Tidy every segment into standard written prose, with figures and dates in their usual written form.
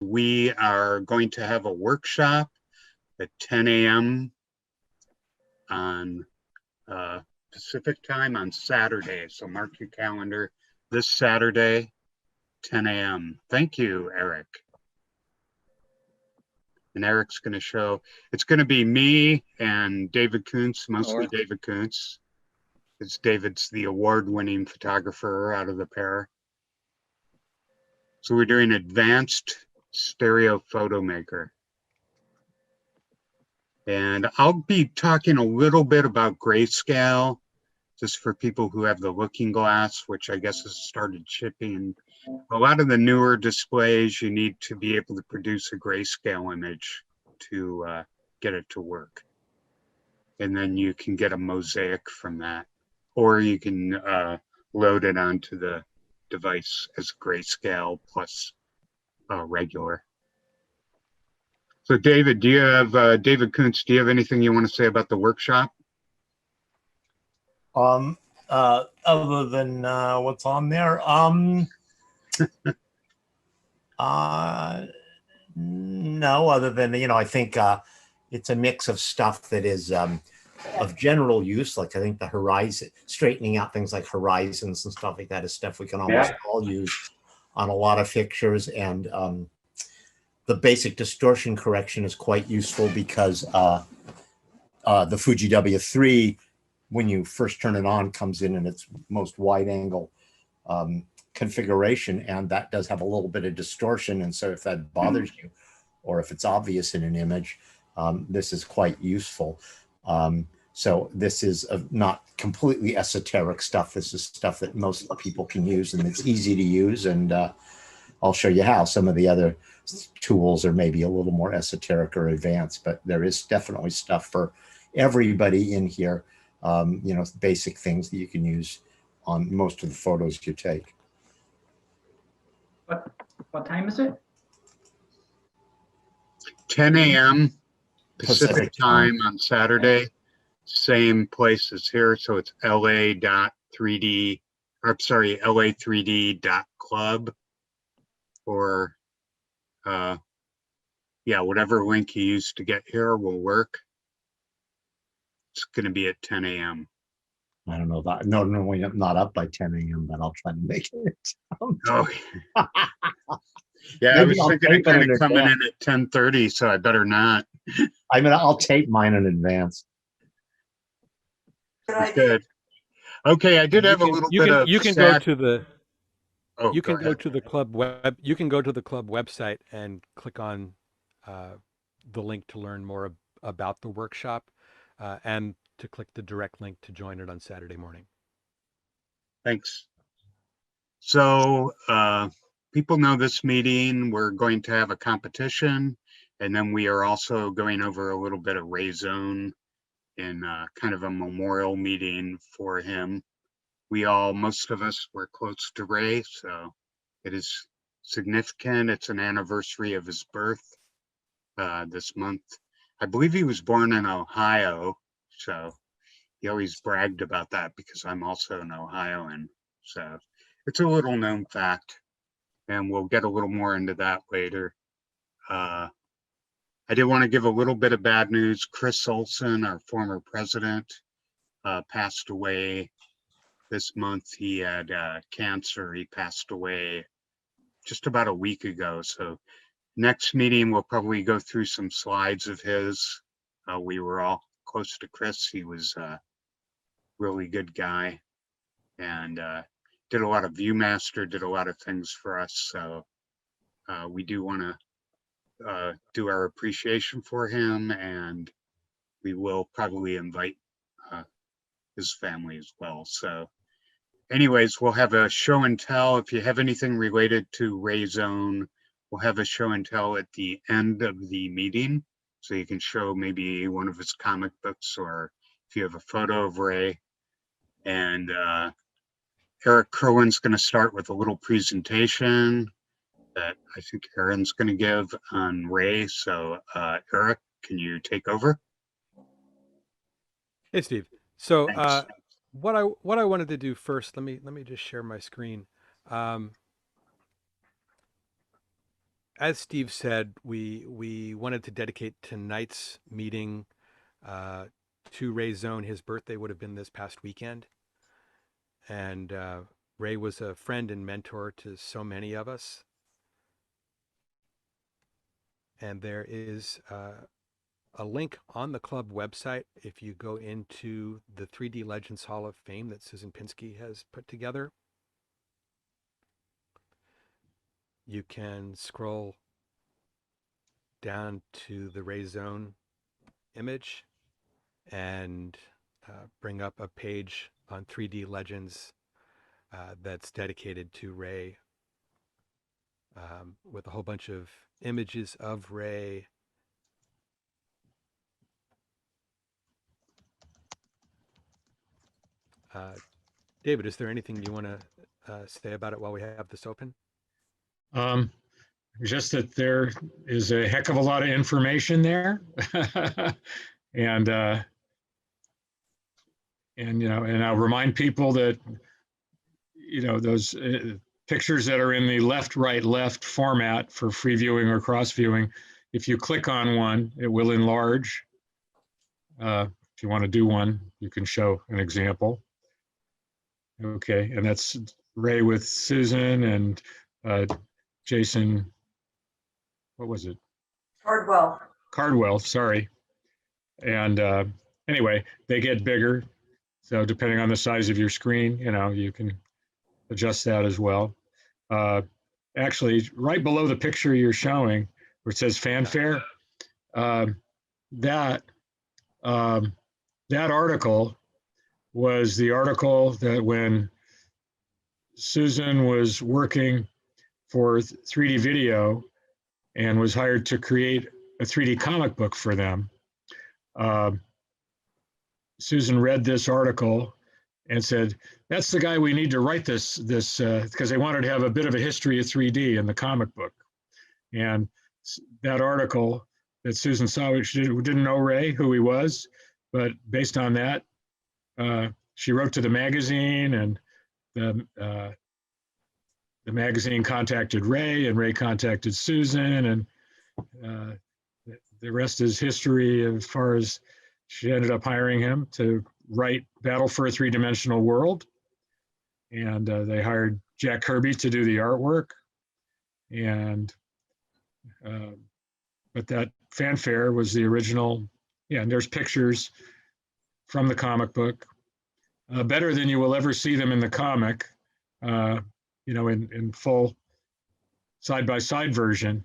We are going to have a workshop at 10 a.m. on Pacific time on Saturday. So mark your calendar this Saturday, 10 a.m. Thank you, Eric. And Eric's going to show, it's going to be me and David Kuntz, mostly David Kuntz. It's David's the award-winning photographer out of the pair. So we're doing advanced stereo photo maker. And I'll be talking a little bit about grayscale, just for people who have the looking glass, which I guess has started shipping. A lot of the newer displays, you need to be able to produce a grayscale image to get it to work. And then you can get a mosaic from that. Or you can load it onto the device as grayscale plus regular. So David, do you have, David Kuntz, do you have anything you want to say about the workshop? Other than what's on there, no, other than, I think it's a mix of stuff that is of general use. Like I think the horizon, straightening out things like horizons and stuff like that is stuff we can almost all use on a lot of fixtures. And the basic distortion correction is quite useful because the Fuji W3, when you first turn it on, comes in its most wide angle configuration, and that does have a little bit of distortion. And so if that bothers you, or if it's obvious in an image, this is quite useful. So this is not completely esoteric stuff. This is stuff that most people can use, and it's easy to use. And I'll show you how. Some of the other tools are maybe a little more esoteric or advanced, but there is definitely stuff for everybody in here. Basic things that you can use on most of the photos you take. What time is it? 10 a.m. Pacific time on Saturday. Same place as here. So it's la.3d, or sorry, la3d.club, or whatever link you use to get here will work. It's going to be at 10 a.m. I don't know that. No, I'm not up by 10 a.m., but I'll try to make it. Oh, yeah. I was thinking of kind of coming in at 10:30, so I better not. I'll tape mine in advance. Good. Okay, I did have a little bit of. You can go to the. Oh, you can go to the club web. You can go to the club website and click on the link to learn more about the workshop, and to click the direct link to join it on Saturday morning. Thanks. So people know this meeting, we're going to have a competition, and then we are also going over a little bit of Ray Zone in kind of a memorial meeting for him. Most of us were close to Ray, so it is significant. It's an anniversary of his birth this month. I believe he was born in Ohio, so he always bragged about that because I'm also an Ohioan. So it's a little known fact, and we'll get a little more into that later. I did want to give a little bit of bad news. Chris Olson, our former president, passed away this month. He had cancer. He passed away just about a week ago. So next meeting, we'll probably go through some slides of his. We were all close to Chris. He was a really good guy, and did a lot of Viewmaster, did a lot of things for us. So we do want to do our appreciation for him, and we will probably invite his family as well. So anyways, we'll have a show and tell. If you have anything related to Ray Zone, we'll have a show and tell at the end of the meeting. So you can show maybe one of his comic books, or if you have a photo of Ray. And Eric Kerwin's going to start with a little presentation that I think Aaron's going to give on Ray. So Eric, can you take over? Hey, Steve. So what I wanted to do first, let me just share my screen. as Steve said, we wanted to dedicate tonight's meeting to Ray Zone. His birthday would have been this past weekend, and Ray was a friend and mentor to so many of us. And there is a link on the club website. If you go into the 3D Legends Hall of Fame that Susan Pinsky has put together, you can scroll down to the Ray Zone image and bring up a page on 3D Legends that's dedicated to Ray, with a whole bunch of images of Ray. David, is there anything you want to say about it while we have this open? Just that there is a heck of a lot of information there. and and I'll remind people that those pictures that are in the left, right, left format for free viewing or cross viewing, if you click on one, it will enlarge. If you want to do one, you can show an example. Okay, and that's Ray with Susan and Jason, what was it? Cardwell, sorry. And anyway, they get bigger. So depending on the size of your screen, you can adjust that as well. Actually, right below the picture you're showing, where it says fanfare, that article was the article that when Susan was working for 3D Video and was hired to create a 3D comic book for them, Susan read this article and said, that's the guy we need to write this because they wanted to have a bit of a history of 3D in the comic book. And that article that Susan saw, she didn't know Ray, who he was, but based on that, she wrote to the magazine, and the magazine contacted Ray, and Ray contacted Susan, and the rest is history as far as she ended up hiring him to write Battle for a Three-Dimensional World. And they hired Jack Kirby to do the artwork. And but that fanfare was the original. Yeah, and there's pictures from the comic book, better than you will ever see them in the comic, in full side-by-side version.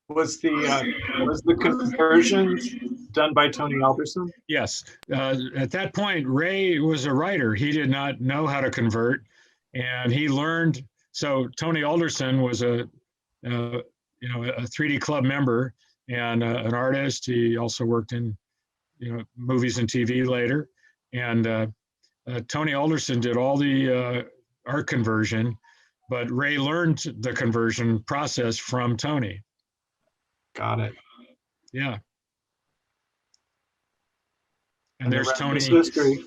Was the conversion done by Tony Alderson? Yes. At that point, Ray was a writer. He did not know how to convert, and he learned. So Tony Alderson was a 3D Club member and an artist. He also worked in movies and TV later. And Tony Alderson did all the art conversion, but Ray learned the conversion process from Tony. Got it. Yeah. And there's Tony. History.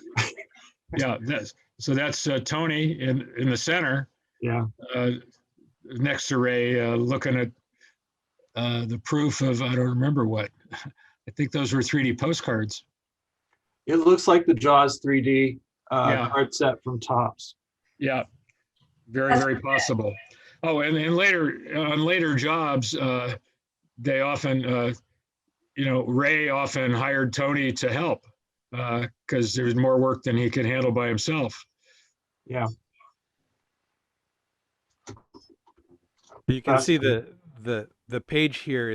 Yeah, that's Tony in the center. Yeah. Next to Ray, looking at the proof of, I don't remember what. I think those were 3D postcards. It looks like the Jaws 3D card set from Topps. Yeah, very, very possible. Oh, and later on later jobs, they often, Ray often hired Tony to help because there was more work than he could handle by himself. Yeah. You can see the page here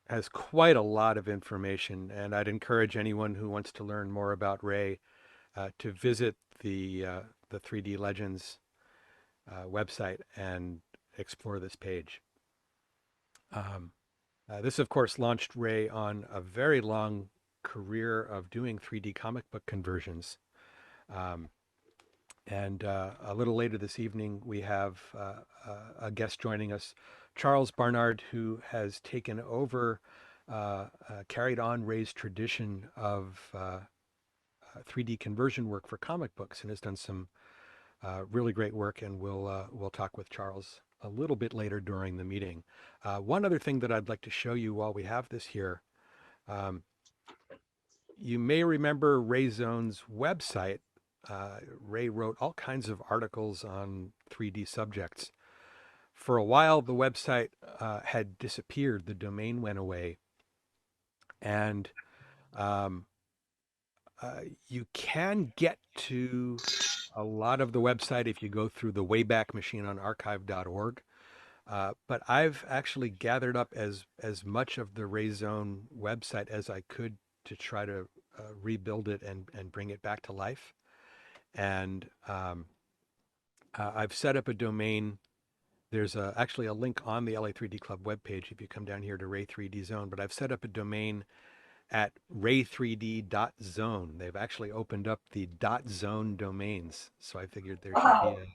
has quite a lot of information, and I'd encourage anyone who wants to learn more about Ray to visit the 3D Legends website and explore this page. This, of course, launched Ray on a very long career of doing 3D comic book conversions. And a little later this evening, we have a guest joining us, Charles Barnard, who has taken over, carried on Ray's tradition of 3D conversion work for comic books, and has done some really great work. And we'll talk with Charles a little bit later during the meeting. One other thing that I'd like to show you while we have this here, you may remember Ray Zone's website. Ray wrote all kinds of articles on 3D subjects. For a while, the website had disappeared. The domain went away. And you can get to a lot of the website if you go through the Wayback Machine on archive.org. But I've actually gathered up as much of the Ray Zone website as I could to try to rebuild it and bring it back to life. And I've set up a domain. There's actually a link on the LA 3D Club webpage if you come down here to Ray 3D Zone, but I've set up a domain at ray3d.zone. They've actually opened up the .zone domains. So I figured there should be a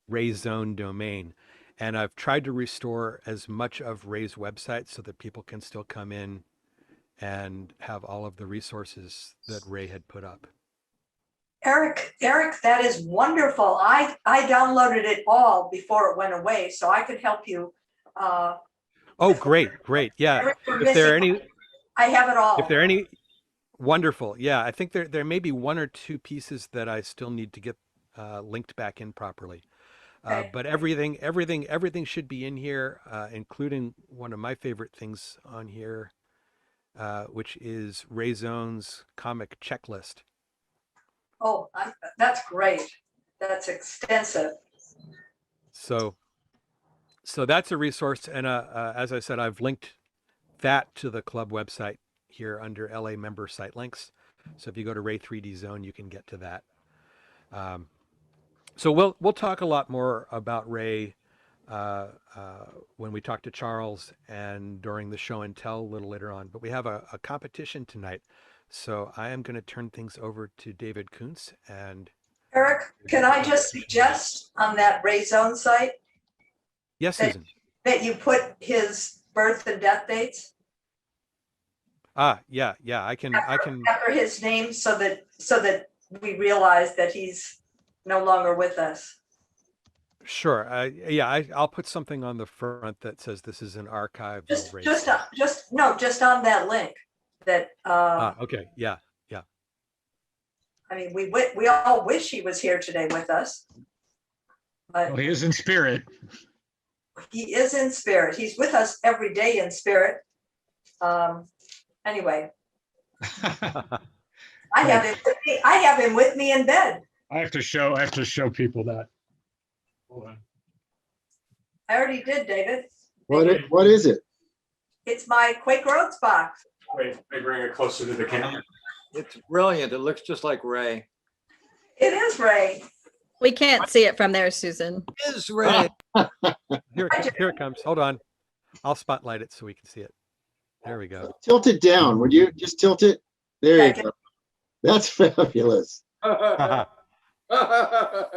Ray Zone domain. And I've tried to restore as much of Ray's website so that people can still come in and have all of the resources that Ray had put up. Eric, that is wonderful. I downloaded it all before it went away, so I could help you. Oh, great. Yeah. If there are any, I have it all. if there are any, wonderful. Yeah, I think there may be one or two pieces that I still need to get linked back in properly. Okay. But everything should be in here, including one of my favorite things on here, which is Ray Zone's comic checklist. Oh, that's great. That's extensive. So that's a resource, and as I said, I've linked that to the club website here under LA member site links. So if you go to Ray 3D Zone, you can get to that. So we'll talk a lot more about Ray when we talk to Charles and during the show and tell a little later on. But we have a competition tonight, so I am going to turn things over to David Kuntz. And Eric, can I just suggest on that Ray Zone site? Yes, Susan. That you put his birth and death dates. Yeah, I can After his name, so that we realize that he's no longer with us. Sure. I'll put something on the front that says this is an archive. Just on that link. That. Okay. Yeah. I mean, we all wish he was here today with us. But Well, he is in spirit. he is in spirit. He's with us every day in spirit. Anyway, I have him with me in bed. I have to show people that. Hold on. I already did, David. What is it? It's my Quaker Oats box. Wait, let me bring it closer to the camera. It's brilliant. It looks just like Ray. It is Ray. We can't see it from there, Susan. It is Ray. Here it comes. Hold on. I'll spotlight it so we can see it. There we go. Tilt it down. Would you just tilt it? There you go. That's fabulous.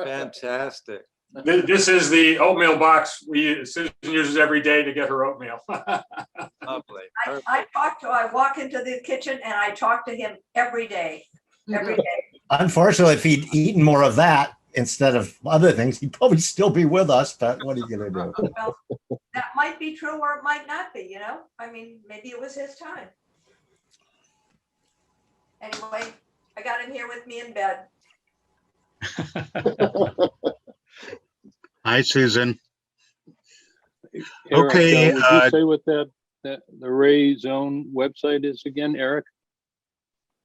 Fantastic. This is the oatmeal box Susan uses every day to get her oatmeal. Lovely. I walk into the kitchen and I talk to him every day. Every day. Unfortunately, if he'd eaten more of that instead of other things, he'd probably still be with us, but what are you going to do? Well, that might be true or it might not be, I mean, maybe it was his time. Anyway, I got him here with me in bed. Hi, Susan. Eric, Okay, would you say what the Ray Zone website is again, Eric?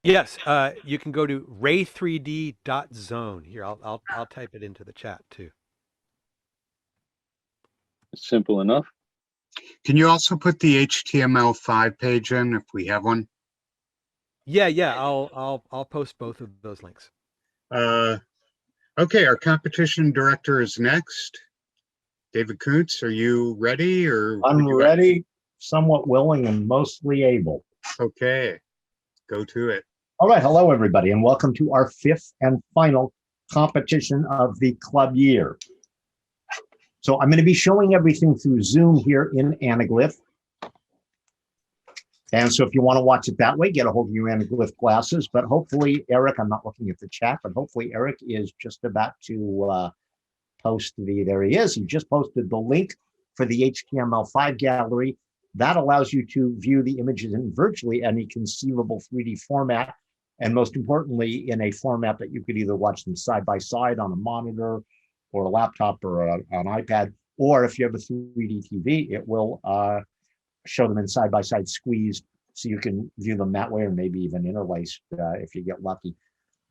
Yes, you can go to ray3d.zone. Here, I'll type it into the chat too. Simple enough. Can you also put the HTML5 page in if we have one? Yeah. I'll post both of those links. Okay, our competition director is next. David Kuntz, are you ready or? I'm ready, somewhat willing and mostly able. Okay, go to it. All right. Hello, everybody, and welcome to our fifth and final competition of the club year. So I'm going to be showing everything through Zoom here in Anaglyph. And so if you want to watch it that way, get a hold of your Anaglyph glasses. But hopefully, Eric, I'm not looking at the chat, but hopefully Eric is just about to post there he is. He just posted the link for the HTML5 gallery. That allows you to view the images in virtually any conceivable 3D format. And most importantly, in a format that you could either watch them side by side on a monitor or a laptop or an iPad, or if you have a 3D TV, it will show them in side by side squeezed, so you can view them that way, or maybe even interlaced if you get lucky.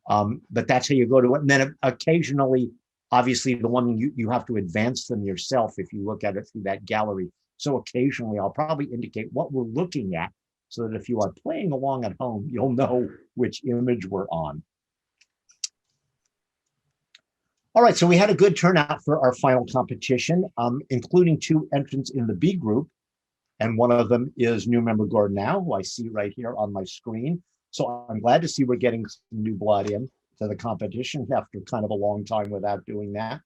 But that's how you go to it. And then occasionally, obviously, the one you have to advance them yourself if you look at it through that gallery. So occasionally, I'll probably indicate what we're looking at so that if you are playing along at home, you'll know which image we're on. All right, so we had a good turnout for our final competition, including 2 entrants in the B group. And one of them is new member Gordon, who I see right here on my screen. So I'm glad to see we're getting some new blood in to the competition after kind of a long time without doing that.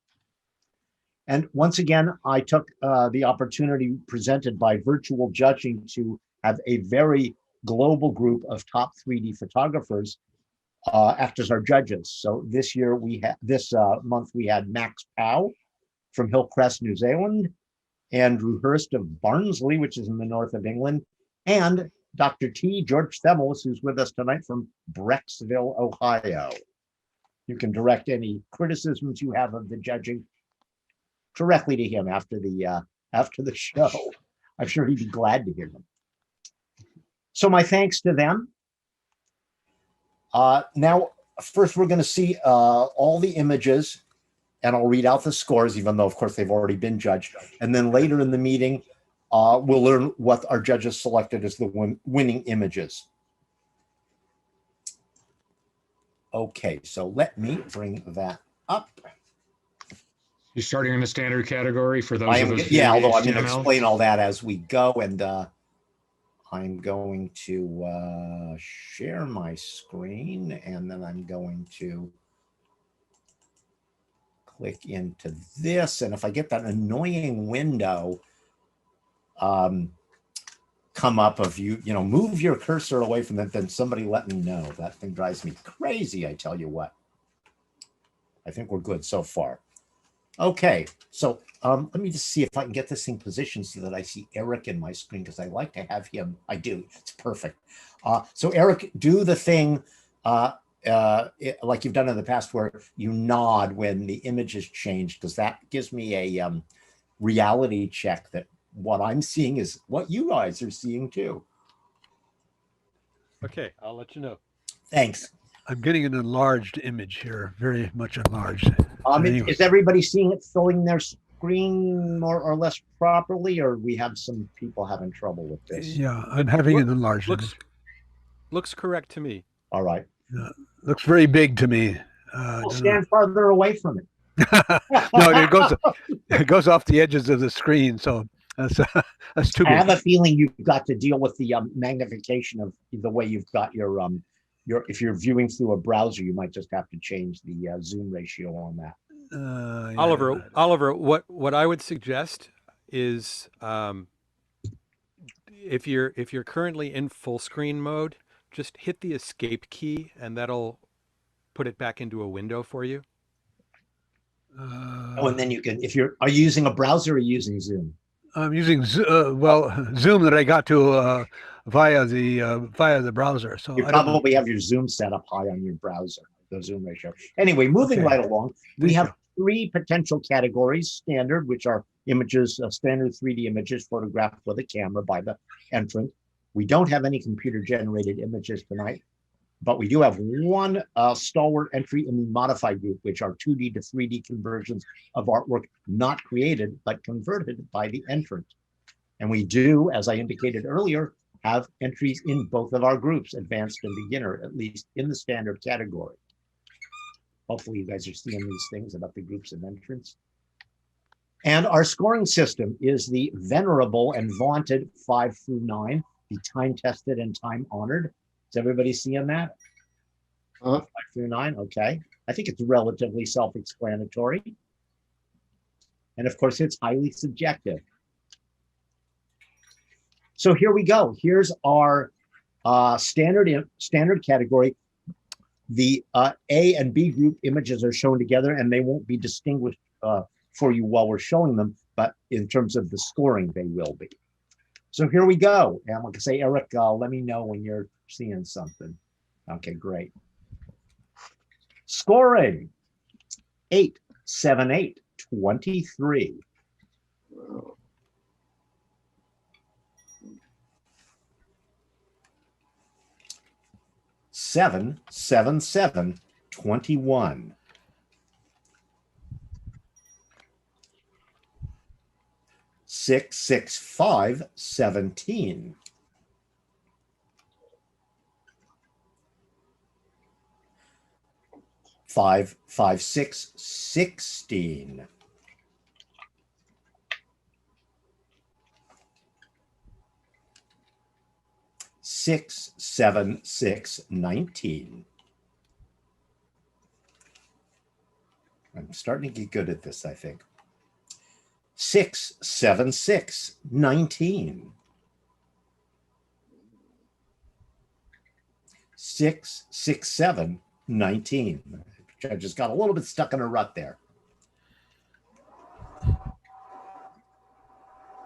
And once again, I took the opportunity presented by virtual judging to have a very global group of top 3D photographers act as our judges. So this year month we had Max Powell from Hillcrest, New Zealand, Andrew Hurst of Barnsley, which is in the north of England, and Dr. T. George Themos, who's with us tonight from Brecksville, Ohio. You can direct any criticisms you have of the judging directly to him after the show. I'm sure he'd be glad to hear them. So my thanks to them. Now, first we're going to see all the images, and I'll read out the scores, even though, of course, they've already been judged. And then later in the meeting, we'll learn what our judges selected as the winning images. Okay, so let me bring that up. You're starting in the standard category for those of us. Yeah, although I'm going to explain all that as we go, and I'm going to share my screen, and then I'm going to click into this. And if I get that annoying window come up of you know, move your cursor away from it, then somebody let me know. That thing drives me crazy, I tell you what. I think we're good so far. Okay, so let me just see if I can get this thing positioned so that I see Eric in my screen, because I like to have him. I do. It's perfect. So Eric, do the thing like you've done in the past, where you nod when the image is changed, because that gives me a reality check that what I'm seeing is what you guys are seeing too. Okay, I'll let you know. Thanks. I'm getting an enlarged image here, very much enlarged. Is everybody seeing it filling their screen more or less properly, or we have some people having trouble with this? Yeah, I'm having an enlarged image. Looks correct to me. All right. Looks very big to me. We'll stand farther away from it. No, it goes off the edges of the screen, so that's too big. I have a feeling you've got to deal with the magnification of the way you've got your if you're viewing through a browser, you might just have to change the zoom ratio on that. Yeah. Oliver, what I would suggest is if you're currently in full screen mode, just hit the escape key, and that'll put it back into a window for you. And then you can, are you using a browser or using Zoom? I'm using Zoom that I got to via the browser. So you probably have your Zoom set up high on your browser, the zoom ratio. Anyway, moving right along, we have 3 potential categories: standard, which are images, standard 3D images photographed with a camera by the entrant. We don't have any computer-generated images tonight, but we do have one stalwart entry in the modified group, which are 2D to 3D conversions of artwork not created, but converted by the entrant. And we do, as I indicated earlier, have entries in both of our groups, advanced and beginner, at least in the standard category. Hopefully you guys are seeing these things about the groups of entrants. And our scoring system is the venerable and vaunted 5 through 9, the time-tested and time-honored. Is everybody seeing that? 5 through 9, okay. I think it's relatively self-explanatory. And of course, it's highly subjective. So here we go. Here's our standard category. The A and B group images are shown together, and they won't be distinguished for you while we're showing them, but in terms of the scoring, they will be. So here we go. And I'm going to say, Eric, let me know when you're seeing something. Okay, great. Scoring 8, 7, 8, 23. 7, 7, 7, 21. 6, 6, 5, 17. 5, 5, 6, 16. 6, 7, 6, 19. I'm starting to get good at this, I think. 6, 7, 6, 19. 6, 6, 7, 19. I just got a little bit stuck in a rut there.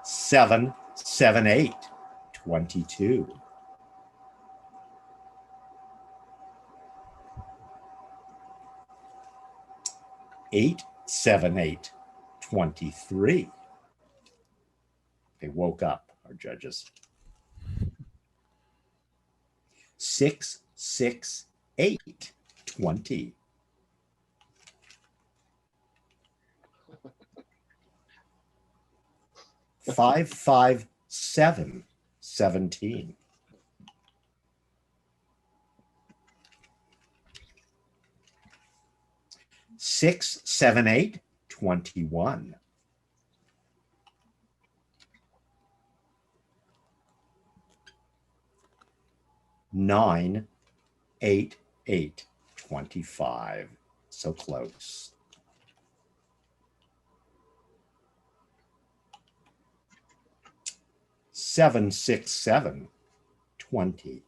7, 7, 8, 22. 8, 7, 8, 23. They woke up, our judges. 6, 6, 8, 20. 5, 5, 7, 17. 6, 7, 8, 21. 9, 8, 8, 25. So close. 7, 6, 7, 20.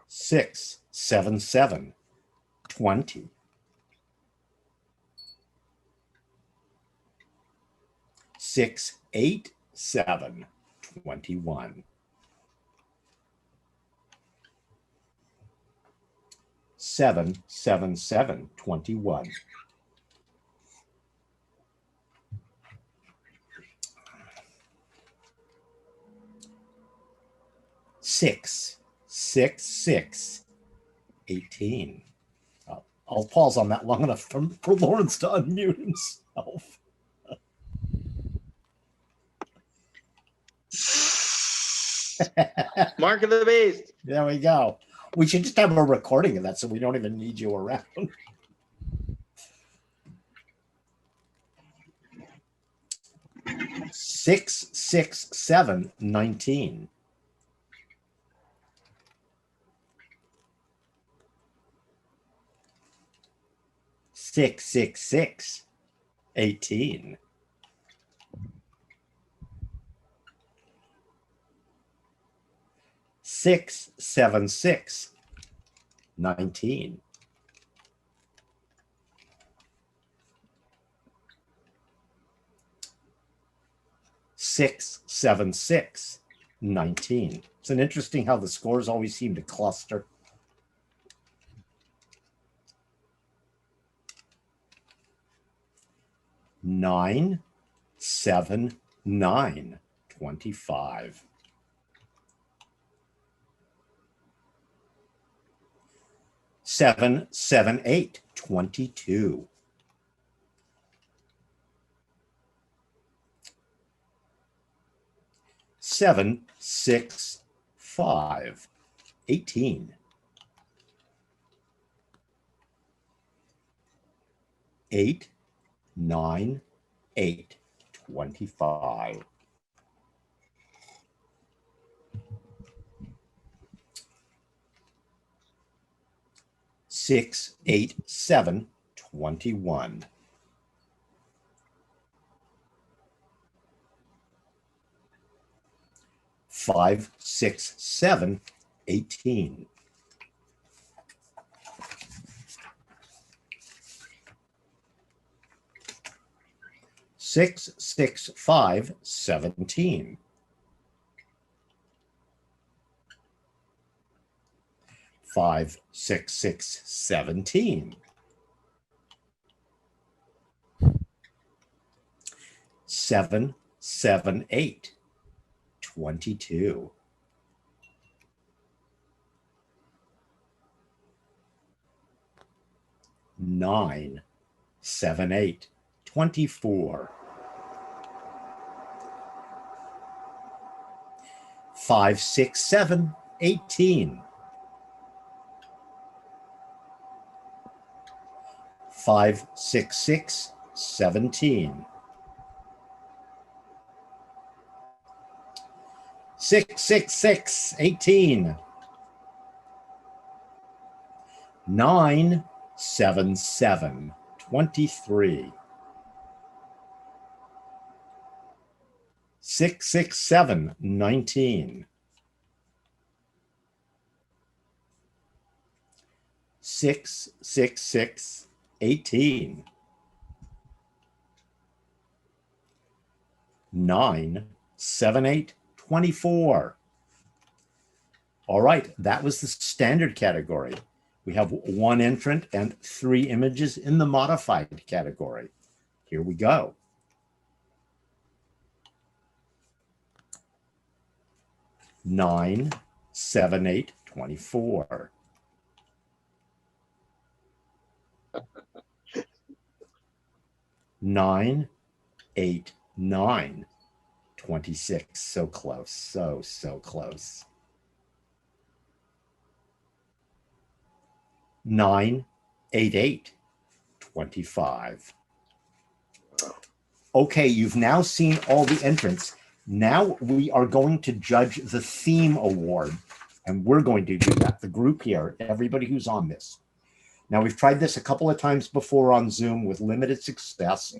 6, 7, 7, 20. 6, 8, 7, 21. 7, 7, 7, 21. 6, 6, 6, 18. I'll pause on that long enough for Lawrence to unmute himself. Mark of the beast. There we go. We should just have a recording of that so we don't even need you around. 6, 6, 7, 19. 6, 6, 6, 18. 6, 7, 6, 19. 6, 7, 6, 19. It's an interesting how the scores always seem to cluster. 9, 7, 9, 25. 7, 7, 8, 22. 7, 6, 5, 18. 8, 9, 8, 25. 6, 8, 7, 21. 5, 6, 7, 18. 66517. 56617. 778. 22. 978. 24. 567. 18. 566. 17. 666. 18. 977. 23. 667. 19. 666. 18. 978. 24. All right, that was the standard category. We have one entrant and 3 images in the modified category. Here we go. Nine, 7, 8, 24. Nine, 8, 9, 26. So close, so close. 9, 8, 8, 25. Okay, you've now seen all the entrants. Now we are going to judge the theme award, and we're going to do that, the group here, everybody who's on this. Now, we've tried this a couple of times before on Zoom with limited success,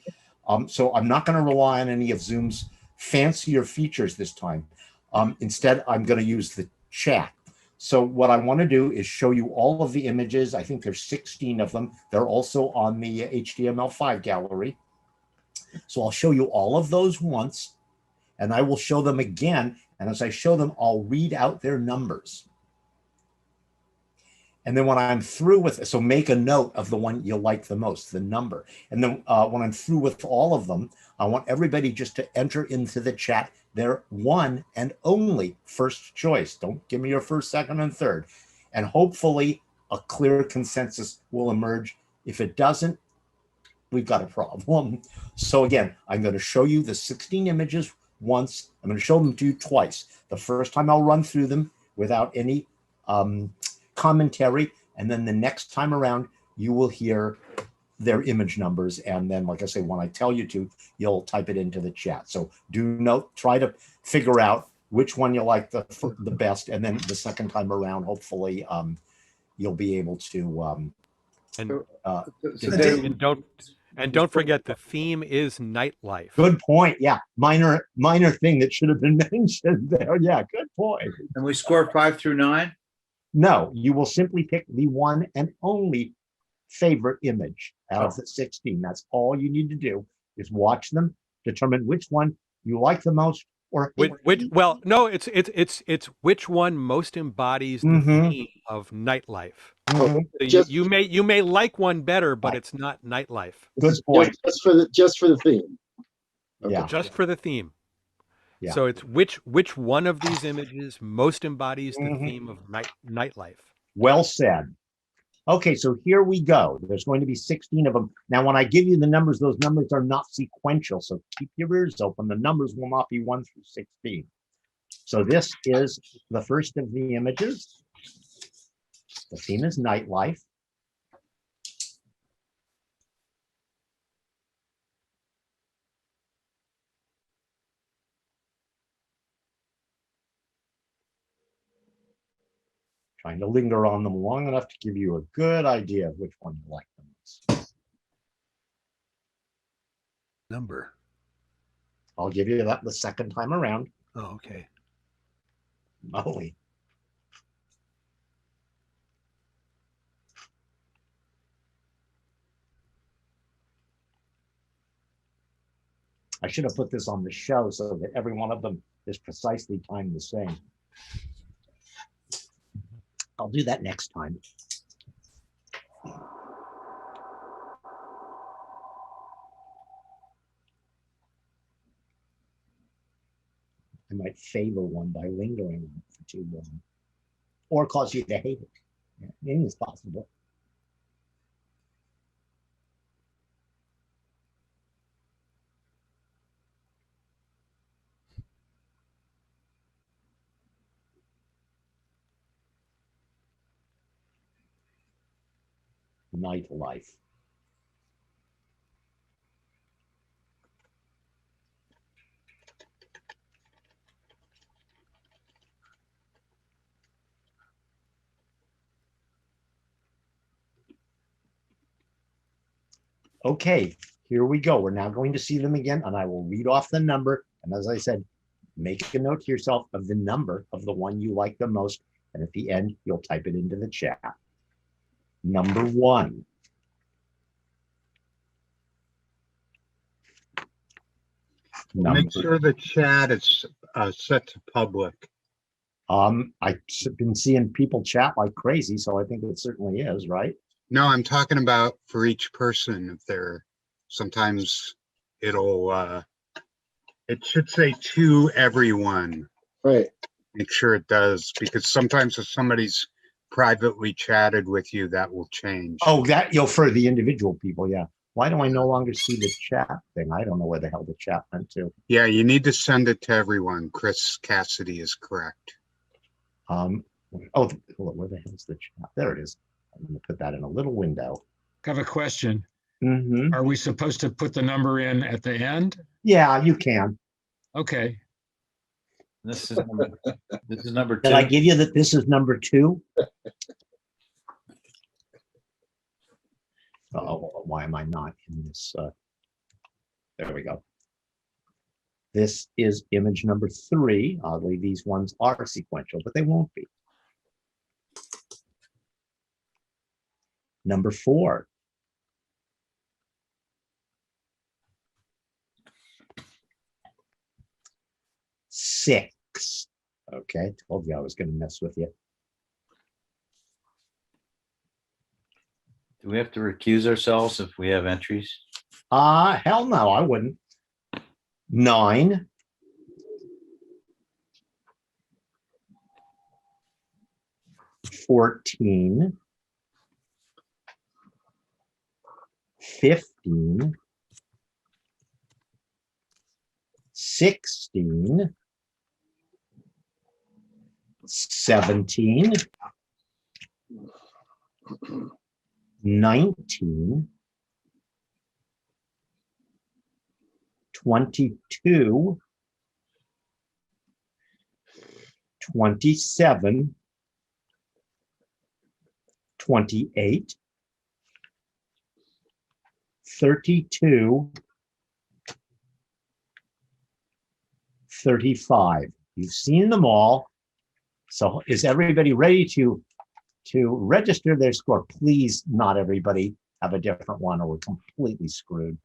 so I'm not going to rely on any of Zoom's fancier features this time. Instead, I'm going to use the chat. So what I want to do is show you all of the images. I think there's 16 of them. They're also on the HTML5 gallery. So I'll show you all of those once, and I will show them again. And as I show them, I'll read out their numbers. And then when I'm through with it, so make a note of the one you like the most, the number. And then when I'm through with all of them, I want everybody just to enter into the chat their one and only first choice. Don't give me your first, second, and third. And hopefully a clear consensus will emerge. If it doesn't, we've got a problem. So again, I'm going to show you the 16 images once. I'm going to show them to you twice. The first time I'll run through them without any commentary, and then the next time around you will hear their image numbers, and then like I say, when I tell you to, you'll type it into the chat. So do note, try to figure out which one you like the best, and then the second time around, hopefully you'll be able to and don't forget the theme is nightlife. Good point. Yeah, minor thing that should have been mentioned there. Yeah, good point. And we score 5 through 9. No, you will simply pick the one and only favorite image out of the 16. That's all you need to do is watch them, determine which one you like the most, or well, no, it's which one most embodies the theme of nightlife. So you may like one better, but it's not nightlife. Good point. Just for the theme. Okay. Yeah, just for the theme. Yeah. So it's which one of these images most embodies the theme of nightlife. Well said. Okay, so here we go. There's going to be 16 of them. Now, when I give you the numbers, those numbers are not sequential, so keep your ears open. The numbers will not be 1 through 16. So this is the first of the images. The theme is nightlife. Trying to linger on them long enough to give you a good idea of which one you like the most. Number. I'll give you that the second time around. Oh, okay. Moly. I should have put this on the show so that every one of them is precisely timed the same. I'll do that next time. I might favor one by lingering on it for too long, or cause you to hate it. Yeah, anything's possible. Nightlife. Okay, here we go. We're now going to see them again, and I will read off the number. And as I said, make a note to yourself of the number of the one you like the most. And at the end, you'll type it into the chat. Number 1. Make sure the chat is set to public. I've been seeing people chat like crazy, so I think it certainly is, right? No, I'm talking about for each person. If they're sometimes it'll it should say to everyone. Right. Make sure it does, because sometimes if somebody's privately chatted with you, that will change. Oh, that for the individual people, yeah. Why do I no longer see the chat thing? I don't know where the hell the chat went to. Yeah, you need to send it to everyone. Chris Cassidy is correct. Oh, where the hell is the chat? There it is. I'm going to put that in a little window. I have a question. Mm-hmm. Are we supposed to put the number in at the end? Yeah, you can. Okay. This is number 2. Did I give you that this is number 2? Oh, why am I not in this? There we go. This is image number 3. Oddly, these ones are sequential, but they won't be. Number 4. Six. Okay, told you I was going to mess with you. Do we have to recuse ourselves if we have entries? Hell no, I wouldn't. 9. 14. 15. 16. 17. 19. 22. 27. 28. 32. 35. You've seen them all. So is everybody ready to register their score? Please, not everybody have a different one or we're completely screwed.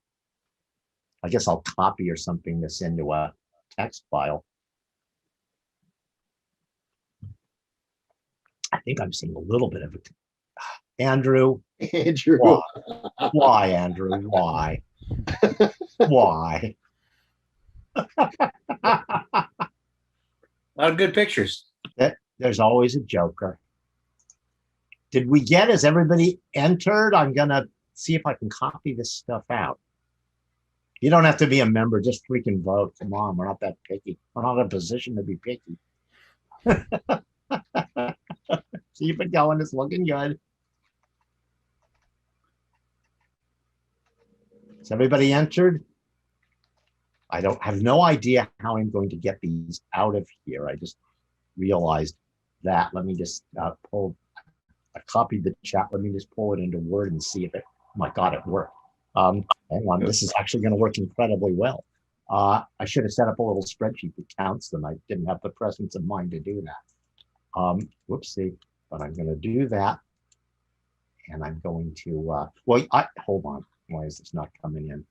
I guess I'll copy or something this into a text file. I think I'm seeing a little bit of it. Andrew. Andrew. Why, Andrew? Why? Why? A lot of good pictures. There's always a joker. Did we get, as everybody entered? I'm going to see if I can copy this stuff out. You don't have to be a member, just freaking vote. Come on, we're not that picky. We're not in a position to be picky. Keep it going, it's looking good. Has everybody entered? I have no idea how I'm going to get these out of here. I just realized that. Let me just I copied the chat. Let me just pull it into Word and see if it, oh my God, it worked. Hang on, this is actually going to work incredibly well. I should have set up a little spreadsheet that counts them. I didn't have the presence of mind to do that. Whoopsie, but I'm going to do that. And I'm going to, hold on. Why is this not coming in?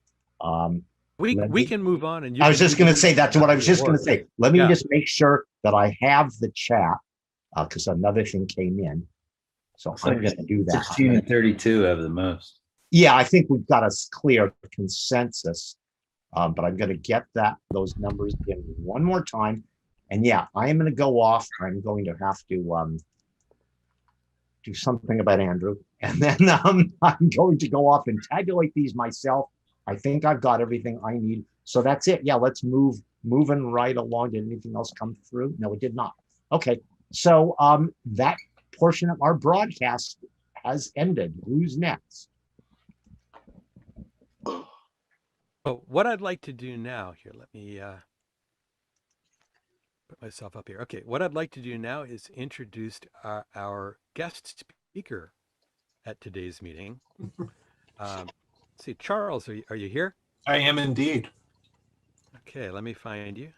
we Let we me- can move on, and you I was can just do going to the- say that's what I was just going to say. Let me Yeah. just make sure that I have the chat because another thing came in. So Looks I'm like going to do that. 16 and 32 have the most. Yeah, I think we've got a clear consensus, but I'm going to get those numbers in one more time. And yeah, I am going to go off. I'm going to have to do something about Andrew, and then I'm going to go off and tabulate these myself. I think I've got everything I need. So that's it. Yeah, let's moving right along. Did anything else come through? No, it did not. Okay, so that portion of our broadcast has ended. Who's next? Oh, what I'd like to do now here, let me put myself up here. Okay, what I'd like to do now is introduce our guest speaker at today's meeting. See, Charles, are you here? I am indeed. Okay, let me find you.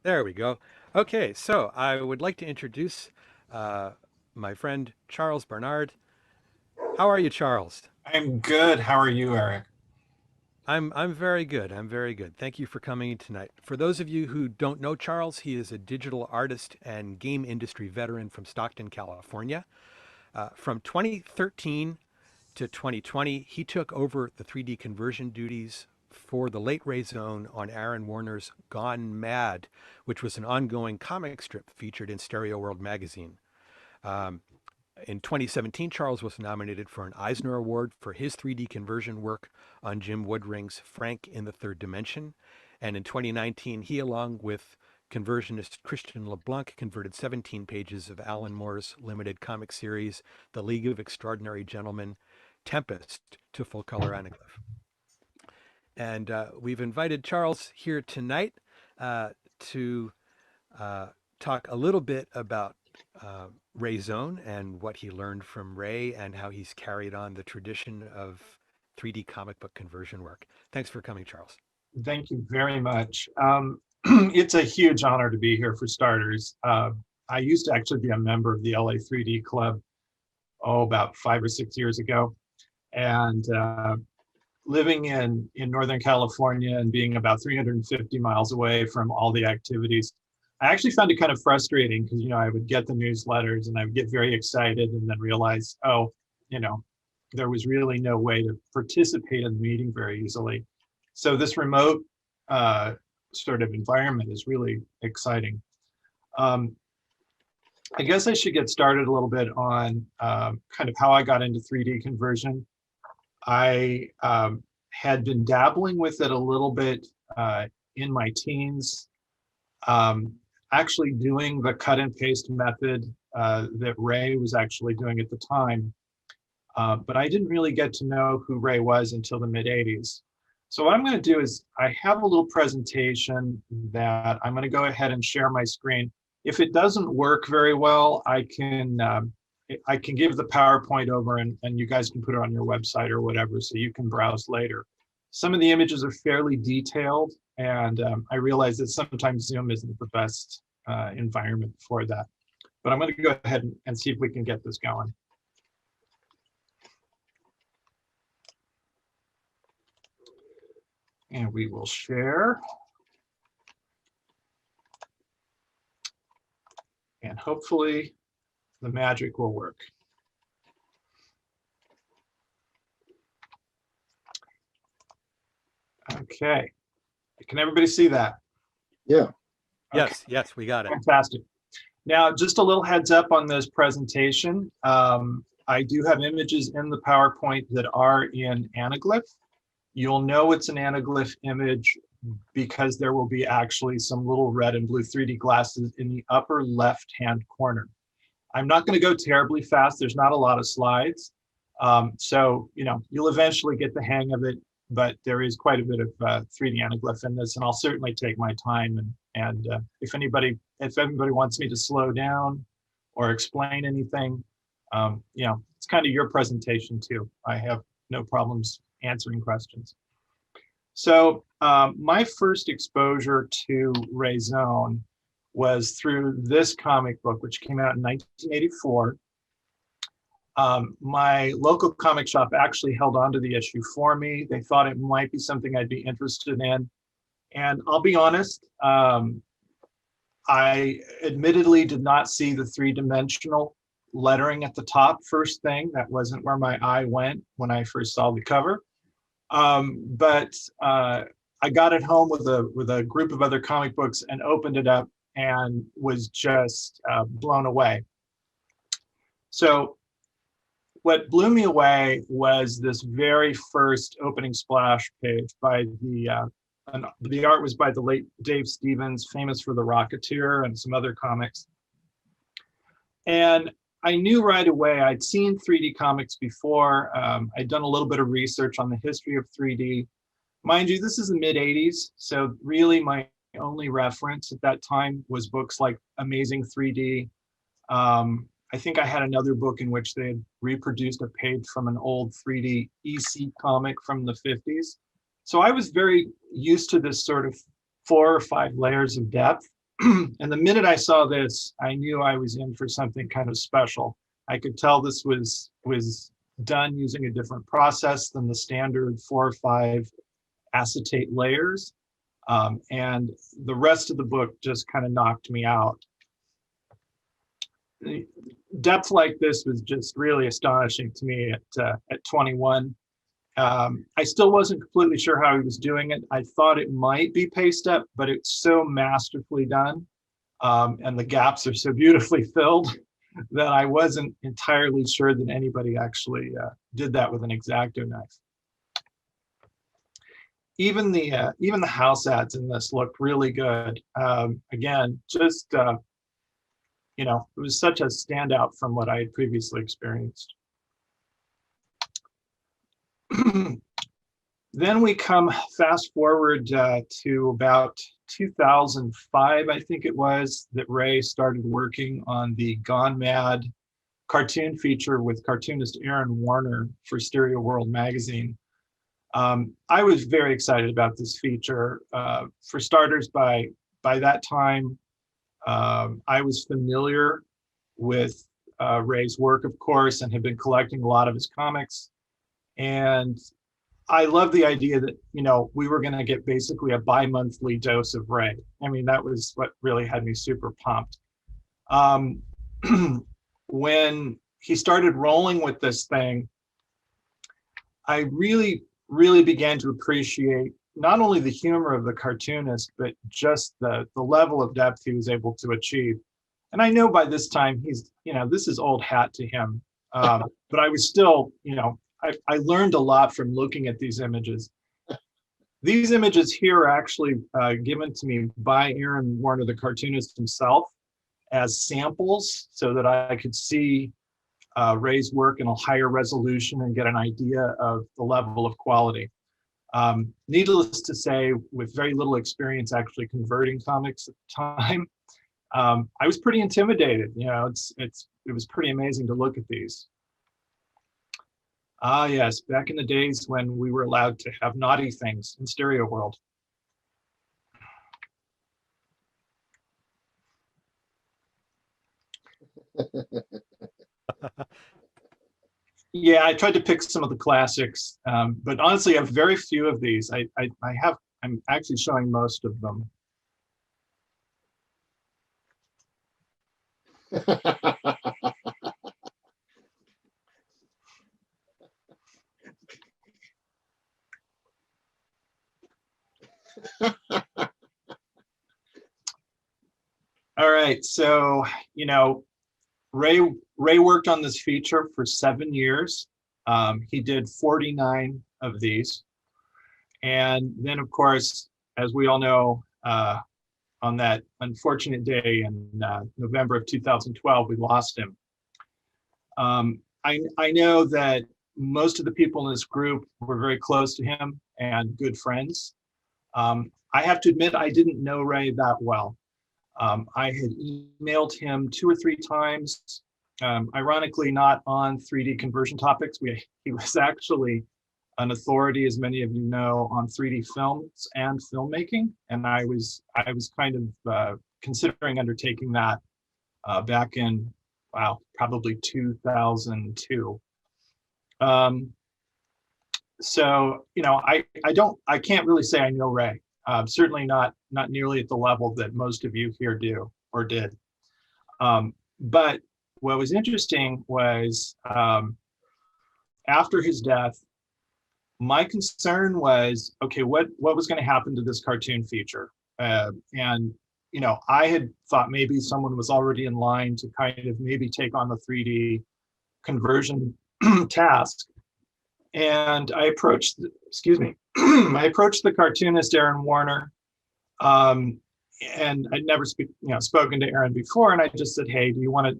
There we go. Okay, so I would like to introduce my friend Charles Bernard. How are you, Charles? I'm good. How are you, Eric? I'm very good. I'm very good. Thank you for coming tonight. For those of you who don't know Charles, he is a digital artist and game industry veteran from Stockton, California. From 2013 to 2020, he took over the 3D conversion duties for the late Ray Zone on Aaron Warner's Gone Mad, which was an ongoing comic strip featured in Stereo World magazine. In 2017, Charles was nominated for an Eisner Award for his 3D conversion work on Jim Woodring's Frank in the Third Dimension. And in 2019, he, along with conversionist Christian LeBlanc, converted 17 pages of Alan Moore's limited comic series, The League of Extraordinary Gentlemen, Tempest, to full-color anaglyph. And we've invited Charles here tonight to talk a little bit about Ray Zone and what he learned from Ray and how he's carried on the tradition of 3D comic book conversion work. Thanks for coming, Charles. Thank you very much. It's a huge honor to be here for starters. I used to actually be a member of the LA 3D Club, about 5 or 6 years ago. And living in Northern California and being about 350 miles away from all the activities, I actually found it kind of frustrating because, I would get the newsletters and I would get very excited and then realize, there was really no way to participate in the meeting very easily. So this remote sort of environment is really exciting. I guess I should get started a little bit on kind of how I got into 3D conversion. I had been dabbling with it a little bit in my teens, actually doing the cut and paste method that Ray was actually doing at the time. But I didn't really get to know who Ray was until the mid 80s. So what I'm going to do is I have a little presentation that I'm going to go ahead and share my screen. If it doesn't work very well, I can give the PowerPoint over and you guys can put it on your website or whatever so you can browse later. Some of the images are fairly detailed, and I realize that sometimes Zoom isn't the best environment for that. But I'm going to go ahead and see if we can get this going. And we will share. And hopefully the magic will work. Okay. Can everybody see that? Yeah. Okay. Yes, we got it. Fantastic. Now, just a little heads up on this presentation. I do have images in the PowerPoint that are in anaglyph. You'll know it's an anaglyph image because there will be actually some little red and blue 3D glasses in the upper left-hand corner. I'm not going to go terribly fast. There's not a lot of slides. So, you'll eventually get the hang of it, but there is quite a bit of 3D anaglyph in this, and I'll certainly take my time. And if anybody wants me to slow down or explain anything, it's kind of your presentation too. I have no problems answering questions. So my first exposure to Ray Zone was through this comic book, which came out in 1984. My local comic shop actually held on to the issue for me. They thought it might be something I'd be interested in. And I'll be honest, I admittedly did not see the three-dimensional lettering at the top first thing. That wasn't where my eye went when I first saw the cover. But I got it home with a group of other comic books and opened it up and was just blown away. So what blew me away was this very first opening splash page by the art was by the late Dave Stevens, famous for The Rocketeer and some other comics. And I knew right away, I'd seen 3D comics before. I'd done a little bit of research on the history of 3D. Mind you, this is the mid 80s. So really my only reference at that time was books like Amazing 3D. I think I had another book in which they had reproduced a page from an old 3D EC comic from the 50s. So I was very used to this sort of 4 or 5 layers of depth. And the minute I saw this, I knew I was in for something kind of special. I could tell this was done using a different process than the standard 4 or 5 acetate layers. And the rest of the book just kind of knocked me out. Depth like this was just really astonishing to me at 21. I still wasn't completely sure how he was doing it. I thought it might be paste up, but it's so masterfully done. And the gaps are so beautifully filled that I wasn't entirely sure that anybody actually did that with an X-Acto knife. Even the house ads in this looked really good. Again, just it was such a standout from what I had previously experienced. Then we come fast forward to about 2005, I think it was, that Ray started working on the Gone Mad cartoon feature with cartoonist Aaron Warner for Stereo World magazine. I was very excited about this feature. For starters, by that time, I was familiar with Ray's work, of course, and had been collecting a lot of his comics. And I love the idea that, we were going to get basically a bi-monthly dose of Ray. I mean, that was what really had me super pumped. When he started rolling with this thing, I really, really began to appreciate not only the humor of the cartoonist, but just the level of depth he was able to achieve. And I know by this time he's, this is old hat to him. But I was still, I learned a lot from looking at these images. These images here are actually given to me by Aaron Warner, the cartoonist himself, as samples so that I could see Ray's work in a higher resolution and get an idea of the level of quality. Needless to say, with very little experience actually converting comics at the time, I was pretty intimidated. It was pretty amazing to look at these. Ah, yes, back in the days when we were allowed to have naughty things in Stereo World. Yeah, I tried to pick some of the classics, but honestly, I have very few of these. I'm actually showing most of them. All right, so Ray worked on this feature for 7 years. He did 49 of these, and then of course, as we all know, on that unfortunate day in November of 2012, we lost him. I know that most of the people in this group were very close to him and good friends. I have to admit, I didn't know Ray that well. I had emailed him 2 or 3 times, ironically not on 3D conversion topics. He was actually an authority, as many of you know, on 3D films and filmmaking, and I was kind of considering undertaking that back in wow, probably 2002. So, you know, I can't really say I know Ray. Certainly not nearly at the level that most of you here do or did. But what was interesting was after his death, my concern was, okay, what was going to happen to this cartoon feature? And, you know, I had thought maybe someone was already in line to kind of maybe take on the 3D conversion task. And I approached, excuse me, I approached the cartoonist, Aaron Warner. And I'd never spoken to Aaron before. And I just said, hey, do you want to,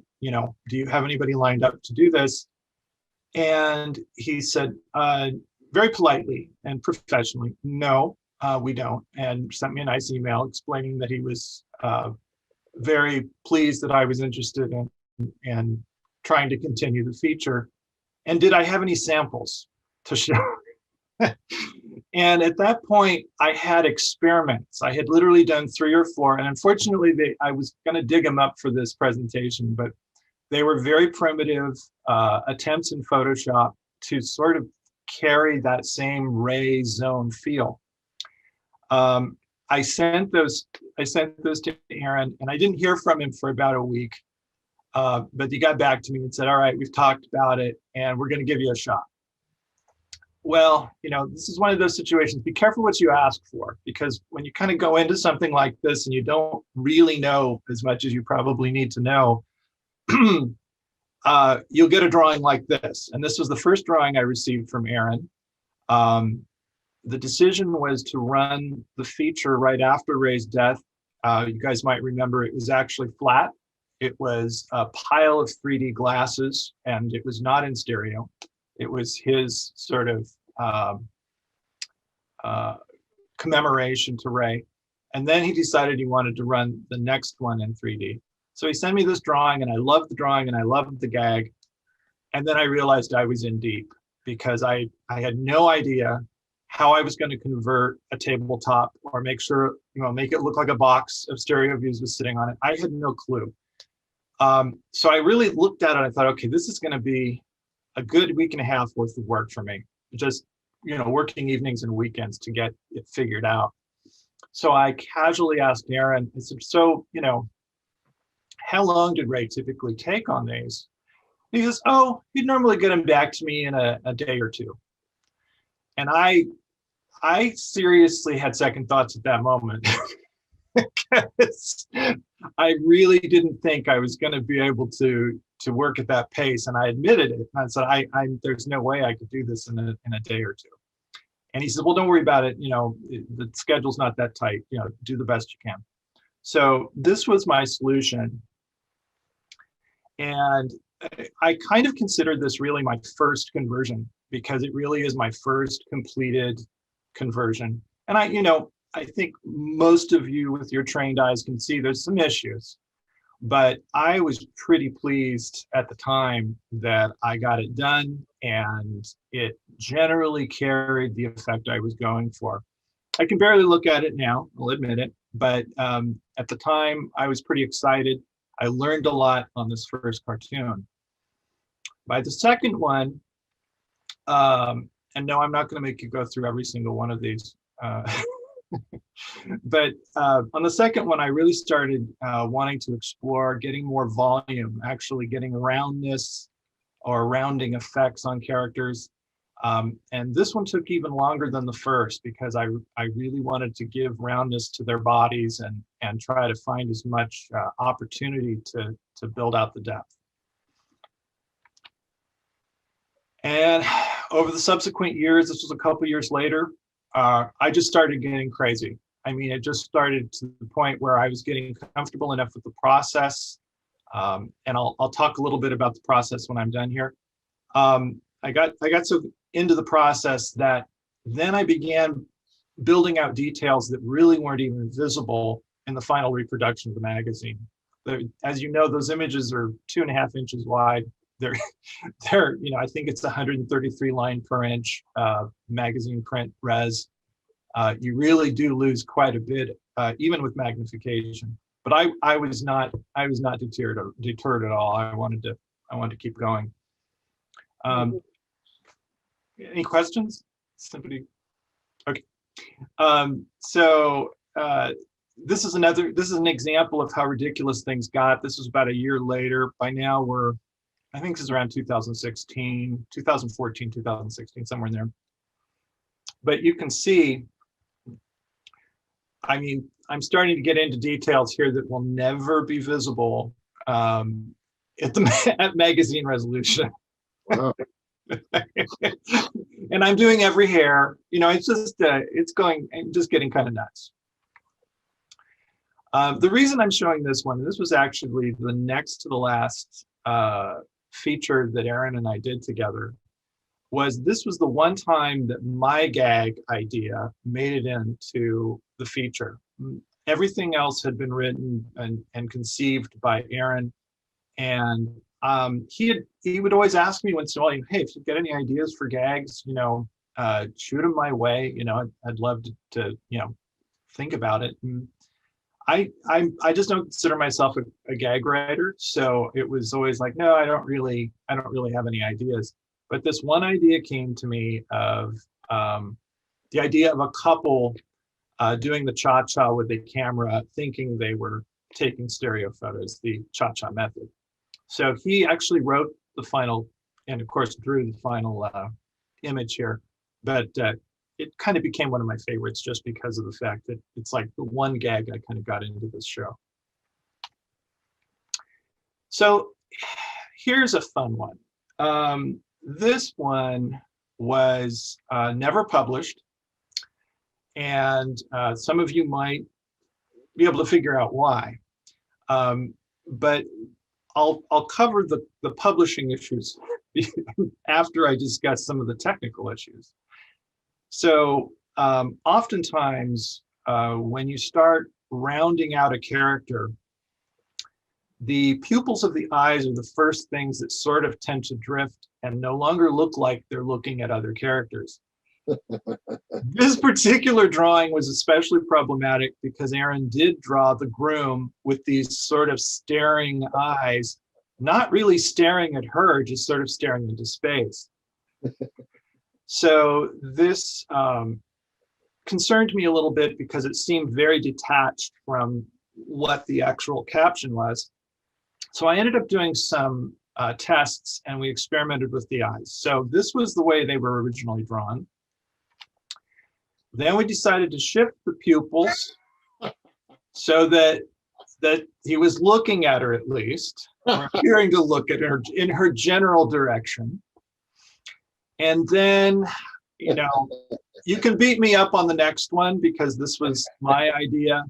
do you have anybody lined up to do this? And he said, very politely and professionally, no, we don't. And sent me a nice email explaining that he was very pleased that I was interested in trying to continue the feature. And did I have any samples to show? And at that point, I had experiments. I had literally done 3 or 4, and unfortunately, I was going to dig them up for this presentation, but they were very primitive attempts in Photoshop to sort of carry that same ray zone feel. I sent those to Aaron, and I didn't hear from him for about a week, but he got back to me and said, all right, we've talked about it, and we're going to give you a shot. Well, this is one of those situations. Be careful what you ask for, because when you kind of go into something like this and you don't really know as much as you probably need to know, you'll get a drawing like this. And this was the first drawing I received from Aaron. The decision was to run the feature right after Ray's death. You guys might remember it was actually flat. It was a pile of 3D glasses, and it was not in stereo. It was his sort of commemoration to Ray. And then he decided he wanted to run the next one in 3D. So he sent me this drawing, and I loved the drawing and I loved the gag. And then I realized I was in deep, because I had no idea how I was going to convert a tabletop or make sure, make it look like a box of stereo views was sitting on it. I had no clue. So I really looked at it and I thought, okay, this is going to be a good week and a half worth of work for me, just, working evenings and weekends to get it figured out. So I casually asked Aaron, I said, so, how long did Ray typically take on these? He goes, oh, he'd normally get them back to me in a day or two. And I seriously had second thoughts at that moment. Because I really didn't think I was going to be able to work at that pace, and I admitted it. And I said, there's no way I could do this in a day or two. And he said, well, don't worry about it. The schedule's not that tight. Do the best you can. So this was my solution, and I kind of considered this really my first conversion, because it really is my first completed conversion. And I think most of you with your trained eyes can see there's some issues, but I was pretty pleased at the time that I got it done, and it generally carried the effect I was going for. I can barely look at it now, I'll admit it, but at the time I was pretty excited. I learned a lot on this first cartoon. By the second one, and no, I'm not going to make you go through every single one of these. But on the second one, I really started wanting to explore getting more volume, actually getting roundness or rounding effects on characters. And this one took even longer than the first, because I really wanted to give roundness to their bodies and try to find as much opportunity to build out the depth. And over the subsequent years, this was a couple years later, I just started getting crazy. I mean, it just started to the point where I was getting comfortable enough with the process. And I'll talk a little bit about the process when I'm done here. I got so into the process that then I began building out details that really weren't even visible in the final reproduction of the magazine. As you know, those images are 2.5 inches wide. They're I think it's 133 line per inch magazine print res. You really do lose quite a bit, even with magnification. but I was not deterred at all. I wanted to keep going. Any questions? Somebody? Okay. This is an example of how ridiculous things got. This was about a year later. By now I think this is around 2016, 2014, 2016, somewhere in there. But you can see, I mean, I'm starting to get into details here that will never be visible at magazine resolution. Wow. And I'm doing every hair, it's just, I'm just getting kind of nuts. The reason I'm showing this one, this was actually the next to the last feature that Aaron and I did together, this was the one time that my gag idea made it into the feature. Everything else had been written and conceived by Aaron. And he would always ask me once in a while, hey, if you get any ideas for gags, shoot them my way. I'd love to think about it. And I just don't consider myself a gag writer, so it was always like, no, I don't really have any ideas. But this one idea came to me of the idea of a couple doing the cha-cha with the camera, thinking they were taking stereo photos, the cha-cha method. So he actually wrote the final, and of course drew the final image here, but it kind of became one of my favorites just because of the fact that it's like the one gag I kind of got into this show. So here's a fun one. This one was never published, and some of you might be able to figure out why. But I'll cover the publishing issues after I discuss some of the technical issues. So oftentimes when you start rounding out a character, the pupils of the eyes are the first things that sort of tend to drift and no longer look like they're looking at other characters. This particular drawing was especially problematic because Aaron did draw the groom with these sort of staring eyes, not really staring at her, just sort of staring into space. So this concerned me a little bit because it seemed very detached from what the actual caption was. So I ended up doing some tests and we experimented with the eyes. So this was the way they were originally drawn. Then we decided to shift the pupils so that he was looking at her at least, or appearing to look at her in her general direction. And then, you can beat me up on the next one because this was my idea.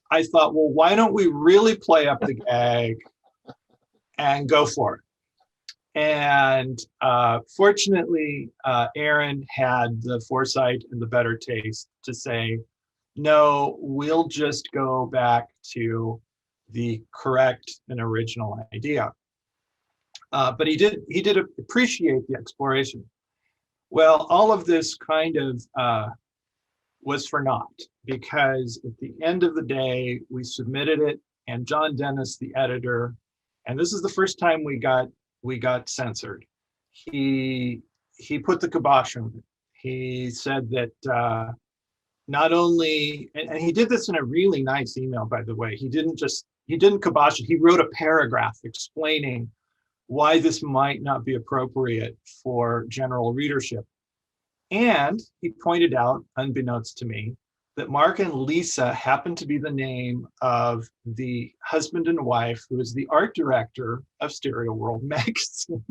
I thought, well, why don't we really play up the gag and go for it? And fortunately, Aaron had the foresight and the better taste to say, no, we'll just go back to the correct and original idea. But he did appreciate the exploration. Well, all of this kind of was for naught, because at the end of the day, we submitted it, and John Dennis, the editor, and this is the first time we got censored. He put the kibosh on it. He said that not only, and he did this in a really nice email, by the way. He didn't kibosh it. He wrote a paragraph explaining why this might not be appropriate for general readership. And he pointed out, unbeknownst to me, that Mark and Lisa happened to be the name of the husband and wife who is the art director of Stereo World magazine.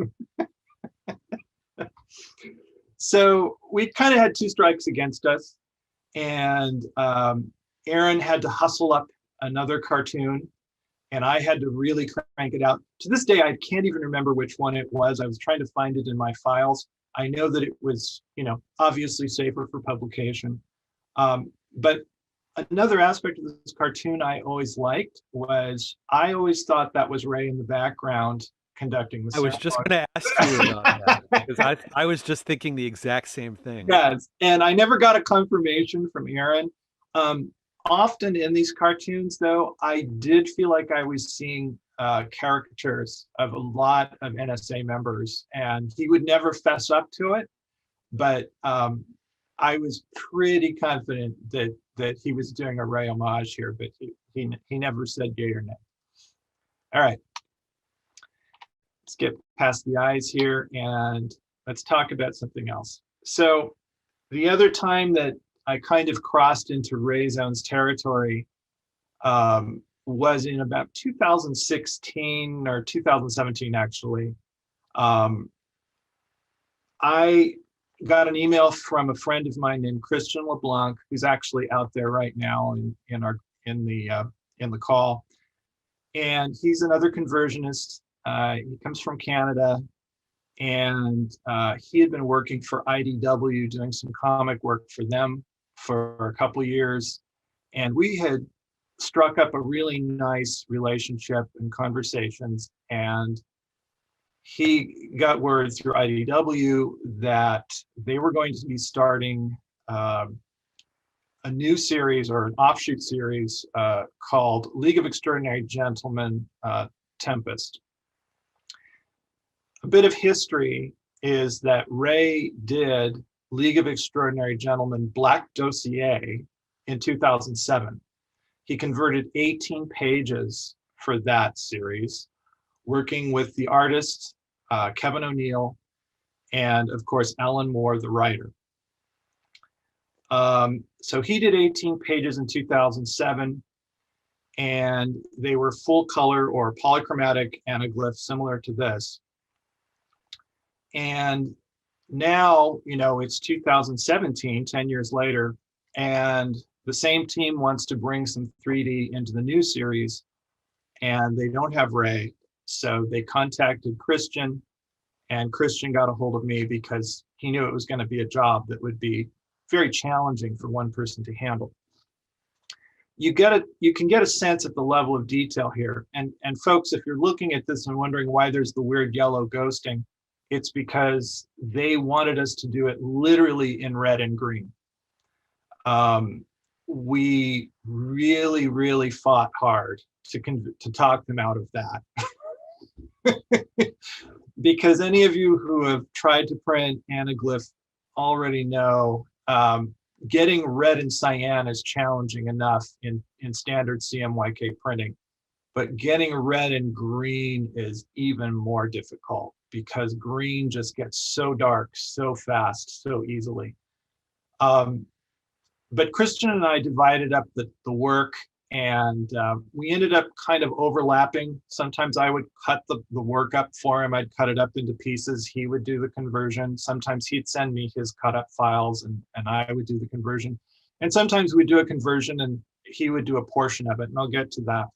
So we kind of had two strikes against us, and Aaron had to hustle up another cartoon, and I had to really crank it out. To this day, I can't even remember which one it was. I was trying to find it in my files. I know that it was, obviously safer for publication. But another aspect of this cartoon I always liked was I always thought that was Ray in the background conducting the I was just going to ask you about that because I was just thinking the exact same thing. Yes, and I never got a confirmation from Aaron. often in these cartoons, though, I did feel like I was seeing caricatures of a lot of NSA members, and he would never fess up to it. But I was pretty confident that he was doing a Ray homage here, but he never said yay or nay. All right, let's get past the eyes here and let's talk about something else. So the other time that I kind of crossed into Ray Zone's territory was in about 2016 or 2017, actually. I got an email from a friend of mine named Christian LeBlanc, who's actually out there right now in the call, and he's another conversionist. He comes from Canada, and he had been working for IDW doing some comic work for them for a couple of years, and we had struck up a really nice relationship and conversations, and he got word through IDW that they were going to be starting a new series or an offshoot series called League of Extraordinary Gentlemen Tempest. A bit of history is that Ray did League of Extraordinary Gentlemen Black Dossier in 2007. He converted 18 pages for that series, working with the artist, Kevin O'Neill, and of course, Alan Moore, the writer. So he did 18 pages in 2007, and they were full color or polychromatic anaglyphs similar to this. And now, it's 2017, 10 years later, and the same team wants to bring some 3D into the new series, and they don't have Ray. So they contacted Christian, and Christian got a hold of me because he knew it was going to be a job that would be very challenging for one person to handle. You can get a sense at the level of detail here. And folks, if you're looking at this and wondering why there's the weird yellow ghosting, it's because they wanted us to do it literally in red and green. We really, really fought hard to talk them out of that. Because any of you who have tried to print anaglyph already know getting red and cyan is challenging enough in standard CMYK printing, but getting red and green is even more difficult because green just gets so dark so fast, so easily. But Christian and I divided up the work, and we ended up kind of overlapping. Sometimes I would cut the work up for him. I'd cut it up into pieces. He would do the conversion. Sometimes he'd send me his cut up files, and I would do the conversion. And sometimes we'd do a conversion and he would do a portion of it, and I'll get to that.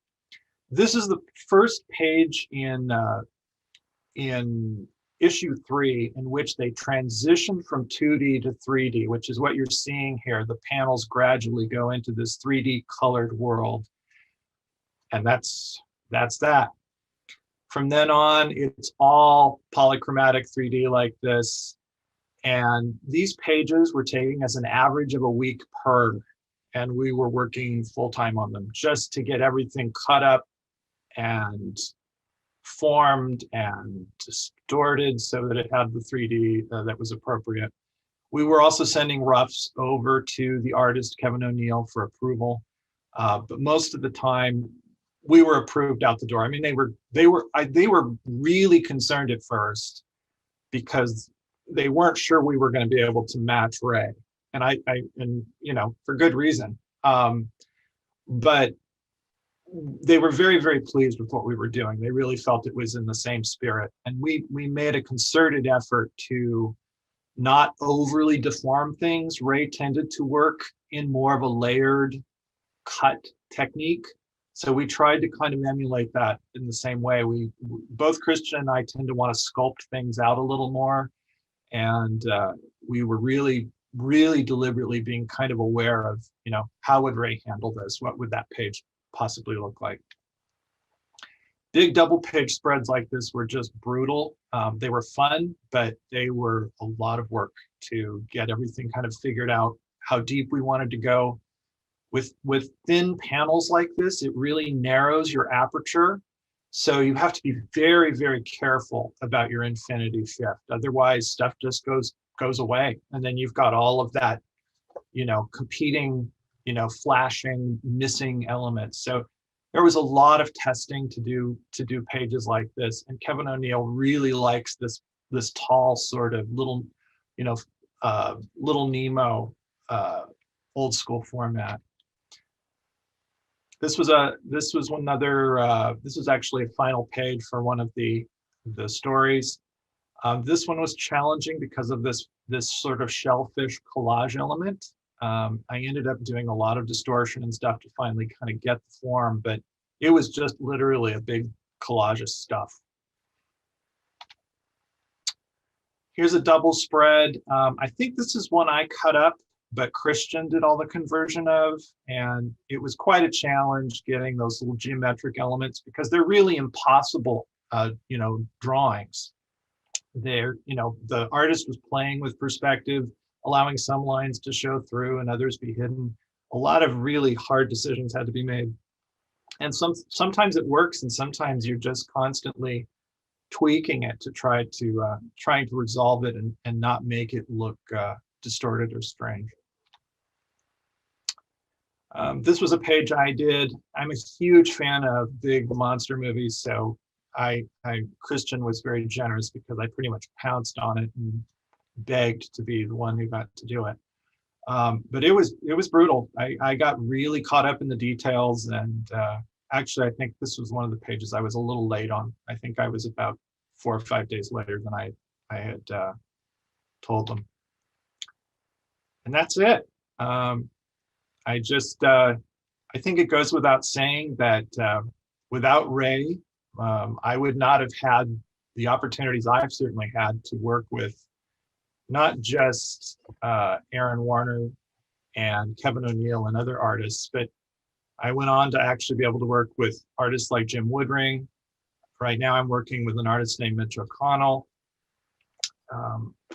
This is the first page in issue 3 in which they transition from 2D to 3D, which is what you're seeing here. The panels gradually go into this 3D colored world. And that's that. From then on, it's all polychromatic 3D like this. And these pages were taking us an average of a week per, and we were working full-time on them just to get everything cut up and formed and distorted so that it had the 3D that was appropriate. We were also sending roughs over to the artist Kevin O'Neill for approval, but most of the time we were approved out the door. I mean, they were really concerned at first because they weren't sure we were going to be able to match Ray, and for good reason. But they were very, very pleased with what we were doing. They really felt it was in the same spirit. And we made a concerted effort to not overly deform things. Ray tended to work in more of a layered cut technique. So we tried to kind of emulate that in the same way. Both Christian and I tend to want to sculpt things out a little more. And we were really, really deliberately being kind of aware of, how would Ray handle this? What would that page possibly look like? Big double page spreads like this were just brutal. They were fun, but they were a lot of work to get everything kind of figured out, how deep we wanted to go. with thin panels like this, it really narrows your aperture. So you have to be very, very careful about your infinity shift. Otherwise, stuff just goes away, and then you've got all of that, competing, flashing, missing elements. So there was a lot of testing to do pages like this, and Kevin O'Neill really likes this tall sort of little, little Nemo old school format. This was actually a final page for one of the stories. This one was challenging because of this sort of shellfish collage element. I ended up doing a lot of distortion and stuff to finally kind of get the form, but it was just literally a big collage of stuff. Here's a double spread. I think this is one I cut up, but Christian did all the conversion of, and it was quite a challenge getting those little geometric elements because they're really impossible, drawings. They're, the artist was playing with perspective, allowing some lines to show through and others be hidden. A lot of really hard decisions had to be made. And sometimes it works, and sometimes you're just constantly tweaking it to trying to resolve it and not make it look distorted or strange. This was a page I did. I'm a huge fan of big monster movies, so Christian was very generous because I pretty much pounced on it and begged to be the one who got to do it. But it was brutal. I got really caught up in the details, and actually I think this was one of the pages I was a little late on. I think I was about 4 or 5 days later than I had told them. And that's it. I think it goes without saying that without Ray, I would not have had the opportunities I've certainly had to work with not just Aaron Warner and Kevin O'Neill and other artists, but I went on to actually be able to work with artists like Jim Woodring. Right now I'm working with an artist named Mitch O'Connell.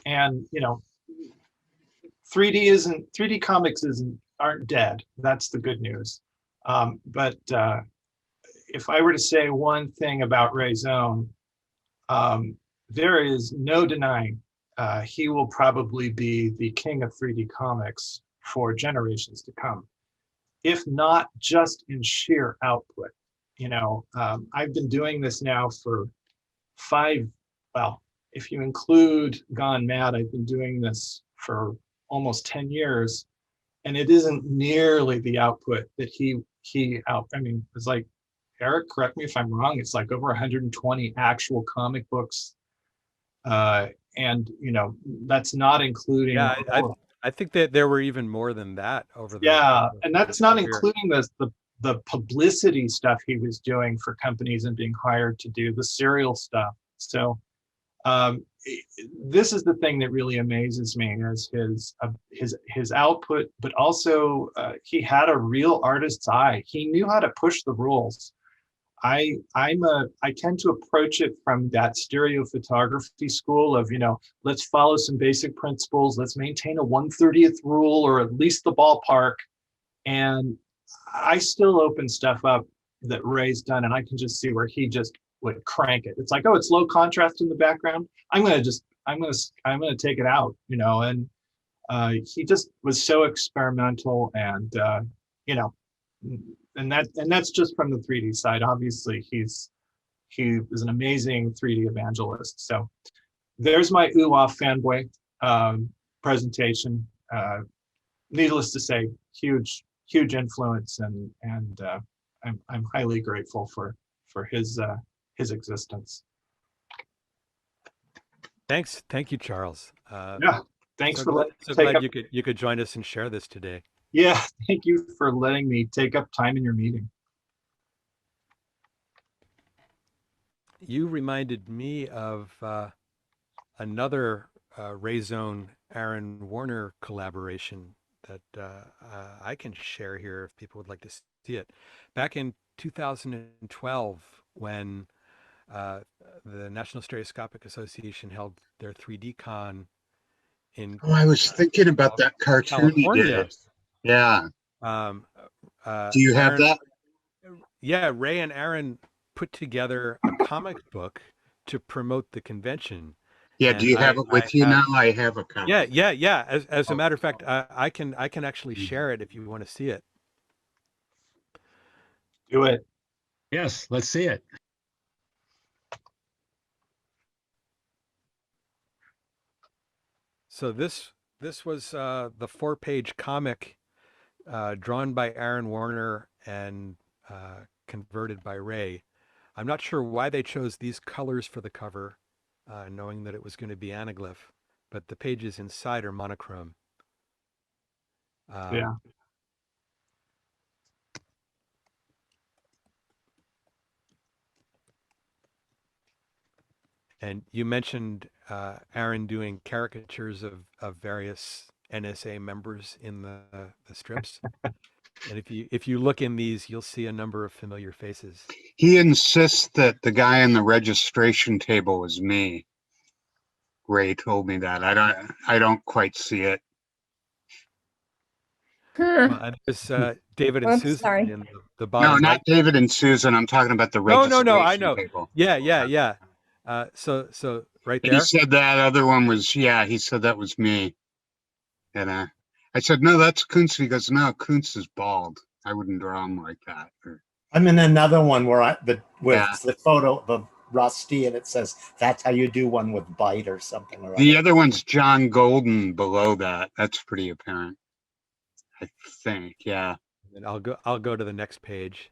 And 3D comics aren't dead. That's the good news. But if I were to say one thing about Ray Zone, there is no denying he will probably be the king of 3D comics for generations to come, if not just in sheer output. I've been doing this now for if you include Gone Mad, I've been doing this for almost 10 years, and it isn't nearly the output that it's like, Eric, correct me if I'm wrong, it's like over 120 actual comic books. And that's not including. Yeah, I think that there were even more than that over the. Yeah, and that's not including the publicity stuff he was doing for companies and being hired to do the serial stuff. So this is the thing that really amazes me, is his output, but also he had a real artist's eye. He knew how to push the rules. I tend to approach it from that stereo photography school of, let's follow some basic principles, let's maintain a 1/30th rule, or at least the ballpark. And I still open stuff up that Ray's done, and I can just see where he just would crank it. It's like, oh, it's low contrast in the background, I'm gonna take it out, and he just was so experimental, and and that's just from the 3D side. Obviously, he is an amazing 3D evangelist. So there's my ooh-off fanboy presentation. Needless to say, huge influence, and I'm highly grateful for his existence. Thank you, Charles. Yeah, thanks for glad you could join us and share this today. Yeah, thank you for letting me take up time in your meeting. You reminded me of another Ray Zone Aaron Warner collaboration that I can share here if people would like to see it. Back in 2012, when the National Stereoscopic Association held their 3D Con in I was thinking about that cartoon California. he did. Yeah. Um, Do you have Aaron, that? yeah, Ray and Aaron put together a comic book to promote the convention. Yeah, do And you have it I with you have, now? I have a copy. yeah. As a matter of fact, I can actually share it if you want to see it. Do it. Yes, let's see it. So this was the 4-page comic drawn by Aaron Warner and converted by Ray. I'm not sure why they chose these colors for the cover, knowing that it was going to be anaglyph, but the pages inside are monochrome. Yeah. And you mentioned Aaron doing caricatures of various NSA members in the strips. And if you look in these, you'll see a number of familiar faces. He insists that the guy on the registration table is me. Ray told me that. I don't quite see it. Well, and there's David and Oops, Susan sorry. in the No, bottom not right. David and Susan. I'm talking about the No, registration I know. table. Yeah. So right He there. said that other one was, yeah, he said that was me. And I said, no, that's Kuntz. He goes, no, Kuntz is bald. I wouldn't draw him like that. I'm in another one where with Yeah. the photo of Rusty, and it says that's how you do one with bite or something. Or The other. other one's John Golden below that. That's pretty apparent. I think, yeah. And I'll go to the next page.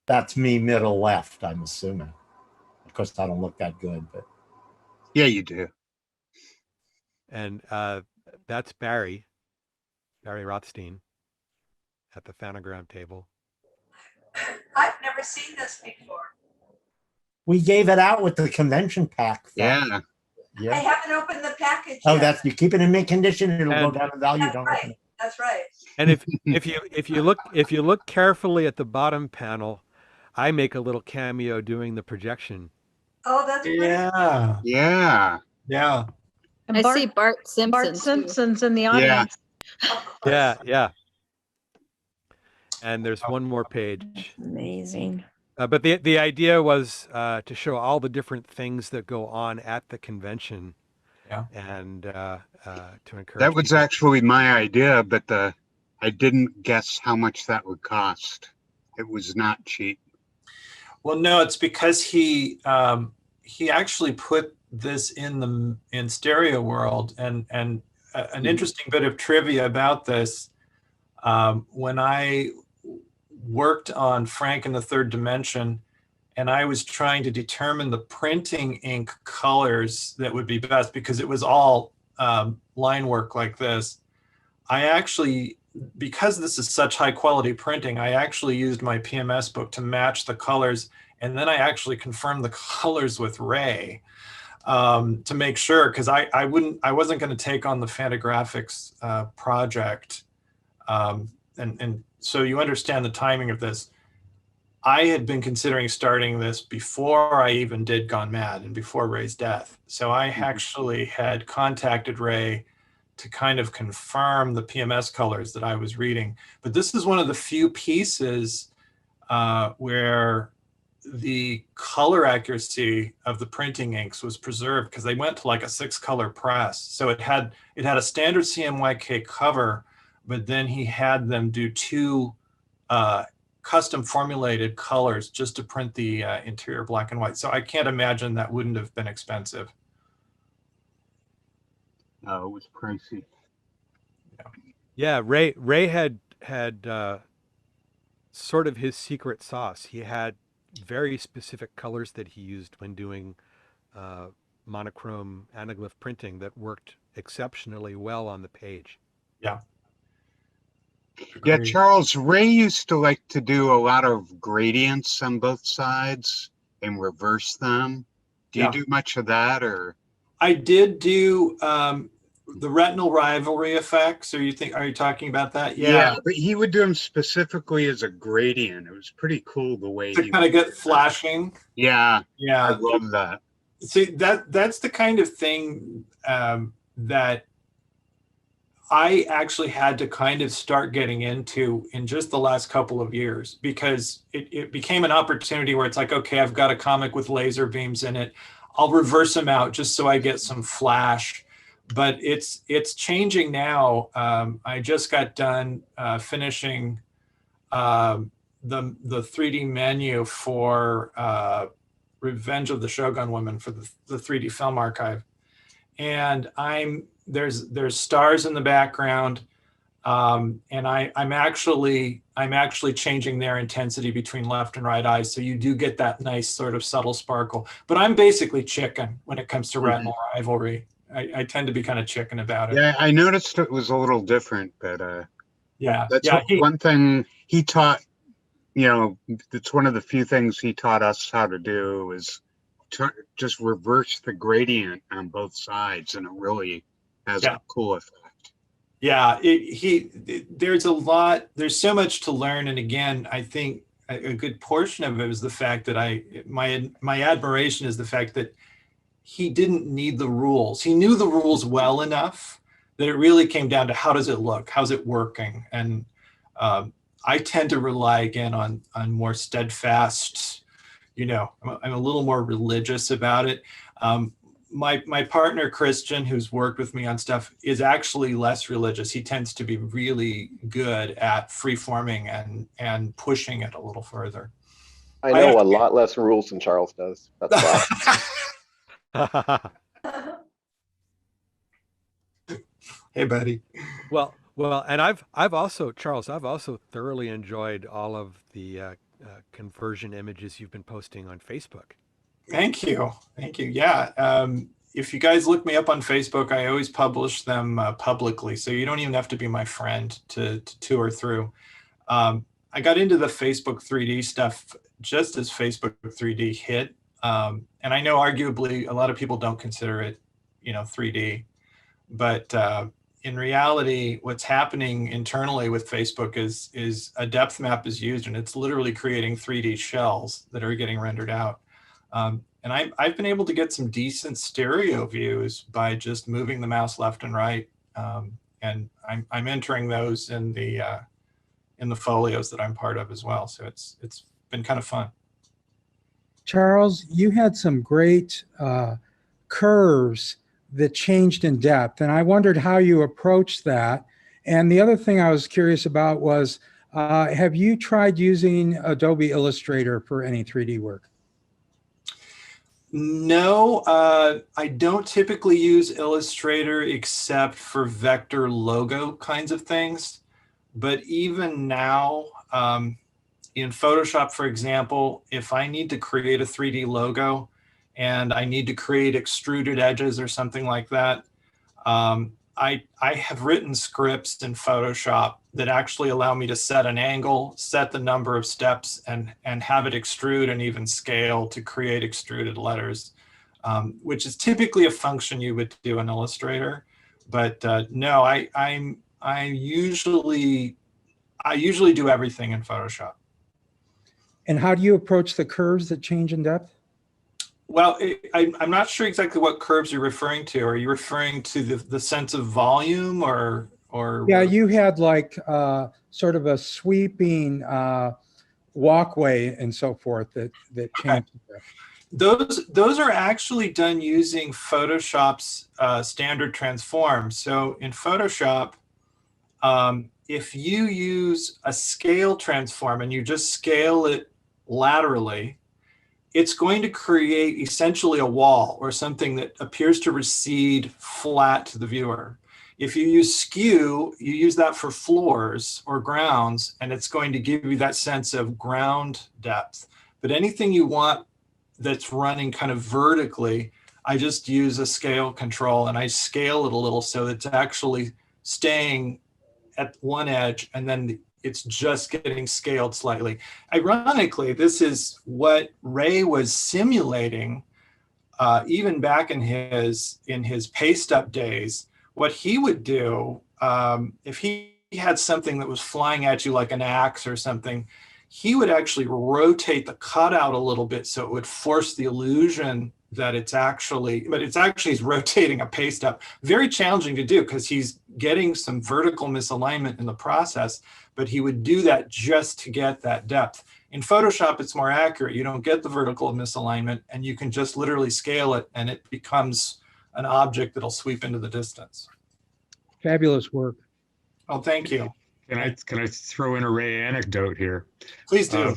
That's me middle left, I'm assuming. Of course, I don't look that good, but Yeah, you do. And that's Barry Rothstein at the Fanagram table. I've never seen this before. we gave it out with the convention pack. Yeah. I Yeah. haven't opened the package Oh, yet. that's you keep it in mint condition, and it'll go down in value. That's Don't right. open it. That's right. And if you look carefully at the bottom panel, I make a little cameo doing the projection. Oh, that's great. Yeah. Yeah. Yeah. I see Bart Simpson. Bart Simpson's in the audience. Of course. Yeah. And there's one more page. Amazing. But the idea was to show all the different things that go on at the convention. Yeah. And to encourage. That was people. actually my idea, but I didn't guess how much that would cost. It was not cheap. Well, no, it's because he actually put this in Stereo World, and an interesting bit of trivia about this. When I worked on Frank in the Third Dimension, and I was trying to determine the printing ink colors that would be best, because it was all line work like this. I actually, because this is such high quality printing, I actually used my PMS book to match the colors, and then I actually confirmed the colors with Ray to make sure, because I wasn't going to take on the Fantagraphics project, and so you understand the timing of this. I had been considering starting this before I even did Gone Mad and before Ray's death. So I actually had contacted Ray to kind of confirm the PMS colors that I was reading. But this is one of the few pieces where the color accuracy of the printing inks was preserved, because they went to like a 6-color press. So it had a standard CMYK cover, but then he had them do 2 custom formulated colors just to print the interior black and white. So I can't imagine that wouldn't have been expensive. Oh, it was pricey. Yeah, Ray had sort of his secret sauce. He had very specific colors that he used when doing monochrome anaglyph printing that worked exceptionally well on the page. Yeah. Yeah, Agreed. Charles, Ray used to like to do a lot of gradients on both sides and reverse them. Do you Yeah. do much of that, or? I did do the retinal rivalry effects. Are you talking about that? Yeah. But he would do them specifically as a gradient. It was pretty cool the way To he kind of get flashing. Yeah. I Yeah. love that. See, that's the kind of thing that I actually had to kind of start getting into in just the last couple of years, because it became an opportunity where it's like, okay, I've got a comic with laser beams in it. I'll reverse them out just so I get some flash. But it's changing now. I just got done finishing the 3D menu for Revenge of the Shogun Women for the 3D Film Archive, and there's stars in the background, and I'm actually changing their intensity between left and right eyes, so you do get that nice sort of subtle sparkle. But I'm basically chicken when it comes to retinal rivalry. I tend to be kind of chicken about it. Yeah, I noticed it was a little different, but Yeah, that's yeah. one thing he taught. You know, it's one of the few things he taught us how to do is just reverse the gradient on both sides, and it really has a cool effect. Yeah, there's so much to learn. And again, I think a good portion of it is the fact that my admiration is the fact that he didn't need the rules. He knew the rules well enough that it really came down to how does it look? How's it working? And I tend to rely again on more steadfast, I'm a little more religious about it. My partner, Christian, who's worked with me on stuff, is actually less religious. He tends to be really good at free-forming and pushing it a little further. I know a lot less rules than Charles does. That's why. Hey, buddy. Well, and I've also, Charles, I've also thoroughly enjoyed all of the conversion images you've been posting on Facebook. Thank you. Yeah. If you guys look me up on Facebook, I always publish them publicly, so you don't even have to be my friend to tour through. I got into the Facebook 3D stuff just as Facebook 3D hit, and I know arguably a lot of people don't consider it, 3D, but in reality, what's happening internally with Facebook is a depth map is used, and it's literally creating 3D shells that are getting rendered out. And I've been able to get some decent stereo views by just moving the mouse left and right, and I'm entering those in the folios that I'm part of as well. So it's been kind of fun. Charles, you had some great curves that changed in depth, and I wondered how you approached that. And the other thing I was curious about was, have you tried using Adobe Illustrator for any 3D work? No, I don't typically use Illustrator except for vector logo kinds of things. But even now, in Photoshop, for example, if I need to create a 3D logo and I need to create extruded edges or something like that, I have written scripts in Photoshop that actually allow me to set an angle, set the number of steps, and have it extrude and even scale to create extruded letters, which is typically a function you would do in Illustrator. But no, I usually do everything in Photoshop. And how do you approach the curves that change in depth? Well, I'm not sure exactly what curves you're referring to. Are you referring to the sense of volume or? Yeah, you had like sort of a sweeping walkway and so forth that changed. Okay. Those are actually done using Photoshop's standard transform. So in Photoshop, if you use a scale transform and you just scale it laterally, it's going to create essentially a wall or something that appears to recede flat to the viewer. If you use skew, you use that for floors or grounds, and it's going to give you that sense of ground depth. But anything you want that's running kind of vertically, I just use a scale control and I scale it a little so it's actually staying at one edge and then it's just getting scaled slightly. Ironically, this is what Ray was simulating even back in his paste up days. What he would do if he had something that was flying at you like an axe or something, he would actually rotate the cutout a little bit so it would force the illusion that it's actually he's rotating a paste up. Very challenging to do because he's getting some vertical misalignment in the process, but he would do that just to get that depth. In Photoshop, it's more accurate. You don't get the vertical misalignment, and you can just literally scale it, and it becomes an object that'll sweep into the distance. Fabulous work. Oh, thank you. Can I throw in a Ray anecdote here? Please do.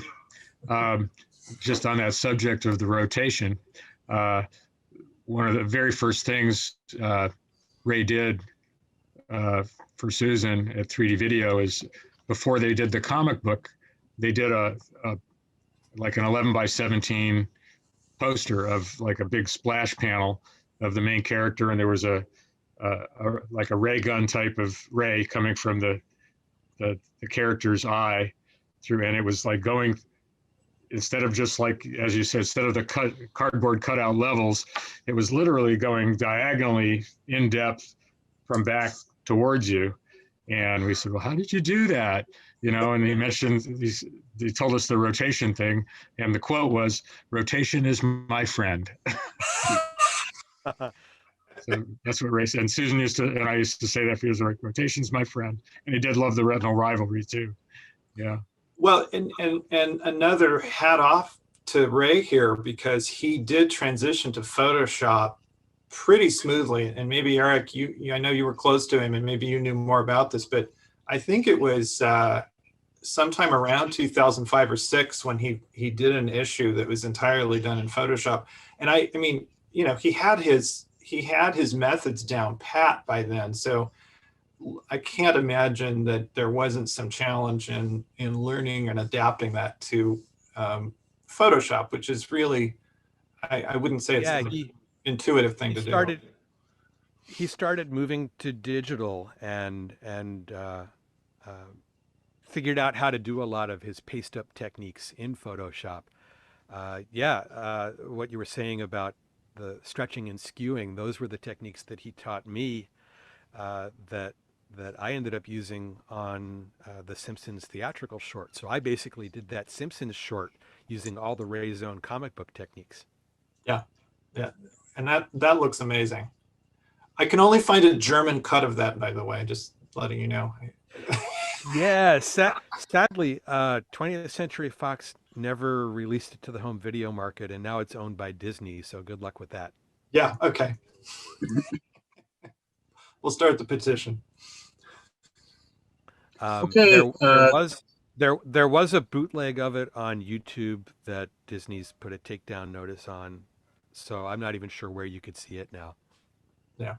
Just on that subject of the rotation, one of the very first things Ray did for Susan at 3D Video is before they did the comic book, they did like an 11 by 17 poster of like a big splash panel of the main character, and there was like a ray gun type of ray coming from the character's eye through, and it was like going, instead of just like, as you said, instead of the cardboard cutout levels, it was literally going diagonally in depth from back towards you. And we said, well, how did you do that? You know, and he mentioned they told us the rotation thing, and the quote was, "Rotation is my friend." So that's what Ray said. And Susan used to, and I used to say that, because like, rotation's my friend. And he did love the retinal rivalry too. Yeah. Well, and another hat off to Ray here, because he did transition to Photoshop pretty smoothly. And maybe Eric, I know you were close to him, and maybe you knew more about this, but I think it was sometime around 2005 or 6 when he did an issue that was entirely done in Photoshop. And I mean, you know, he had his methods down pat by then. So I can't imagine that there wasn't some challenge in learning and adapting that to Photoshop, which is really, I wouldn't say it's an intuitive thing to do. He started moving to digital and figured out how to do a lot of his paste up techniques in Photoshop. What you were saying about the stretching and skewing, those were the techniques that he taught me that I ended up using on the Simpsons theatrical short. So I basically did that Simpsons short using all the Ray Zone comic book techniques. Yeah. And that looks amazing. I can only find a German cut of that, by the way, just letting you know. Yeah, sadly, 20th Century Fox never released it to the home video market, and now it's owned by Disney, so good luck with that. Yeah, okay. We'll start the petition. Okay. There was a bootleg of it on YouTube that Disney's put a takedown notice on, so I'm not even sure where you could see it now. Yeah.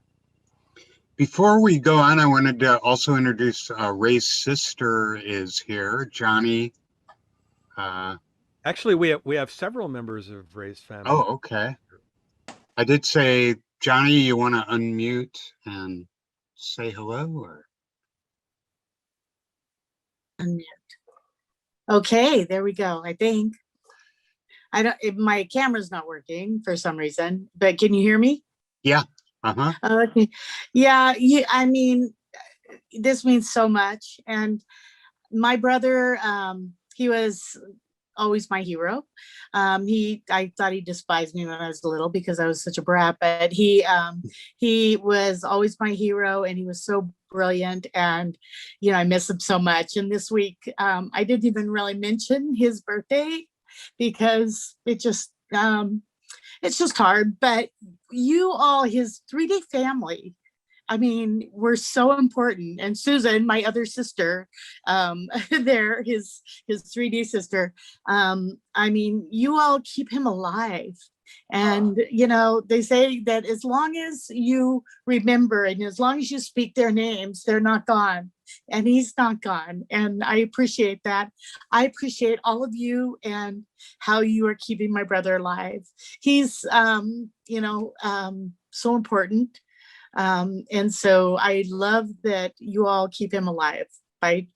Before we go on, I wanted to also introduce Ray's sister is here, Johnny. Actually, we have several members of Ray's family. Oh, okay. I did say, Johnny, you want to unmute and say hello, or? Unmute. Okay, there we go. I think my camera's not working for some reason, but can you hear me? Yeah. Uh-huh. Okay. Yeah. I mean, this means so much. And my brother, he was always my hero. I thought he despised me when I was little because I was such a brat, but he was always my hero, and he was so brilliant, and I miss him so much. And this week, I didn't even really mention his birthday because it's just hard, but you all, his 3D family, I mean, we're so important. And Susan, my other sister, his 3D sister, I mean, you all keep him alive. And, they say that as long as you remember and as long as you speak their names, they're not gone. And he's not gone. And I appreciate that. I appreciate all of you and how you are keeping my brother alive. He's, so important. And so I love that you all keep him alive by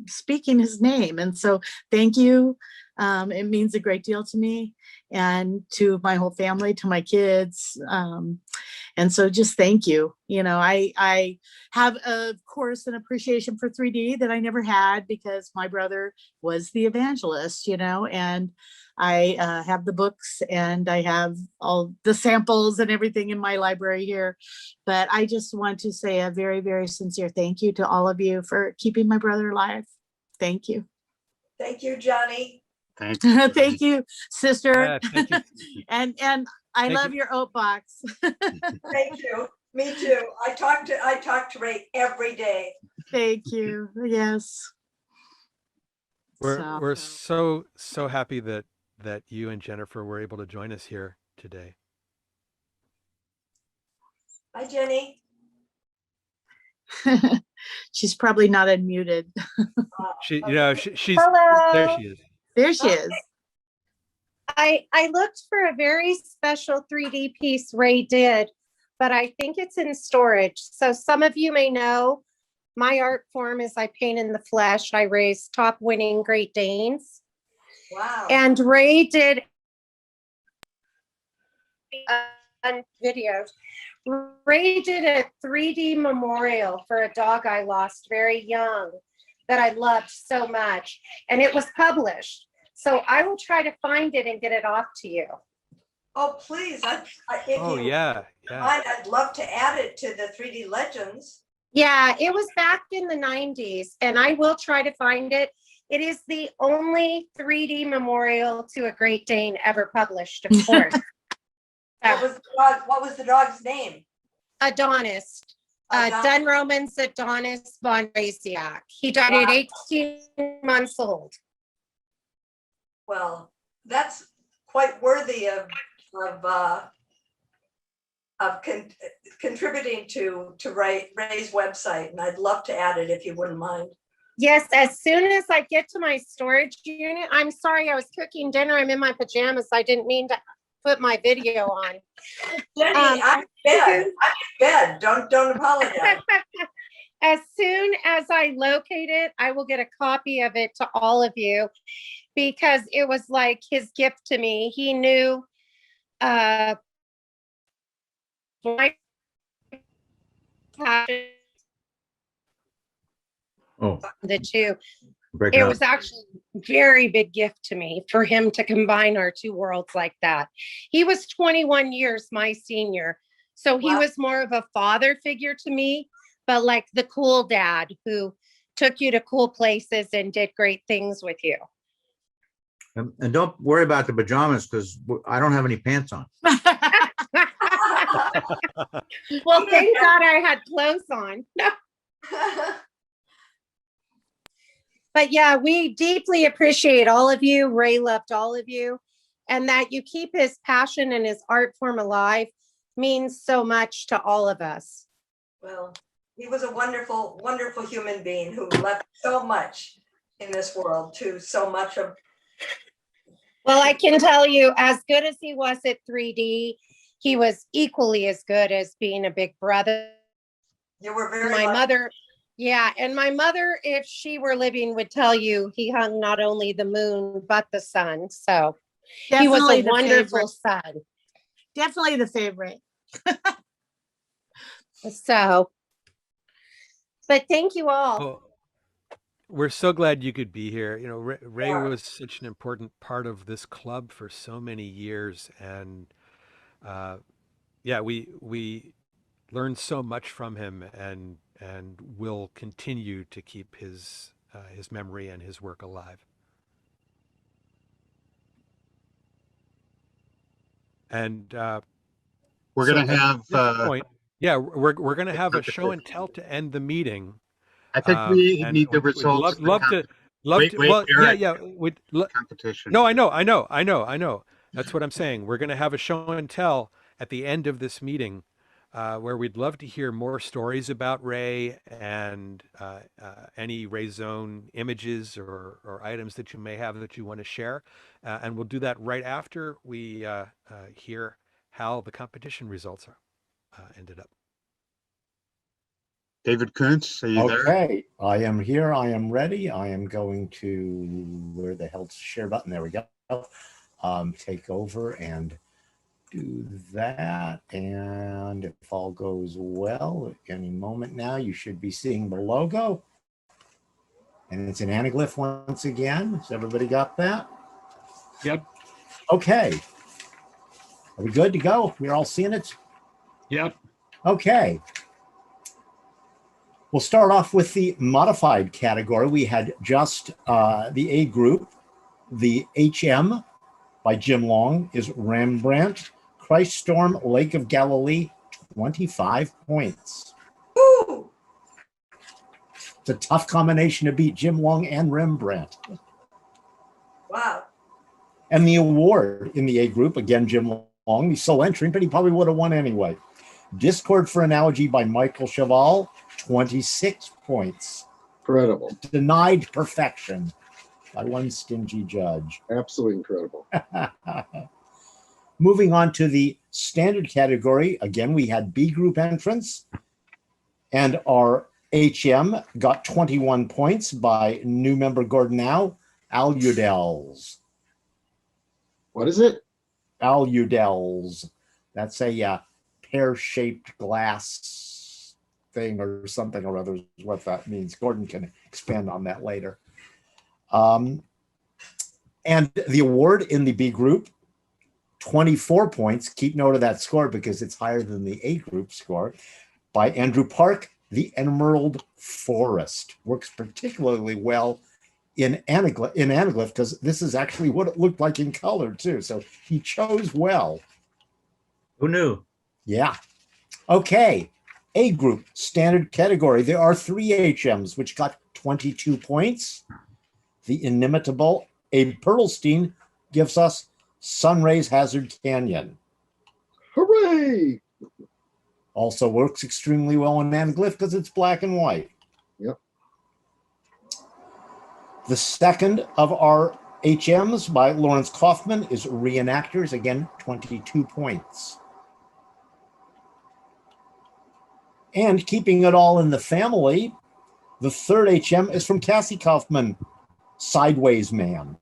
speaking his name. And so thank you. It means a great deal to me and to my whole family, to my kids. And so just thank you. I have, of course, an appreciation for 3D that I never had because my brother was the evangelist, and I have the books and I have all the samples and everything in my library here. But I just want to say a very, very sincere thank you to all of you for keeping my brother alive. Thank you. Thank you, Johnny. Thank you. Thank you, sister. Thank you. and I love your oat box. Thank you. Me too. I talk to Ray every day. Thank you. Yes. We're so happy that you and Jennifer were able to join us here today. Hi, Jenny. She's probably not unmuted. She's Hello. there. She is. There she is. I looked for a very special 3D piece Ray did, but I think it's in storage. So some of you may know my art form is I paint in the flesh. I raise top winning Great Danes. Wow. And Ray did videos. Ray did a 3D memorial for a dog I lost very young that I loved so much. And it was published. So I will try to find it and get it off to you. Oh, please. Yeah. I'd love to add it to the 3D Legends. Yeah, it was back in the 90s, and I will try to find it. It is the only 3D memorial to a Great Dane ever published, of course. What was the dog's name? Adonis. Dun Romans Adonis von Raziak. He died at 18 months old. Well, that's quite worthy of contributing to Ray's website, and I'd love to add it if you wouldn't mind. Yes, as soon as I get to my storage unit. I'm sorry, I was cooking dinner. I'm in my pajamas. I didn't mean to put my video on. Jenny, I'm in bed. Don't apologize. As soon as I locate it, I will get a copy of it to all of you, because it was like his gift to me. He knew my passion. Oh, The two. breaking It up. was actually a very big gift to me for him to combine our two worlds like that. He was 21 years my senior. So he was more of a father figure to me, but like the cool dad who took you to cool places and did great things with you. And don't worry about the pajamas because I don't have any pants on. Well, thank God I had clothes on. But yeah, we deeply appreciate all of you. Ray loved all of you, and that you keep his passion and his art form alive means so much to all of us. Well, he was a wonderful, wonderful human being who left so much in this world to so much of. Well, I can tell you, as good as he was at 3D, he was equally as good as being a big brother. You were very my mother. Yeah, and my mother, if she were living, would tell you he hung not only the moon, but the sun. So he was a wonderful son. Definitely the favorite. So, but thank you all. Well, we're so glad you could be here. You know, Ray was such an important part of this club for so many years. And yeah, we learned so much from him, and will continue to keep his memory and his work alive. And we're going to have we're going to have a show and tell to end the meeting. I think we need the results. Competition. No, I know. That's what I'm saying. We're going to have a show and tell at the end of this meeting, where we'd love to hear more stories about Ray and any Ray Zone images or items that you may have that you want to share. And we'll do that right after we hear how the competition results ended up. David Kuntz, are you there? Okay, I am here. I am ready. I am going to, where the hell's the share button? There we go. Take over and do that. And if all goes well, any moment now, you should be seeing the logo. And it's an anaglyph once again. Has everybody got that? Yep. Okay. Are we good to go? We're all seeing it? Yep. Okay. We'll start off with the modified category. We had just the A group. The HM by Jim Long is Rembrandt, Christ Storm, Lake of Galilee, 25 points. Ooh. It's a tough combination to beat, Jim Long and Rembrandt. Wow. And the award in the A group, again, Jim Long, he's still entering, but he probably would have won anyway. Discord for Analogy by Michael Cheval, 26 points. Incredible. Denied perfection by one stingy judge. Absolutely incredible. Moving on to the standard category, again, we had B group entrants, and our HM got 21 points by new member Gordon Now, Aludels. What is it? Aludels. That's a pear-shaped glass thing or something or other is what that means. Gordon can expand on that later. And the award in the B group, 24 points. Keep note of that score because it's higher than the A group score, by Andrew Park, The Emerald Forest. Works particularly well in anaglyph because this is actually what it looked like in color too. So he chose well. Who knew? Yeah. Okay. A group standard category. There are 3 HMs which got 22 points. The inimitable Abe Perlstein gives us Sunrays Hazard Canyon. Hooray! Also works extremely well in anaglyph because it's black and white. Yep. The second of our HMs by Lawrence Kaufman is Reenactors, again, 22 points. And keeping it all in the family, the third HM is from Cassie Kaufman, Sideways Man.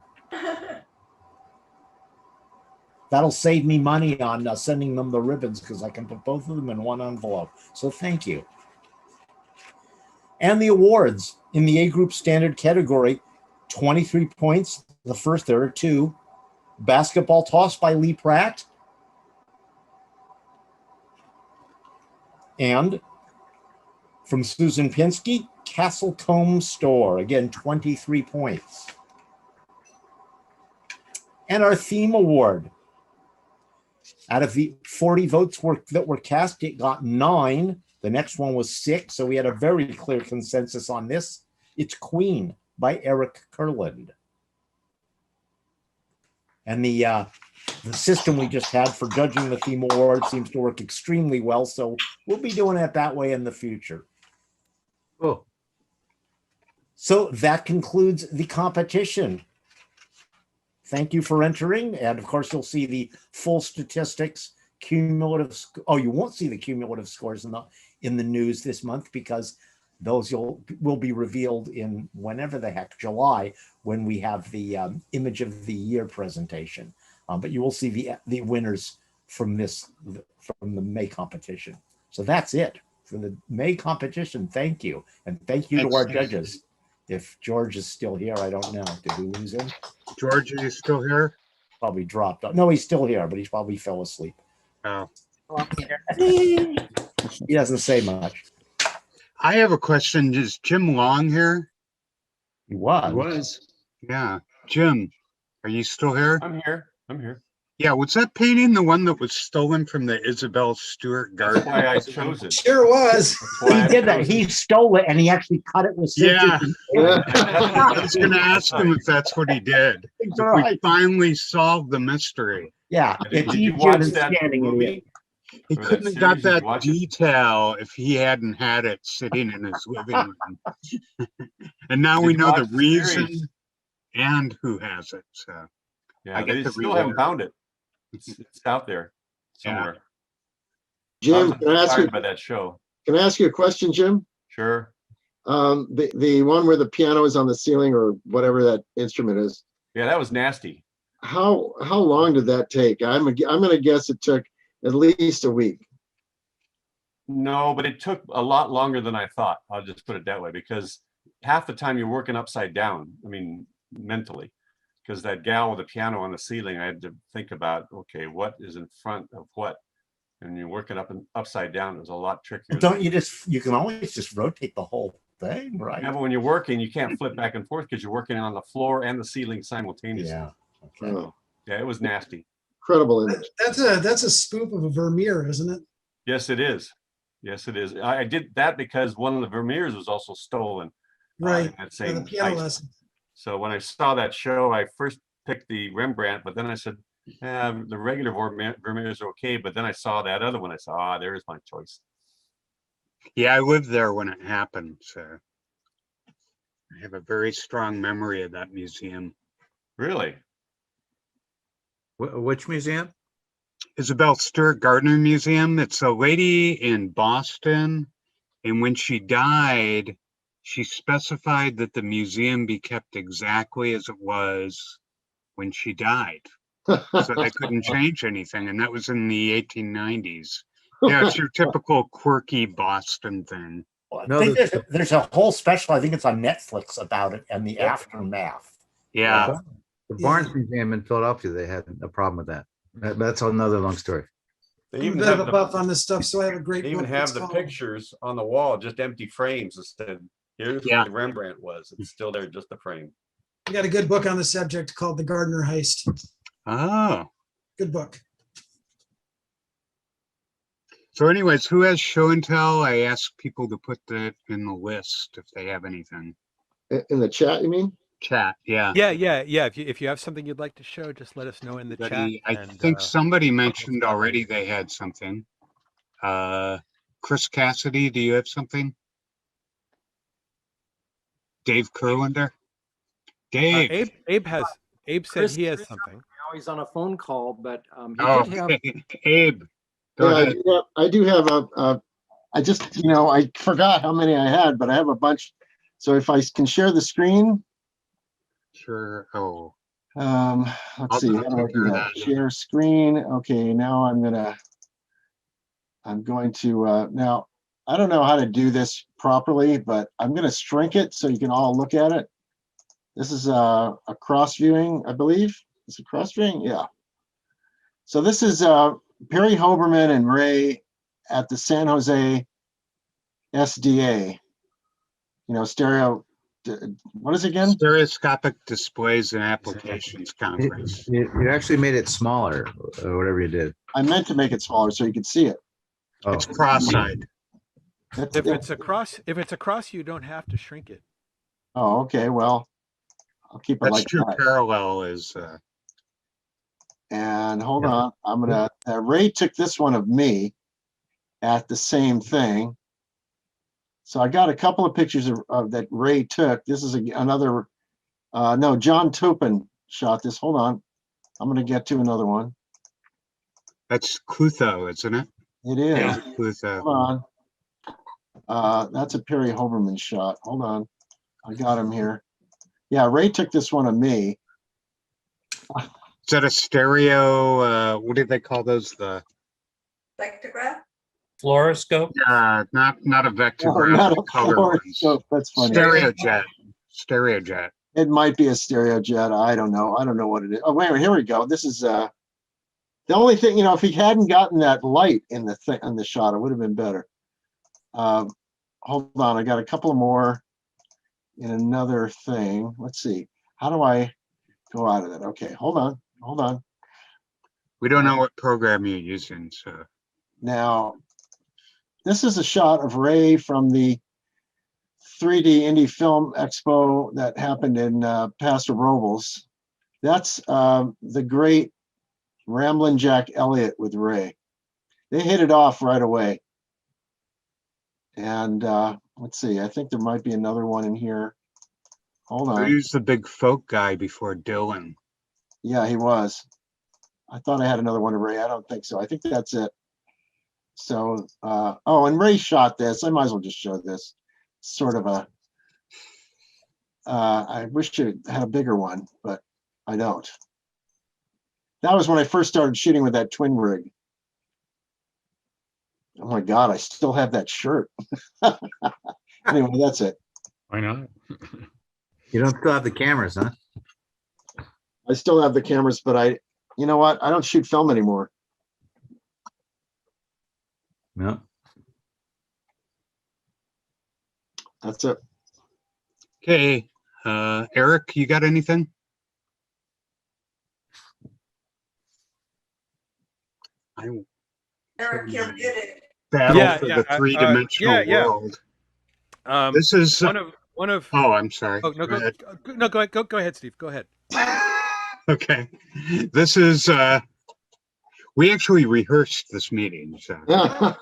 That'll save me money on sending them the ribbons because I can put both of them in one envelope. So thank you. And the awards in the A group standard category, 23 points. The first there are 2. Basketball Toss by Lee Pratt. And from Susan Pinsky, Castlecombe Store. Again, 23 points. And our theme award. Out of the 40 votes that were cast, it got 9. The next one was 6. So we had a very clear consensus on this. It's Queen by Eric Kurland. And the system we just had for judging the theme award seems to work extremely well. So we'll be doing it that way in the future. Oh. So that concludes the competition. Thank you for entering. And of course, you'll see the full statistics, cumulative. Oh, you won't see the cumulative scores in the news this month because those will be revealed in whenever the heck, July, when we have the image of the year presentation. But you will see the winners from the May competition. So that's it for the May competition. Thank you. And thank you to our judges. If George is still here, I don't know. Did we lose him? George, are you still here? Probably dropped off. No, he's still here, but he probably fell asleep. Oh. He doesn't say much. I have a question. Is Jim Long here? He was. He was. Yeah. Jim, are you still here? I'm here. I'm here. Yeah, was that painting the one that was stolen from the Isabel Stewart Garden? That's why I chose it. Sure was. He did that. He stole it and he actually cut it with scissors. Yeah. I was going to ask him if that's what he did. If right. we finally solved the mystery. Yeah, Did it's you easier watch than that scanning movie? it. He Or that couldn't have got series, did you that watch it? detail if he hadn't had it sitting in his living room. And now Did we you know the watch the reason series? and who has it. So Yeah, I get they the still haven't reward. found it. It's out there somewhere. Jim, I can I was ask you? inspired by that show. Can I ask you a question, Jim? Sure. The one where the piano is on the ceiling or whatever that instrument is. Yeah, that was nasty. How long did that take? I'm gonna guess it took at least a week. No, but it took a lot longer than I thought. I'll just put it that way because half the time you're working upside down. I mean, mentally. because that gal with the piano on the ceiling, I had to think about, okay, what is in front of what? And you work it up and upside down, it was a lot trickier. Don't you can always just rotate the whole thing, right? Yeah, but when you're working, you can't flip back and forth because you're working on the floor and the ceiling simultaneously. Yeah. Okay. So, yeah, it was nasty. Incredible image. That's a spoof of a Vermeer, isn't it? Yes, it is. Yes, it is. I did that because one of the Vermeers was also stolen. Right. In that The same piano heist. lesson. So when I saw that show, I first picked the Rembrandt, but then I said, the regular Vermeers are okay. But then I saw that other one. I saw, there's my choice. Yeah, I lived there when it happened, so I have a very strong memory of that museum. Really? Which museum? Isabel Stewart Gardner Museum. It's a lady in Boston, and when she died, she specified that the museum be kept exactly as it was when she died. So they couldn't change anything, and that was in the 1890s. Yeah, it's your typical quirky Boston thing. I think there's a whole special, I think it's on Netflix about it and the aftermath. Yeah. The Barnes Museum in Philadelphia, they had a problem with that. But that's another long story. They I'm a even bit of have a buff on this stuff, so I have a great They even book have that's the called- pictures on the wall, just empty frames instead. Here's Yeah. what Rembrandt was. It's still there, just a frame. I got a good book on the subject called The Gardner Heist. Oh. Good book. So anyways, who has show and tell? I asked people to put that in the list if they have anything. In the chat, you mean? Chat, yeah. Yeah. If you have something you'd like to show, just let us know in the chat. I think somebody mentioned already they had something. Chris Cassidy, do you have something? Dave Kurlander? Dave. Abe said he has something. Now he's on a phone call, but he Oh, did have. Abe. Go Yeah, ahead. I do have I just, I forgot how many I had, but I have a bunch. So if I can share the screen, Sure. Oh. let's see, how do I do that? Share screen. Okay, now I'm going to, now, I don't know how to do this properly, but I'm going to shrink it so you can all look at it. This is a cross viewing, I believe. Is it cross viewing? Yeah. So this is Perry Hoberman and Ray at the San Jose SDA. Stereo. What is it again? Stereoscopic Displays and Applications Conference. You actually made it smaller, or whatever you did. I meant to make it smaller so you could see it. Oh. It's cross-eyed. If it's across, you don't have to shrink it. Oh, okay. Well, I'll keep it That's like true. that. Parallel is. And hold on, I'm gonna. Ray took this one of me at the same thing. So I got a couple of pictures of that Ray took. This is another. No, John Topin shot this. Hold on, I'm gonna get to another one. That's Clutho, isn't it? It is. Yeah, Clutho. Hold on. That's a Perry Hoberman shot. Hold on, I got him here. Yeah, Ray took this one of me. Is that a stereo? What did they call those? The Spectrograph? Fluoroscope? not a vectograph. No, not a color fluoroscope. That's funny. Stereojet. It might be a stereo jet. I don't know. I don't know what it is. Oh, wait, here we go. This is the only thing, if he hadn't gotten that light in the thing on the shot, it would have been better. Hold on, I got a couple more in another thing. Let's see. How do I go out of it? Okay, hold on. We don't know what program you're using, so. Now, this is a shot of Ray from the 3D Indie Film Expo that happened in Paso Robles. That's the great Ramblin' Jack Elliott with Ray. They hit it off right away. And let's see, I think there might be another one in here. Hold on. Who's the big folk guy before Dylan? Yeah, he was. I thought I had another one of Ray. I don't think so. I think that's it. So, oh, and Ray shot this. I might as well just show this. Sort of a, I wish it had a bigger one, but I don't. That was when I first started shooting with that twin rig. Oh my God, I still have that shirt. Anyway, that's it. Why not? You don't still have the cameras, huh? I still have the cameras, but you know what? I don't shoot film anymore. Yeah. That's it. Okay, Eric, you got anything? Eric, you're muted. Battle for the three-dimensional yeah. world. This is one of. Oh, I'm sorry. Oh no, Go ahead. Go ahead, Steve. Go ahead. Okay, this is we actually rehearsed this meeting, so I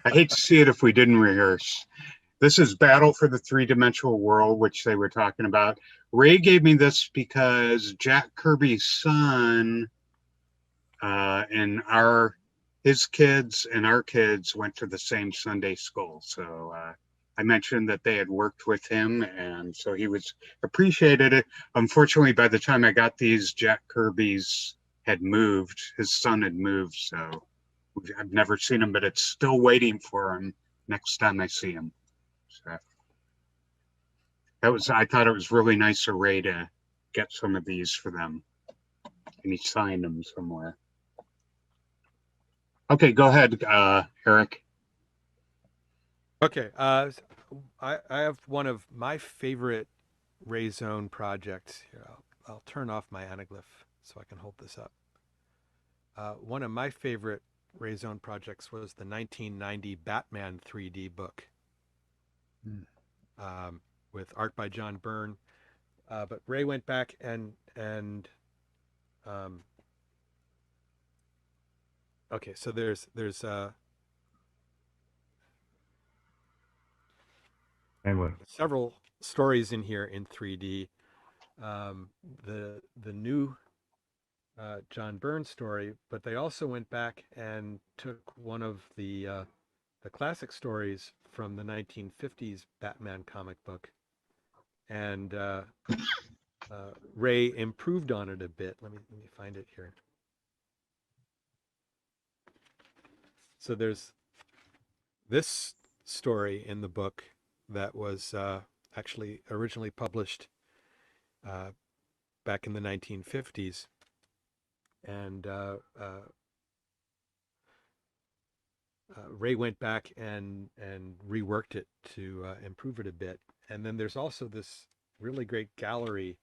hate to see it if we didn't rehearse. This is Battle for the Three-Dimensional World, which they were talking about. Ray gave me this because Jack Kirby's son and his kids and our kids went to the same Sunday school. So I mentioned that they had worked with him, and so he was appreciated it. Unfortunately, by the time I got these, Jack Kirby's had moved. His son had moved, so I've never seen him, but it's still waiting for him next time I see him. So I thought it was really nice of Ray to get some of these for them, and he signed them somewhere. Okay, go ahead, Eric. Okay, I have one of my favorite Ray Zone projects. Here, I'll turn off my anaglyph so I can hold this up. One of my favorite Ray Zone projects was the 1990 Batman 3D book. With art by John Byrne, but Ray went back and okay, so there's several stories in here in 3D. The new John Byrne story, but they also went back and took one of the classic stories from the 1950s Batman comic book, and Ray improved on it a bit. Let me find it here. So there's this story in the book that was actually originally published back in the 1950s, and Ray went back and reworked it to improve it a bit. And then there's also this really great gallery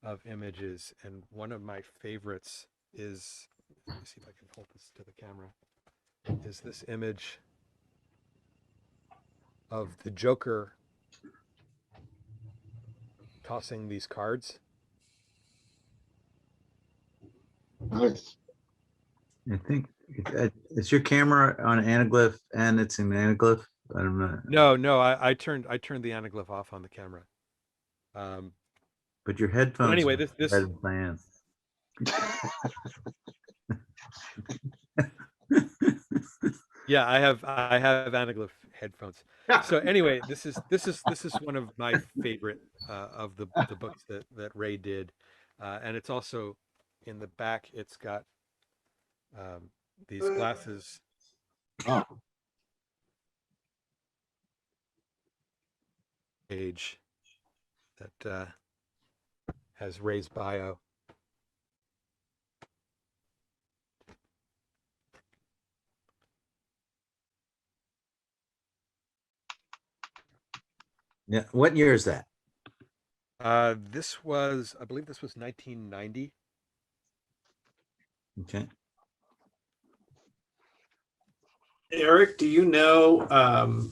of images, and one of my favorites is, let me see if I can hold this to the camera, is this image of the Joker tossing these cards. Nice. I think it's your camera on anaglyph and it's an anaglyph. I don't know. No, I turned the anaglyph off on the camera. But your headphones. But anyway, this better than plans. Yeah, I have anaglyph headphones. So anyway, this is one of my favorite of the books that Ray did, and it's also in the back. It's got these glasses. Oh. Page that has Ray's bio. Yeah. What year is that? This was, I believe this was 1990. Okay. Eric, do you know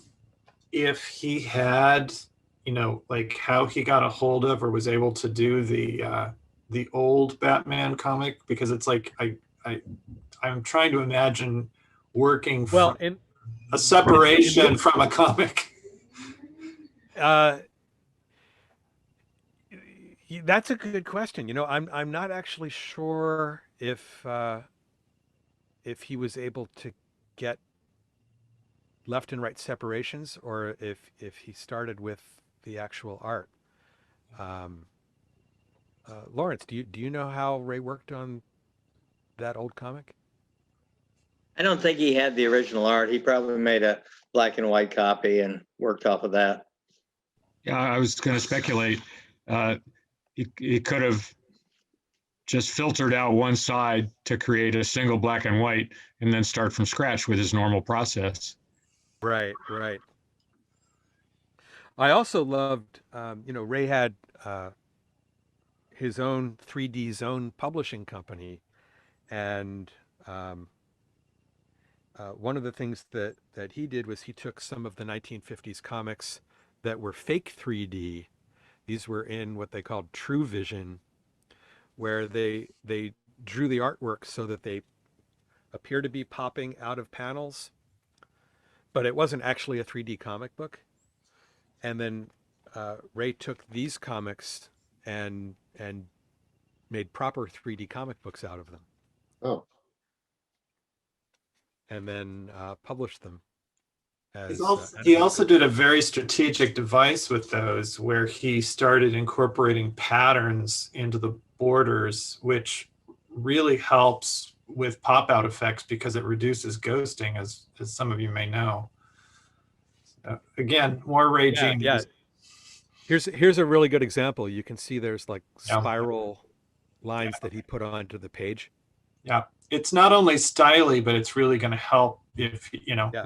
if he had, like how he got a hold of or was able to do the old Batman comic? Because it's like I'm trying to imagine working from a separation from a comic. That's a good question. I'm not actually sure if he was able to get left and right separations, or if he started with the actual art. Lawrence, do you know how Ray worked on that old comic? I don't think he had the original art. He probably made a black and white copy and worked off of that. Yeah, I was going to speculate. he could have just filtered out one side to create a single black and white and then start from scratch with his normal process. Right, right. I also loved, Ray had his own 3D Zone publishing company, and one of the things that he did was he took some of the 1950s comics that were fake 3D. These were in what they called True Vision, where they drew the artwork so that they appear to be popping out of panels, but it wasn't actually a 3D comic book. And then Ray took these comics and made proper 3D comic books out of them. Oh. And then published them. He also did a very strategic device with those, where he started incorporating patterns into the borders, which really helps with pop-out effects because it reduces ghosting, as some of you may know. Again, more Ray genius. Yeah. Here's a really good example. You can see there's like spiral lines that he put onto the page. Yeah, it's not only styly, but it's really going to help if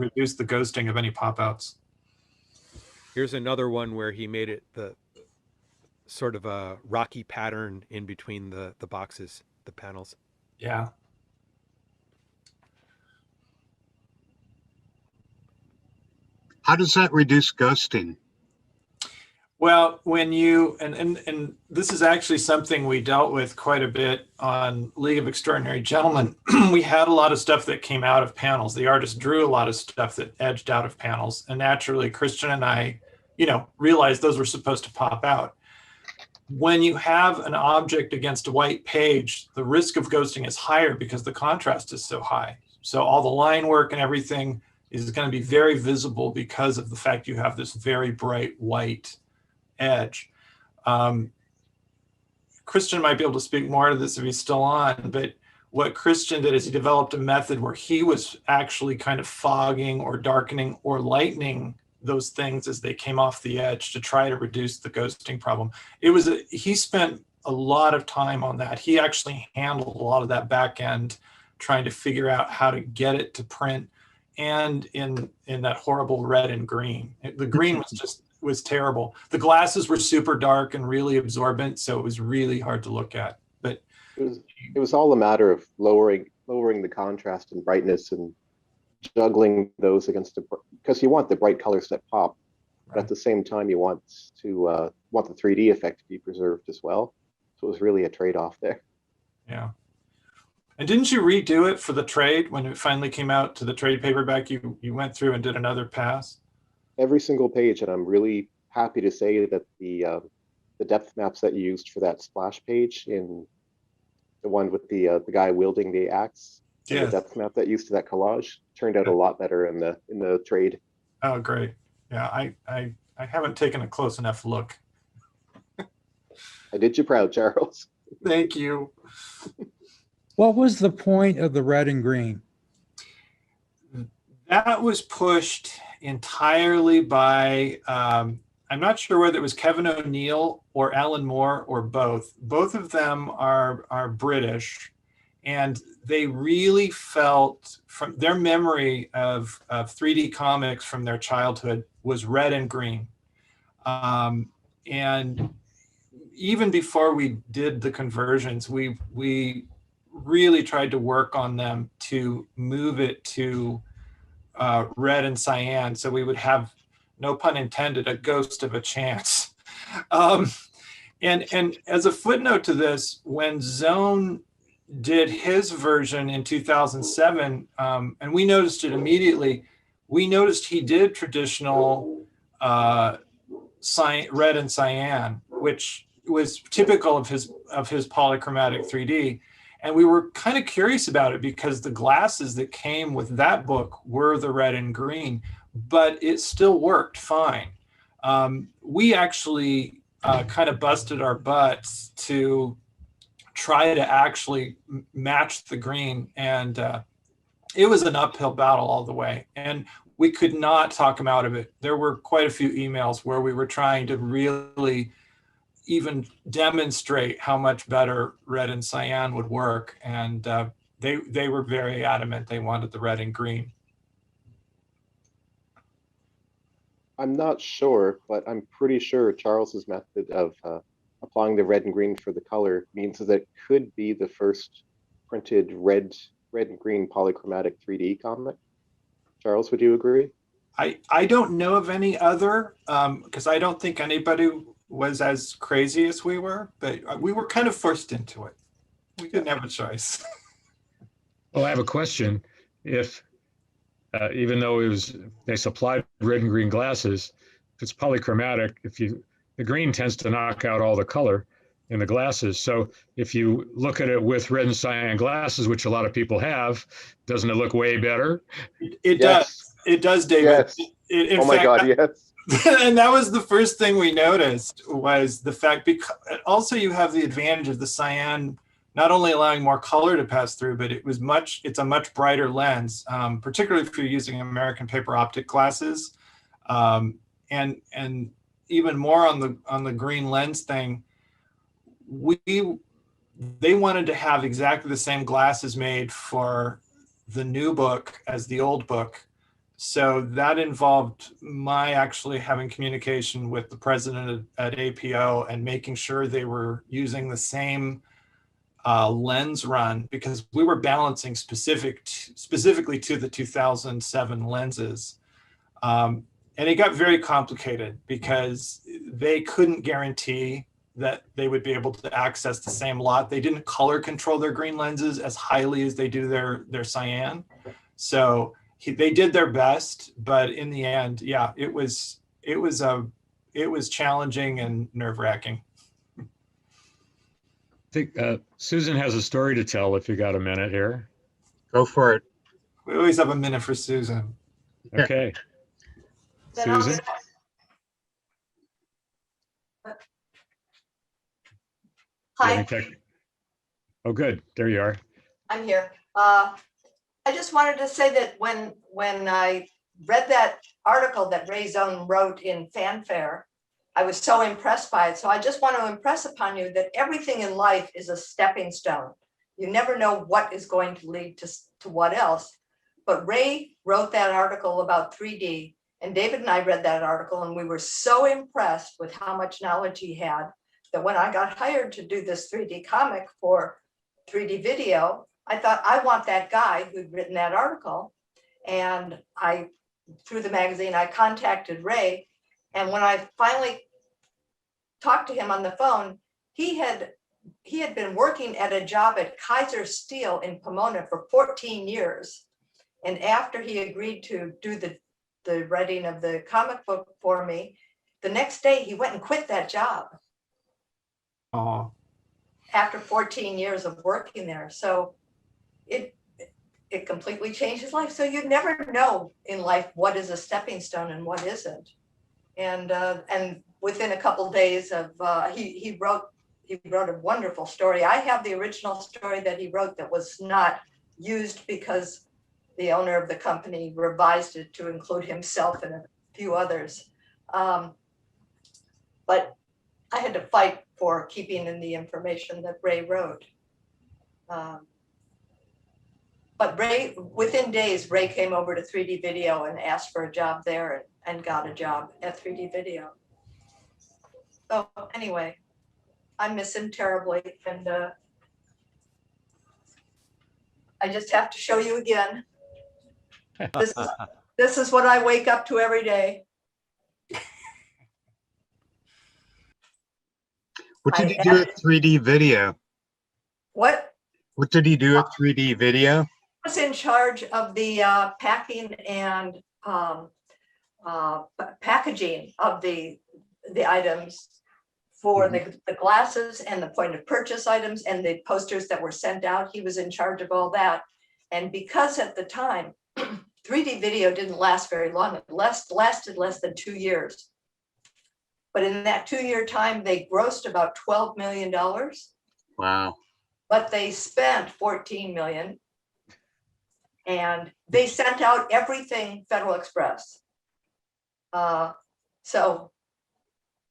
reduce the ghosting of any pop-outs. Here's another one where he made it the sort of a rocky pattern in between the boxes, the panels. Yeah. How does that reduce ghosting? Well, when you, and this is actually something we dealt with quite a bit on League of Extraordinary Gentlemen. We had a lot of stuff that came out of panels. The artist drew a lot of stuff that edged out of panels. And naturally, Christian and I, realized those were supposed to pop out. When you have an object against a white page, the risk of ghosting is higher because the contrast is so high. So all the line work and everything is going to be very visible because of the fact you have this very bright white edge. Christian might be able to speak more to this if he's still on, but what Christian did is he developed a method where he was actually kind of fogging or darkening or lightening those things as they came off the edge to try to reduce the ghosting problem. He spent a lot of time on that. He actually handled a lot of that back end, trying to figure out how to get it to print and in that horrible red and green. The green was terrible. The glasses were super dark and really absorbent, so it was really hard to look at. But it was all a matter of lowering the contrast and brightness and juggling those against because you want the bright colors that pop, but at the same time you want the 3D effect to be preserved as well. So it was really a trade-off there. Yeah. And didn't you redo it for the trade when it finally came out to the trade paperback? You went through and did another pass? Every single page, and I'm really happy to say that the depth maps that you used for that splash page in the one with the guy wielding the axe, and the depth map that used to that collage turned out a lot better in the trade. Oh, great! Yeah, I haven't taken a close enough look. I did you proud, Charles. Thank you. What was the point of the red and green? That was pushed entirely by, I'm not sure whether it was Kevin O'Neill or Alan Moore or both. Both of them are British, and they really felt from their memory of 3D comics from their childhood was red and green. And even before we did the conversions, we really tried to work on them to move it to red and cyan, so we would have, no pun intended, a ghost of a chance. And as a footnote to this, when Zone did his version in 2007, and we noticed it immediately, we noticed he did traditional red and cyan, which was typical of his polychromatic 3D. And we were kind of curious about it because the glasses that came with that book were the red and green, but it still worked fine. We actually kind of busted our butts to try to actually match the green. And it was an uphill battle all the way. And we could not talk him out of it. There were quite a few emails where we were trying to really, even demonstrate how much better red and cyan would work. And they were very adamant. They wanted the red and green. I'm not sure, but I'm pretty sure Charles's method of applying the red and green for the color means that it could be the first printed red and green polychromatic 3D comic. Charles, would you agree? I don't know of any other, because I don't think anybody was as crazy as we were, but we were kind of forced into it. We didn't have a choice. Well, I have a question. If even though they supplied red and green glasses, if it's polychromatic, the green tends to knock out all the color in the glasses. So if you look at it with red and cyan glasses, which a lot of people have, doesn't it look way better? It does. It does, David. Yes. Oh my God, yes. And that was the first thing we noticed, was the fact, because also you have the advantage of the cyan not only allowing more color to pass through, but it's a much brighter lens, particularly if you're using American paper optic glasses. And even more on the green lens thing, they wanted to have exactly the same glasses made for the new book as the old book. So that involved my actually having communication with the president at APO and making sure they were using the same lens run, because we were balancing specifically to the 2007 lenses. And it got very complicated because they couldn't guarantee that they would be able to access the same lot. They didn't color control their green lenses as highly as they do their cyan. So they did their best, but in the end, yeah, it was challenging and nerve-wracking. I think Susan has a story to tell if you got a minute here. Go for it. We always have a minute for Susan. Okay. Susan? Hi, Oh, good. There you are. I'm here. I just wanted to say that when I read that article that Ray Zone wrote in Fanfare, I was so impressed by it. So I just want to impress upon you that everything in life is a stepping stone. You never know what is going to lead to what else. But Ray wrote that article about 3D, and David and I read that article, and we were so impressed with how much knowledge he had that when I got hired to do this 3D comic for 3D video, I thought, I want that guy who'd written that article. And through the magazine, I contacted Ray. And when I finally talked to him on the phone, he had been working at a job at Kaiser Steel in Pomona for 14 years. And after he agreed to do the writing of the comic book for me, the next day he went and quit that job. Oh. After 14 years of working there. So it completely changed his life. So you never know in life what is a stepping stone and what isn't. And within a couple of days of he wrote a wonderful story. I have the original story that he wrote that was not used because the owner of the company revised it to include himself and a few others. But I had to fight for keeping in the information that Ray wrote. But Ray, within days, Ray came over to 3D Video and asked for a job there and got a job at 3D Video. So anyway, I miss him terribly, and I just have to show you again. This is what I wake up to every day. What did he do at 3D Video? What? What did he do at 3D Video? I was in charge of the packing and packaging of the items for the glasses and the point of purchase items and the posters that were sent out. He was in charge of all that. And because at the time, 3D Video didn't last very long. It lasted less than 2 years. But in that 2-year time, they grossed about $12 million. Wow. But they spent 14 million. And they sent out everything Federal Express. So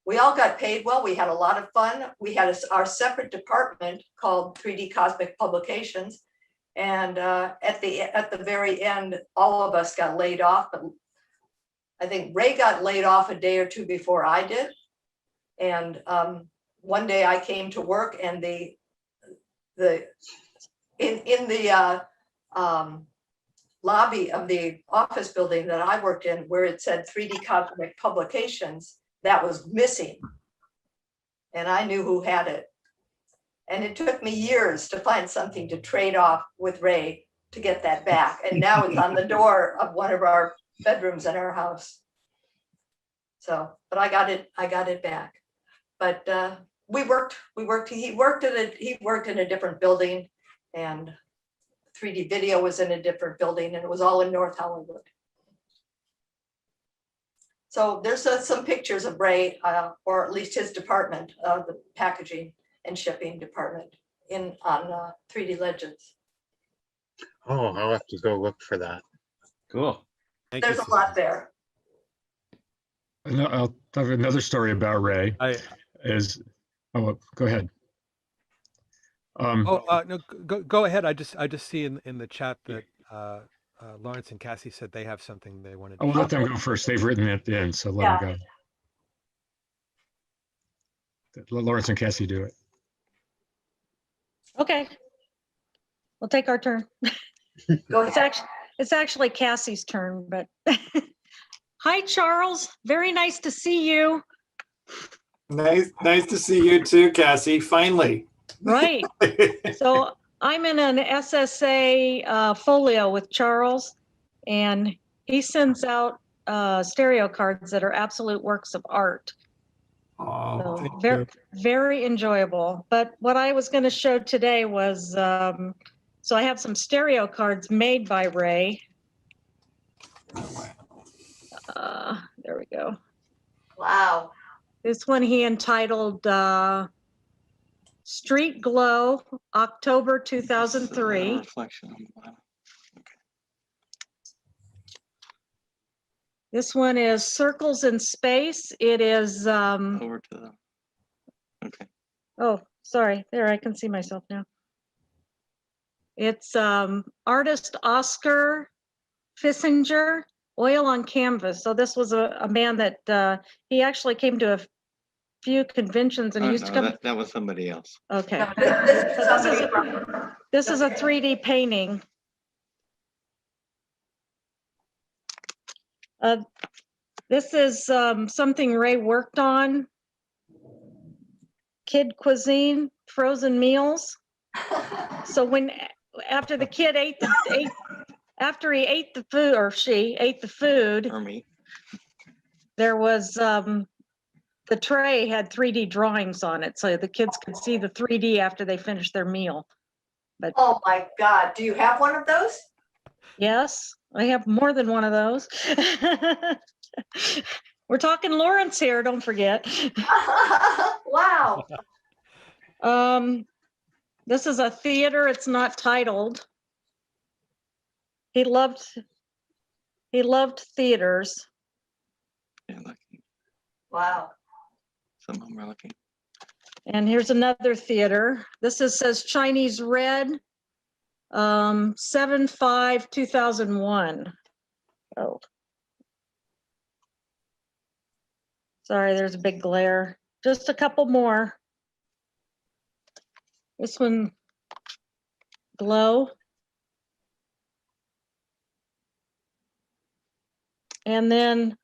we all got paid well. We had a lot of fun. We had our separate department called 3D Cosmic Publications. And at the very end, all of us got laid off. But I think Ray got laid off a day or two before I did. And one day I came to work, and in the lobby of the office building that I worked in, where it said 3D Cosmic Publications, that was missing. And I knew who had it. And it took me years to find something to trade off with Ray to get that back. And now it's on the door of one of our bedrooms in our house. So, but I got it back. But he worked in a different building, and 3D video was in a different building, and it was all in North Hollywood. So there's some pictures of Ray, or at least his department, the packaging and shipping department on 3D Legends. Oh, I'll have to go look for that. Cool. There's a lot there. I'll have another story about Ray. Go ahead. No, go ahead. I just see in the chat that Lawrence and Cassie said they have something they wanted to I'll let them go first. They've written it in, so let them go. Let Lawrence and Cassie do it. Okay. We'll take our turn. Go ahead. It's actually Cassie's turn, but hi, Charles. Very nice to see you. Nice to see you too, Cassie. Finally. Right. So I'm in an SSA folio with Charles, and he sends out stereo cards that are absolute works of art. Oh, so very enjoyable. But what I was going to show today was, so I have some stereo cards made by Ray. There we go. Wow. This one he entitled Street Glow, October 2003. Reflection on the bottom. This one is Circles in Space. It is Over to the. Okay. Oh, sorry. There, I can see myself now. It's artist Oscar Fissinger, Oil on Canvas. So this was a man that he actually came to a few conventions and used to come. That was somebody else. Okay. No, This is a 3D painting. This is something Ray worked on. Kid cuisine, frozen meals. So after the kid after he ate the food, or she ate the food, Or me. there was the tray had 3D drawings on it, so the kids could see the 3D after they finished their meal. But oh my God, do you have one of those? yes, I have more than one of those. We're talking Lawrence here, don't forget. Wow. This is a theater, it's not titled. He loved theaters. Yeah, lucky. Wow. Some of them are lucky. And here's another theater. This says Chinese Red, 7/5/2001. Oh. Sorry, there's a big glare. Just a couple more. This one, Glow. And then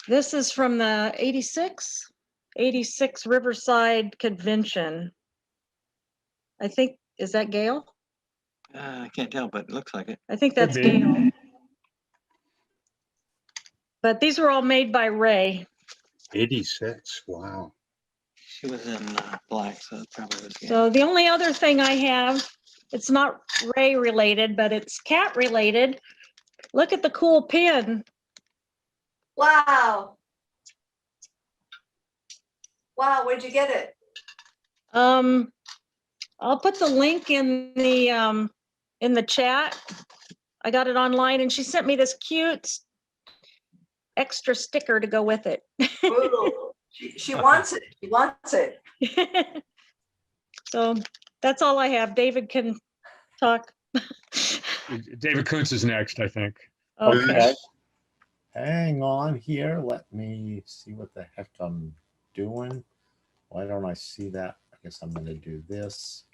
this is from the 86 Riverside Convention. I think, is that Gail? I can't tell, but it looks like it. I think that's Gail. But these were all made by Ray. 86, wow. She was in black, so it probably was. So the only other thing I have, it's not Ray related, but it's cat related. Look at the cool pin. Wow. Wow, where'd you get it? I'll put the link in the chat. I got it online, and she sent me this cute extra sticker to go with it. Ooh, She wants it. She wants it. So that's all I have. David can talk. David Kuntz is next, I think. Okay. Hang on here. Let me see what the heck I'm doing. Why don't I see that? I guess I'm going to do this.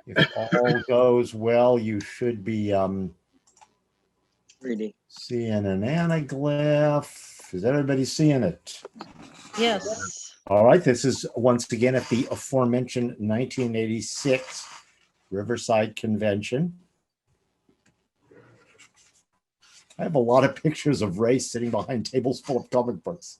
If all goes well, you should be 3D. seeing an anaglyph. Is everybody seeing it? Yes. All right. This is once again at the aforementioned 1986 Riverside Convention. I have a lot of pictures of Ray sitting behind tables full of comic books.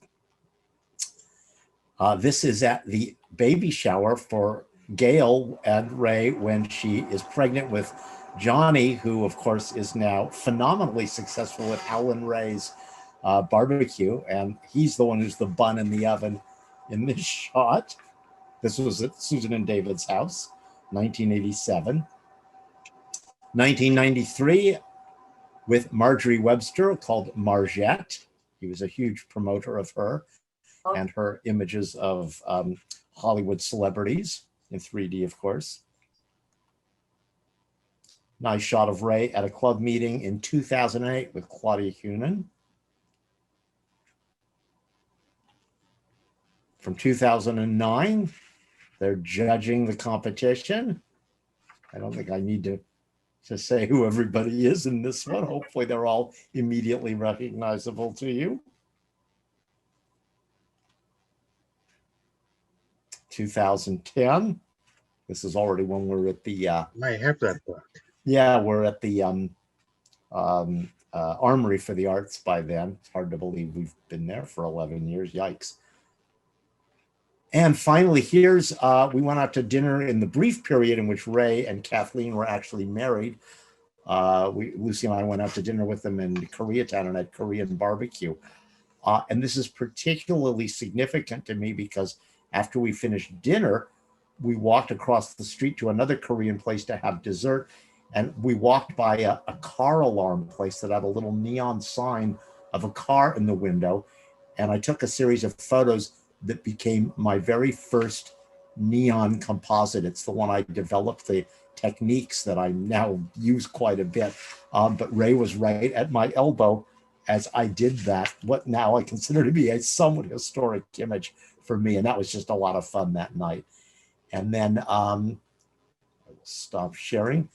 This is at the baby shower for Gail and Ray when she is pregnant with Johnny, who of course is now phenomenally successful with Alan Ray's barbecue. And he's the one who's the bun in the oven in this shot. This was at Susan and David's house, 1987. 1993 with Marjorie Webster called Margette. He was a huge promoter of her and her images of Hollywood celebrities in 3D, of course. Nice shot of Ray at a club meeting in 2008 with Claudia Hunan. From 2009, they're judging the competition. I don't think I need to say who everybody is in this one. Hopefully they're all immediately recognizable to you. 2010. This is already when we're at the I have that book. yeah, we're at the Armory for the Arts by then. It's hard to believe we've been there for 11 years. Yikes. And finally, here's, we went out to dinner in the brief period in which Ray and Kathleen were actually married. Lucy and I went out to dinner with them in Koreatown and had Korean barbecue. And this is particularly significant to me because after we finished dinner, we walked across the street to another Korean place to have dessert. And we walked by a car alarm place that had a little neon sign of a car in the window. And I took a series of photos that became my very first neon composite. It's the one I developed the techniques that I now use quite a bit. But Ray was right at my elbow as I did that, what now I consider to be a somewhat historic image for me. And that was just a lot of fun that night. And then I will stop sharing.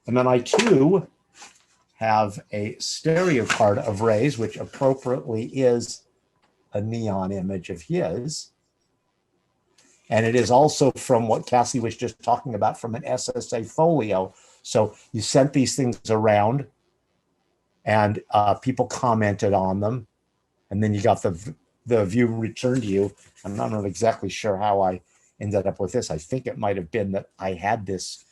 And then I too have a stereo card of Ray's, which appropriately is a neon image of his. And it is also from what Cassie was just talking about, from an SSA folio. So you sent these things around and people commented on them. And then you got the view returned to you. I'm not exactly sure how I ended up with this. I think it might have been that I had this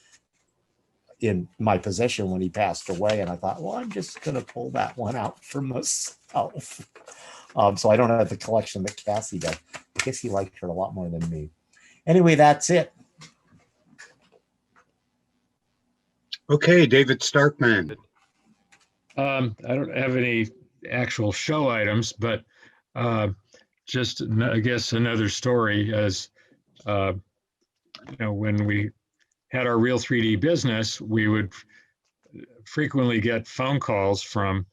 in my possession when he passed away. And I thought, well, I'm just going to pull that one out for myself. So I don't have the collection that Cassie did. I guess he liked her a lot more than me. Anyway, that's it. Okay, David Starkman. I don't have any actual show items, but just, I guess, another story as, when we had our Real 3D business, we would frequently get phone calls from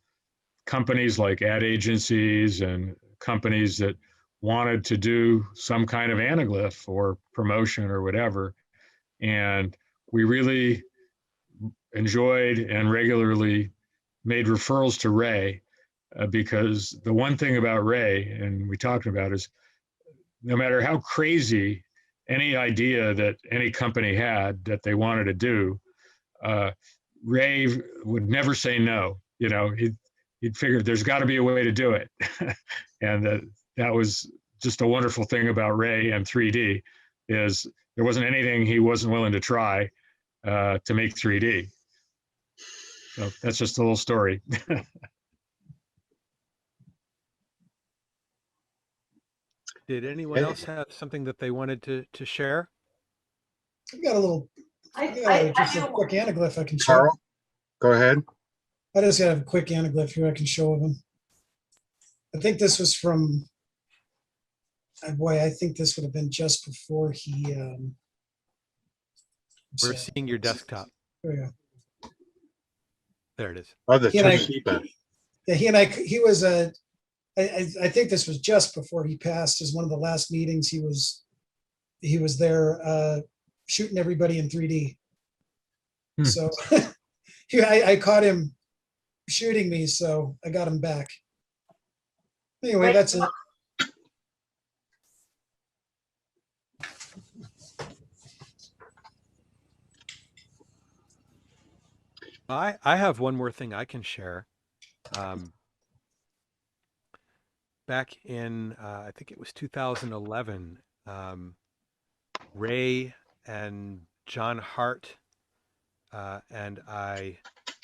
companies like ad agencies and companies that wanted to do some kind of anaglyph or promotion or whatever. And we really enjoyed and regularly made referrals to Ray because the one thing about Ray, and we talked about, is no matter how crazy any idea that any company had that they wanted to do, Ray would never say no. He'd figured there's got to be a way to do it. And that was just a wonderful thing about Ray and 3D, is there wasn't anything he wasn't willing to try to make 3D. So that's just a little story. Did anyone else have something that they wanted to share? I've got a little, just a quick anaglyph I can show. Carl, go ahead. I just have a quick anaglyph here I can show of them. I think this was from boy, I think this would have been just before he. We're seeing your desktop. There we go. There it is. Oh, the He and I- Toshiba. Yeah, he was I think this was just before he passed. As one of the last meetings, he was there shooting everybody in 3D. So I caught him shooting me, so I got him back. Anyway, that's it. I have one more thing I can share. Back in, I think it was 2011, Ray and John Hart and I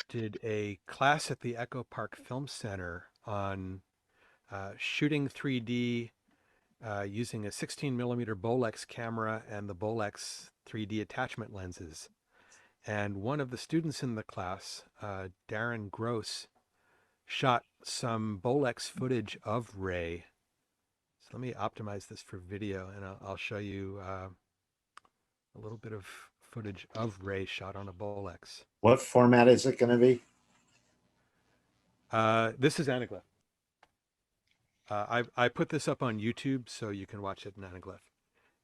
did a class at the Echo Park Film Center on shooting 3D using a 16mm Bolex camera and the Bolex 3D attachment lenses. And one of the students in the class, Darren Gross, shot some Bolex footage of Ray. So let me optimize this for video, and I'll show you a little bit of footage of Ray shot on a Bolex. What format is it going to be? This is anaglyph. I put this up on YouTube so you can watch it in anaglyph.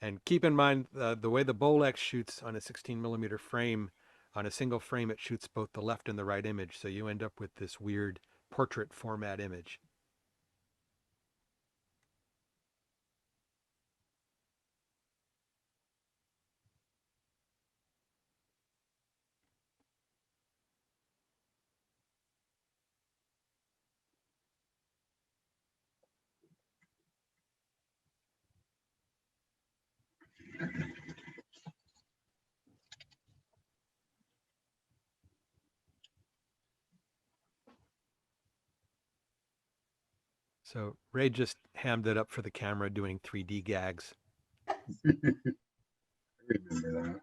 And keep in mind the way the Bolex shoots on a 16mm frame, on a single frame, it shoots both the left and the right image. So you end up with this weird portrait format image. So Ray just hammed it up for the camera doing 3D gags. I remember that.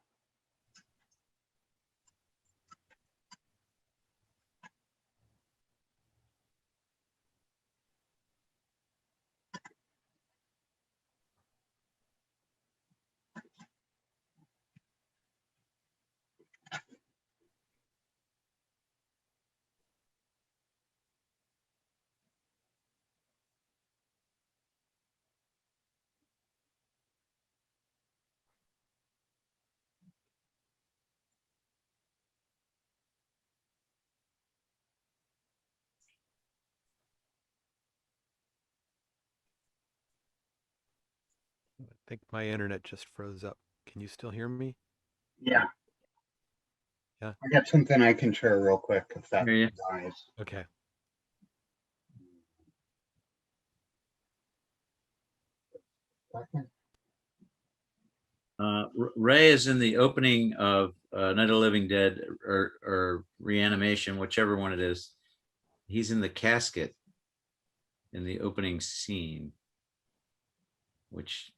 I think my internet just froze up. Can you still hear me? Yeah. Yeah. I got something I can share real quick if that dies. Okay. Ray is in the opening of Night of the Living Dead or Reanimation, whichever one it is. He's in the casket in the opening scene, which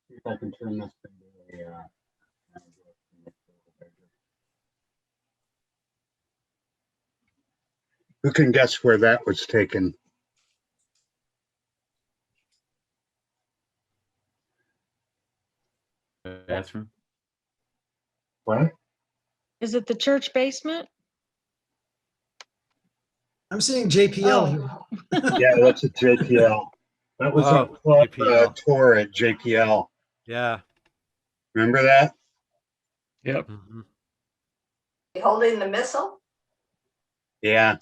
See if I can turn this thing to a who can guess where that was taken? bathroom. What? Is it the church basement? I'm seeing JPL here. Yeah, that's a JPL. That was a club tour at JPL. Yeah. Remember that? Yep. Holding the missile? Yeah.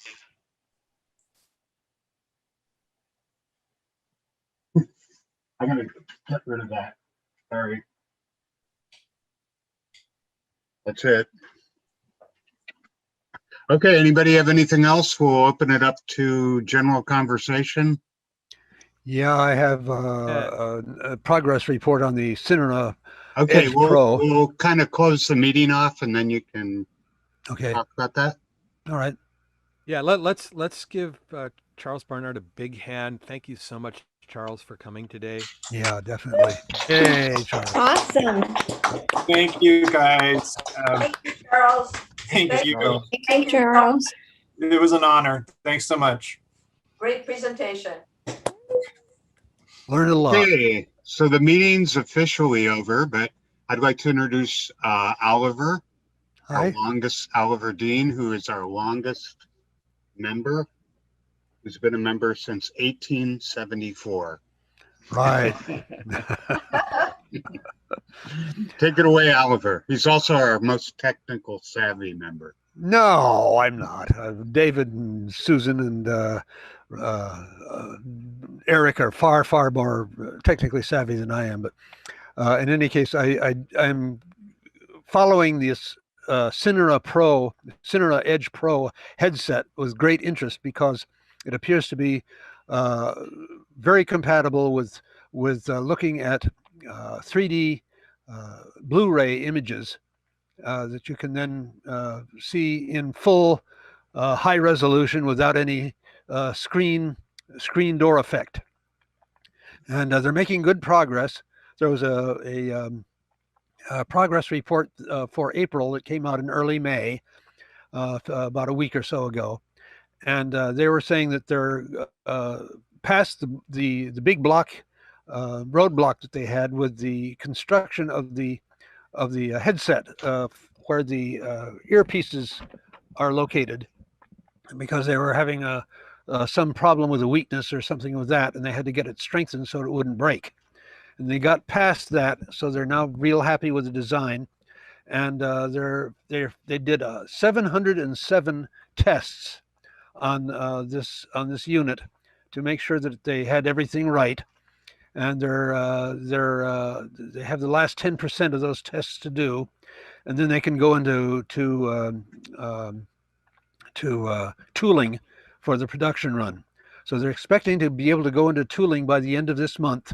I'm gonna get rid of that. Sorry. That's it. Okay, anybody have anything else? We'll open it up to general conversation. Yeah, I have a progress report on the Cinema Okay, Edge Pro. we'll kind of close the meeting off and then you can Okay. talk about that. All right. Yeah, let's give Charles Barnard a big hand. Thank you so much, Charles, for coming today. Yeah, definitely. Hey, Charles. Awesome. Thank you, guys. Thank you, Charles. Thank you. Thank you, Charles. It was an honor. Thanks so much. Great presentation. Learned a lot. Okay, so the meeting's officially over, but I'd like to introduce Oliver, our Hi. longest, Oliver Dean, who is our longest member, who's been a member since 1874. Right. Take it away, Oliver. He's also our most technical savvy member. No, I'm not. David and Susan and Eric are far, far more technically savvy than I am. But in any case, I'm following this Cinera Edge Pro headset with great interest because it appears to be very compatible with looking at 3D Blu-ray images that you can then see in full high resolution without any screen door effect. And they're making good progress. There was a progress report for April that came out in early May, about a week or so ago, and they were saying that they're past the big roadblock that they had with the construction of the headset where the earpieces are located, because they were having some problem with a weakness or something with that, and they had to get it strengthened so it wouldn't break. And they got past that, so they're now real happy with the design. And they did 707 tests on this unit to make sure that they had everything right. And they have the last 10% of those tests to do, and then they can go into tooling for the production run. So they're expecting to be able to go into tooling by the end of this month,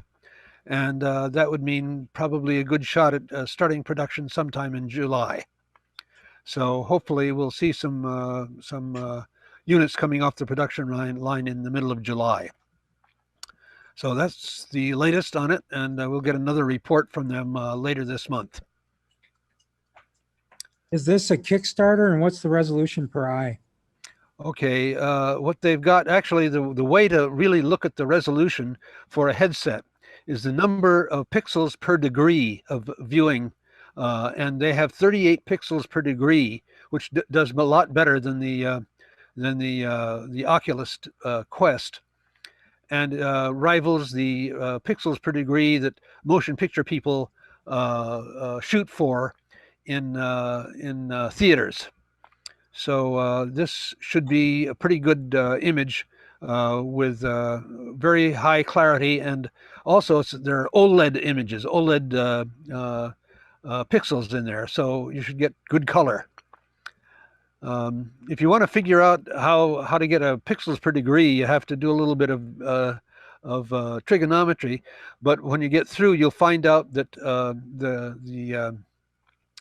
and that would mean probably a good shot at starting production sometime in July. So hopefully we'll see some units coming off the production line in the middle of July. So that's the latest on it, and we'll get another report from them later this month. Is this a Kickstarter, and what's the resolution per eye? Okay, what they've got, actually, the way to really look at the resolution for a headset is the number of pixels per degree of viewing, and they have 38 pixels per degree, which does a lot better than the Oculus Quest, and rivals the pixels per degree that motion picture people shoot for in theaters. So this should be a pretty good image with very high clarity, and also there are OLED images, OLED pixels in there, so you should get good color. If you want to figure out how to get a pixels per degree, you have to do a little bit of trigonometry, but when you get through, you'll find out that the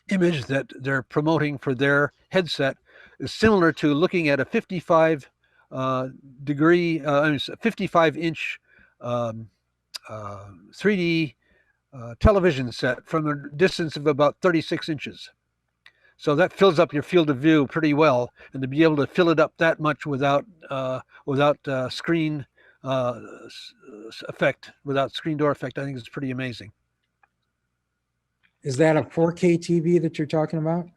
image that they're promoting for their headset is similar to looking at a 55 inch 3D television set from a distance of about 36 inches. So that fills up your field of view pretty well, and to be able to fill it up that much without screen effect, without screen door effect, I think is pretty amazing. Is that a 4K TV that you're talking about?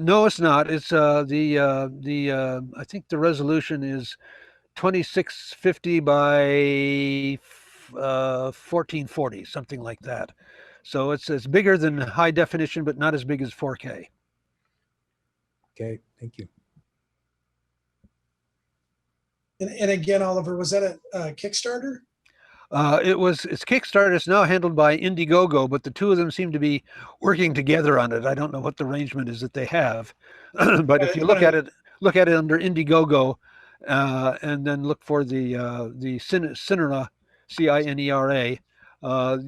No, it's not. It's I think the resolution is 2650 by 1440, something like that. So it's bigger than high definition, but not as big as 4K. Okay, thank you. And again, Oliver, was that a Kickstarter? It's Kickstarter. It's now handled by Indiegogo, but the two of them seem to be working together on it. I don't know what the arrangement is that they have, but if you look at it under Indiegogo, and then look for the Cinera, CINERA,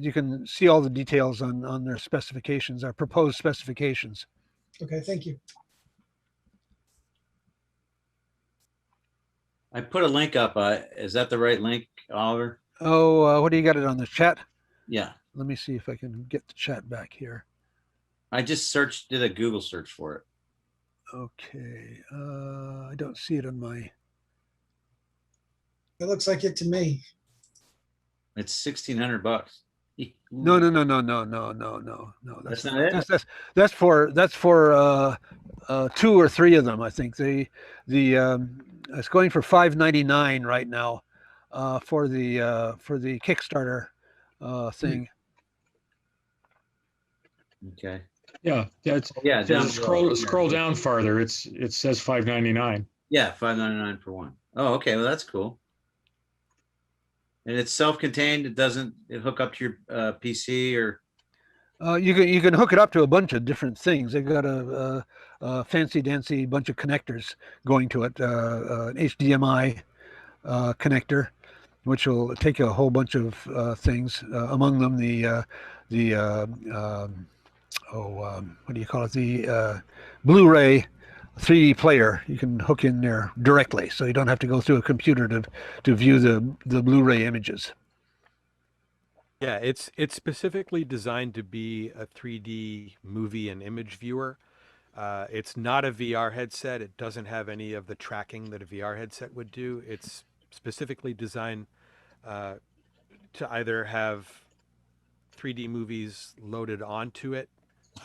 you can see all the details on their specifications, our proposed specifications. Okay, thank you. I put a link up. Is that the right link, Oliver? Oh, what do you got it on the chat? Yeah. Let me see if I can get the chat back here. I just did a Google search for it. Okay. I don't see it on my. It looks like it to me. It's $1,600. No, no, no, no, no, no, no, no, no. That's not it? That's for 2 or 3 of them. I think the it's going for $5.99 right now for the Kickstarter thing. Okay. Yeah, it's Yeah, down scroll below. scroll Yeah. down farther. It says $5.99. Yeah, $5.99 for one. Oh, okay. Well, that's cool. And it's self-contained. It hook up to your PC or. You can hook it up to a bunch of different things. They've got a fancy dancy bunch of connectors going to it. An HDMI connector, which will take a whole bunch of things. Among them, what do you call it? The Blu-ray 3D player. You can hook in there directly, so you don't have to go through a computer to view the Blu-ray images. Yeah, it's specifically designed to be a 3D movie and image viewer. It's not a VR headset. It doesn't have any of the tracking that a VR headset would do. It's specifically designed to either have 3D movies loaded onto it.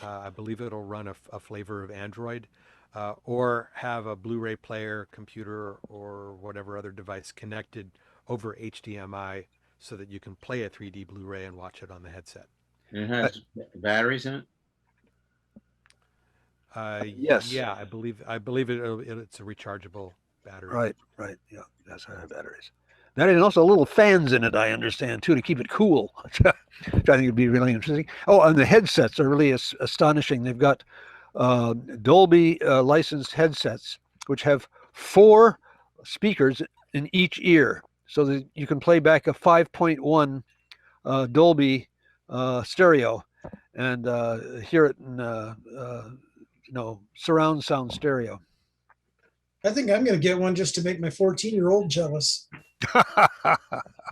I believe it'll run a flavor of Android, or have a Blu-ray player, computer, or whatever other device connected over HDMI so that you can play a 3D Blu-ray and watch it on the headset. And it has batteries in it. Yes. Yeah, I believe it's a rechargeable battery. Right. Yeah, that's how have batteries. That and also little fans in it, I understand too, to keep it cool, which I think would be really interesting. Oh, and the headsets are really astonishing. They've got Dolby licensed headsets, which have 4 speakers in each ear, so that you can play back a 5.1 Dolby stereo and hear it in surround sound stereo. I think I'm going to get one just to make my 14-year-old jealous.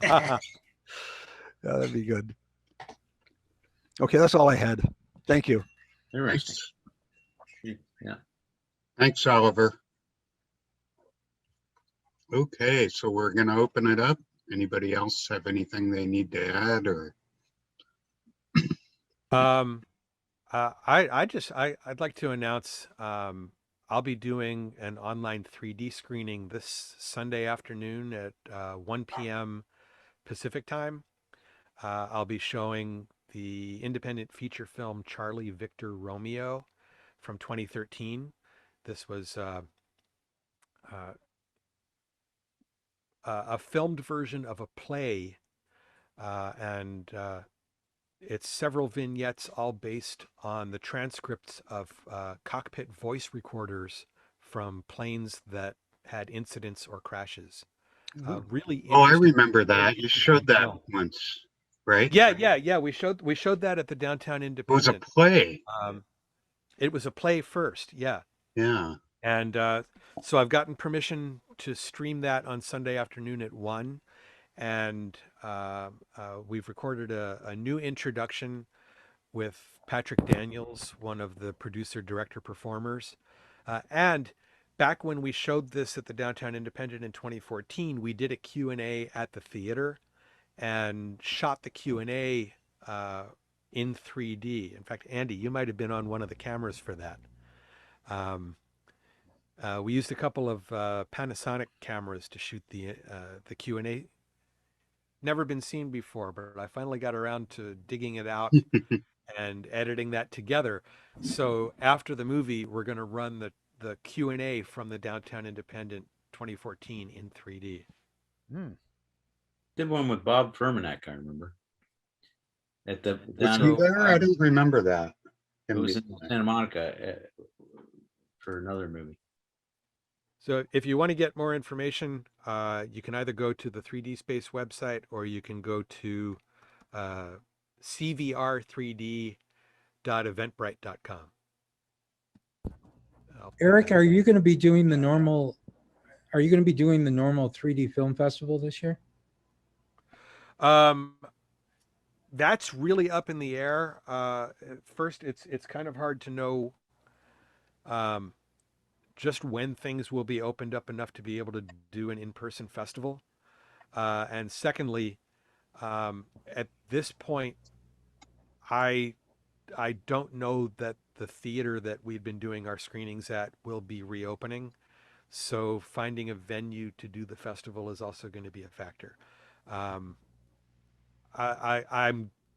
Yeah, that'd be good. Okay, that's all I had. Thank you. Interesting. Yeah. Thanks, Oliver. Okay, so we're going to open it up. Anybody else have anything they need to add or? I'd like to announce I'll be doing an online 3D screening this Sunday afternoon at 1 p.m. Pacific time. I'll be showing the independent feature film Charlie Victor Romeo from 2013. This was a filmed version of a play, and it's several vignettes, all based on the transcripts of cockpit voice recorders from planes that had incidents or crashes. Really Oh, I interesting. remember that. You showed that once, right? Yeah. We showed that at the Downtown It was a Independent. play. It was a play first, yeah. Yeah. And so I've gotten permission to stream that on Sunday afternoon at 1. And we've recorded a new introduction with Patrick Daniels, one of the producer, director, performers. And back when we showed this at the Downtown Independent in 2014, we did a Q&A at the theater and shot the Q&A in 3D. In fact, Andy, you might have been on one of the cameras for that. We used a couple of Panasonic cameras to shoot the Q&A. Never been seen before, but I finally got around to digging it out and editing that together. So after the movie, we're going to run the Q&A from the Downtown Independent 2014 in 3D. Did one with Bob Furmanek, I remember. At the Was he there? I don't remember that. It was in Santa Monica for another movie. So if you want to get more information, you can either go to the 3D Space website or you can go to cvr3d.eventbrite.com. Eric, are you going to be doing the normal 3D film festival this year? That's really up in the air. First, it's kind of hard to know just when things will be opened up enough to be able to do an in-person festival. And secondly, at this point, I don't know that the theater that we've been doing our screenings at will be reopening. So finding a venue to do the festival is also going to be a factor. I'm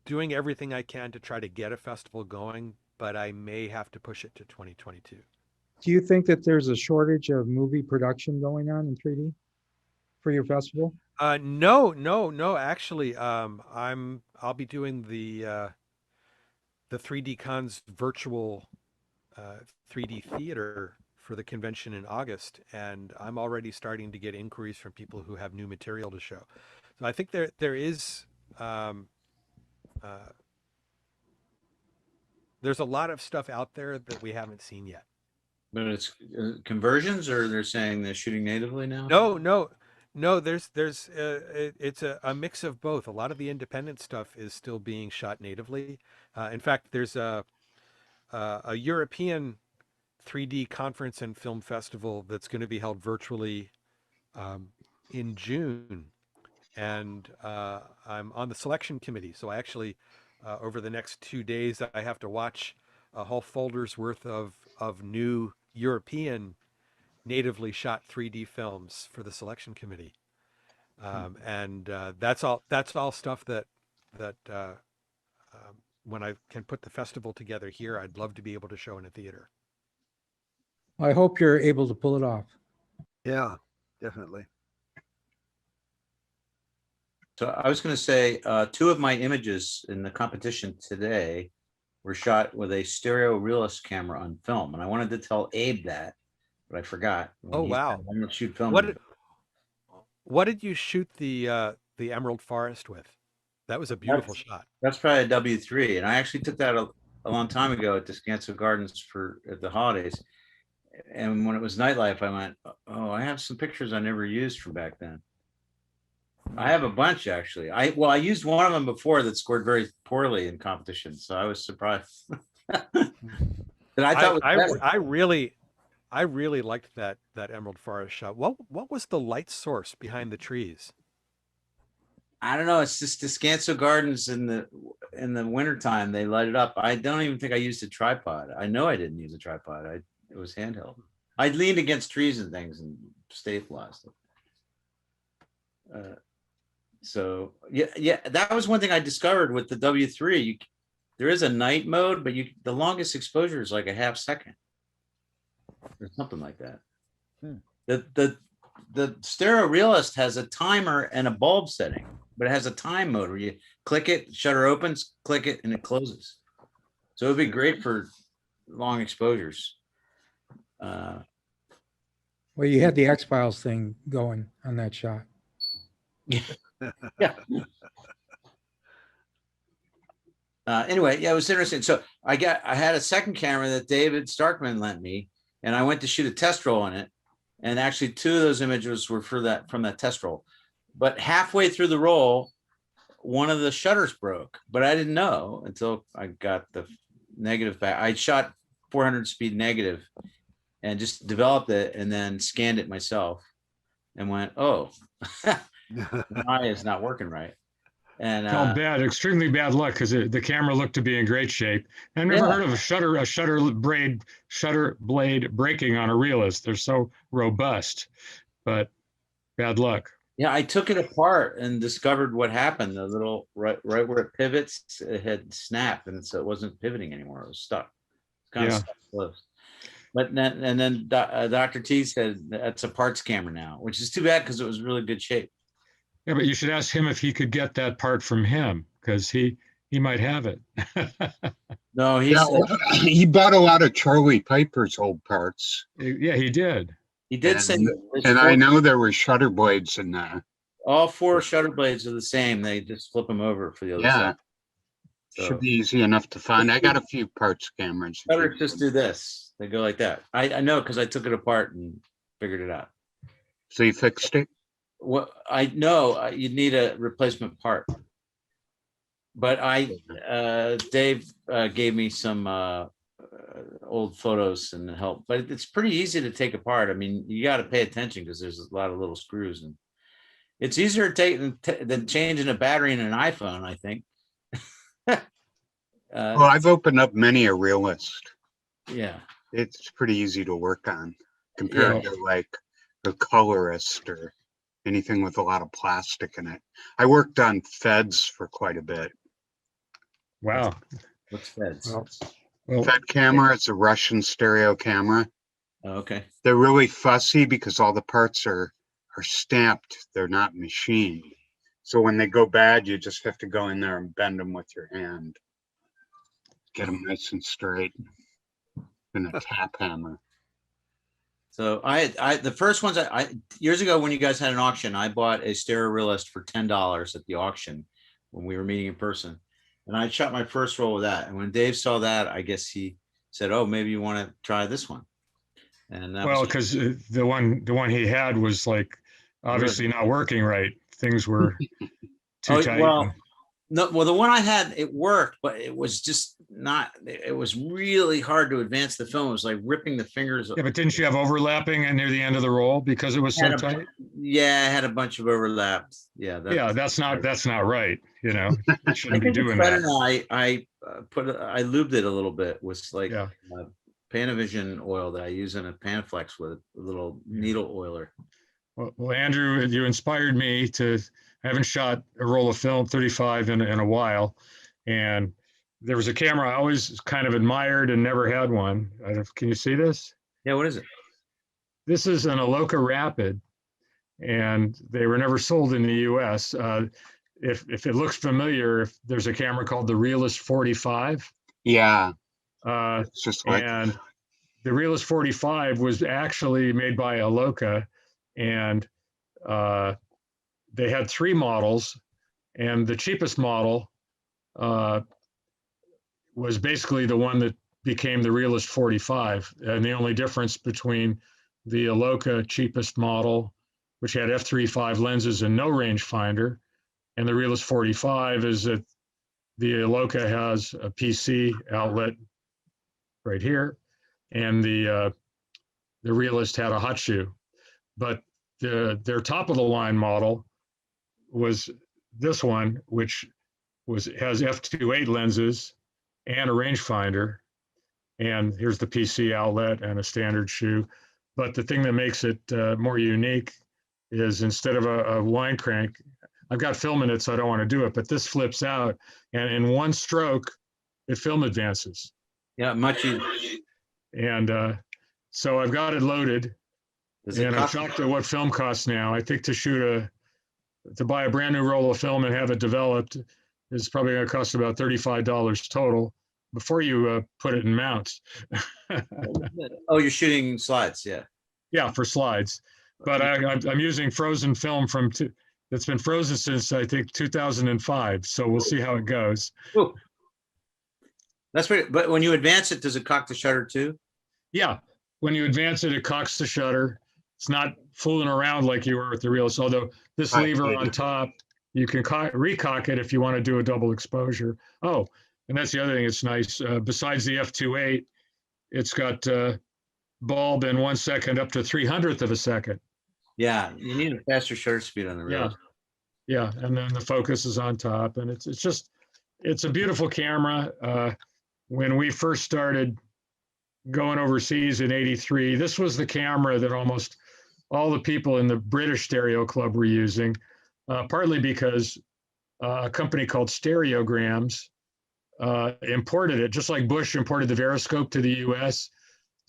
doing everything I can to try to get a festival going, but I may have to push it to 2022. Do you think that there's a shortage of movie production going on in 3D for your festival? No. Actually, I'll be doing the 3D Cons virtual 3D theater for the convention in August, and I'm already starting to get inquiries from people who have new material to show. So I think there is there's a lot of stuff out there that we haven't seen yet. But it's conversions, or they're saying they're shooting natively now? No. There's it's a mix of both. A lot of the independent stuff is still being shot natively. In fact, there's a European 3D conference and film festival that's going to be held virtually in June, and I'm on the selection committee. So I actually, over the next 2 days, I have to watch a whole folder's worth of new European natively shot 3D films for the selection committee, and that's all stuff that when I can put the festival together here, I'd love to be able to show in a theater. I hope you're able to pull it off. Yeah, definitely. So I was going to say, 2 of my images in the competition today were shot with a stereo realist camera on film, and I wanted to tell Abe that, but I forgot. Oh wow! I'm going to shoot film. What did you shoot the Emerald Forest with? That was a beautiful shot. That's probably a W3, and I actually took that a long time ago at Descanso Gardens at the holidays. And when it was nightlife, I went, oh, I have some pictures I never used from back then. I have a bunch actually. I used one of them before that scored very poorly in competition, so I was surprised. I really liked that Emerald Forest shot. What was the light source behind the trees? I don't know. It's just Descanso Gardens in the wintertime, they light it up. I don't even think I used a tripod. I know I didn't use a tripod. It was handheld. I leaned against trees and things and stabilized it. So yeah, that was one thing I discovered with the W3. There is a night mode, but the longest exposure is like a half second or something like that. The stereo realist has a timer and a bulb setting, but it has a time mode where you click it, shutter opens, click it, and it closes. So it'd be great for long exposures. Well, you had the X-Files thing going on that shot. Yeah. Anyway, yeah, it was interesting. So I had a second camera that David Starkman lent me, and I went to shoot a test roll on it. And actually 2 of those images were from that test roll. But halfway through the roll, one of the shutters broke, but I didn't know until I got the negative back. I shot 400 speed negative and just developed it and then scanned it myself and went, oh, my eye is not working right. And extremely bad luck, because the camera looked to be in great shape. I've never heard of a shutter blade breaking on a realist. They're so robust, but bad luck. Yeah, I took it apart and discovered what happened. The little right where it pivots, it had snapped, and so it wasn't pivoting anymore. It was stuck. It's kind of stuck close. But then Dr. T said that's a parts camera now, which is too bad because it was really good shape. Yeah, but you should ask him if he could get that part from him, because he might have it. No, he bought a lot of Charlie Piper's old parts. Yeah, he did. He did say, and I know there were shutter blades in there. All 4 shutter blades are the same. They just flip them over for the other side. So, should be easy enough to find. I got a few parts cameras. Shutters just do this. They go like that. I know because I took it apart and figured it out. So you fixed it? Well, I know you'd need a replacement part, but Dave gave me some old photos and help, but it's pretty easy to take apart. I mean, you got to pay attention because there's a lot of little screws, and it's easier to take than changing a battery in an iPhone, I think. Well, I've opened up many a realist. Yeah. It's pretty easy to work on compared to like a colorist or anything with a lot of plastic in it. I worked on Feds for quite a bit. Wow. What's Feds? Well, Fed camera, it's a Russian stereo camera. Oh, okay. They're really fussy because all the parts are stamped. They're not machined. So when they go bad, you just have to go in there and bend them with your hand. Get them nice and straight. And a tap hammer. So the first ones I years ago when you guys had an auction, I bought a stereo realist for $10 at the auction when we were meeting in person. And I shot my first roll with that. And when Dave saw that, I guess he said, "Oh, maybe you want to try this one." And that well, because the one he had was like obviously not working right. Things were too tight. Well, no, well, the one I had, it worked, but it was just not. It was really hard to advance the film. It was like ripping the fingers. Yeah, but didn't you have overlapping and near the end of the roll because it was so tight? Yeah, I had a bunch of overlaps. Yeah, that's not right. You know, you shouldn't be doing better that. now. I lubed it a little bit with like Panavision oil that I use in a Panaflex with a little needle oiler. Well, Andrew, you inspired me to. I haven't shot a roll of film 35 in a while, and there was a camera I always kind of admired and never had one. Can you see this? Yeah, what is it? This is an Aloka Rapid, and they were never sold in the U.S. If it looks familiar, there's a camera called the Realist 45. Yeah, it's just like and the Realist 45 was actually made by Aloka, and they had 3 models, and the cheapest model was basically the one that became the Realist 45. And the only difference between the Aloka cheapest model, which had f3.5 lenses and no rangefinder, and the Realist 45 is that the Aloka has a PC outlet right here, and the Realist had a hot shoe. But their top of the line model was this one, which has f2.8 lenses and a rangefinder, and here's the PC outlet and a standard shoe. But the thing that makes it more unique is instead of a wind crank, I've got film in it, so I don't want to do it, but this flips out, and in one stroke, it film advances. Yeah, much easier. And so I've got it loaded, and I'm shocked at what film costs now. I think to buy a brand new roll of film and have it developed is probably going to cost about $35 total before you put it in mounts. Oh, you're shooting slides, yeah. Yeah, for slides. But I'm using frozen film that's been frozen since I think 2005. So we'll see how it goes. Ooh. That's pretty. But when you advance it, does it cock the shutter too? Yeah, when you advance it, it cocks the shutter. It's not fooling around like you were with the Realist. Although this lever on top, you can recock it if you want to do a double exposure. Oh, and that's the other thing. It's nice. Besides the f2.8, it's got bulb in 1 second up to 300th of a second. Yeah, you need a faster shutter speed on the Realist. Yeah, and then the focus is on top, and it's a beautiful camera. When we first started going overseas in '83, this was the camera that almost all the people in the British Stereo Club were using, partly because a company called Stereograms imported it, just like Bush imported the Veriscope to the US.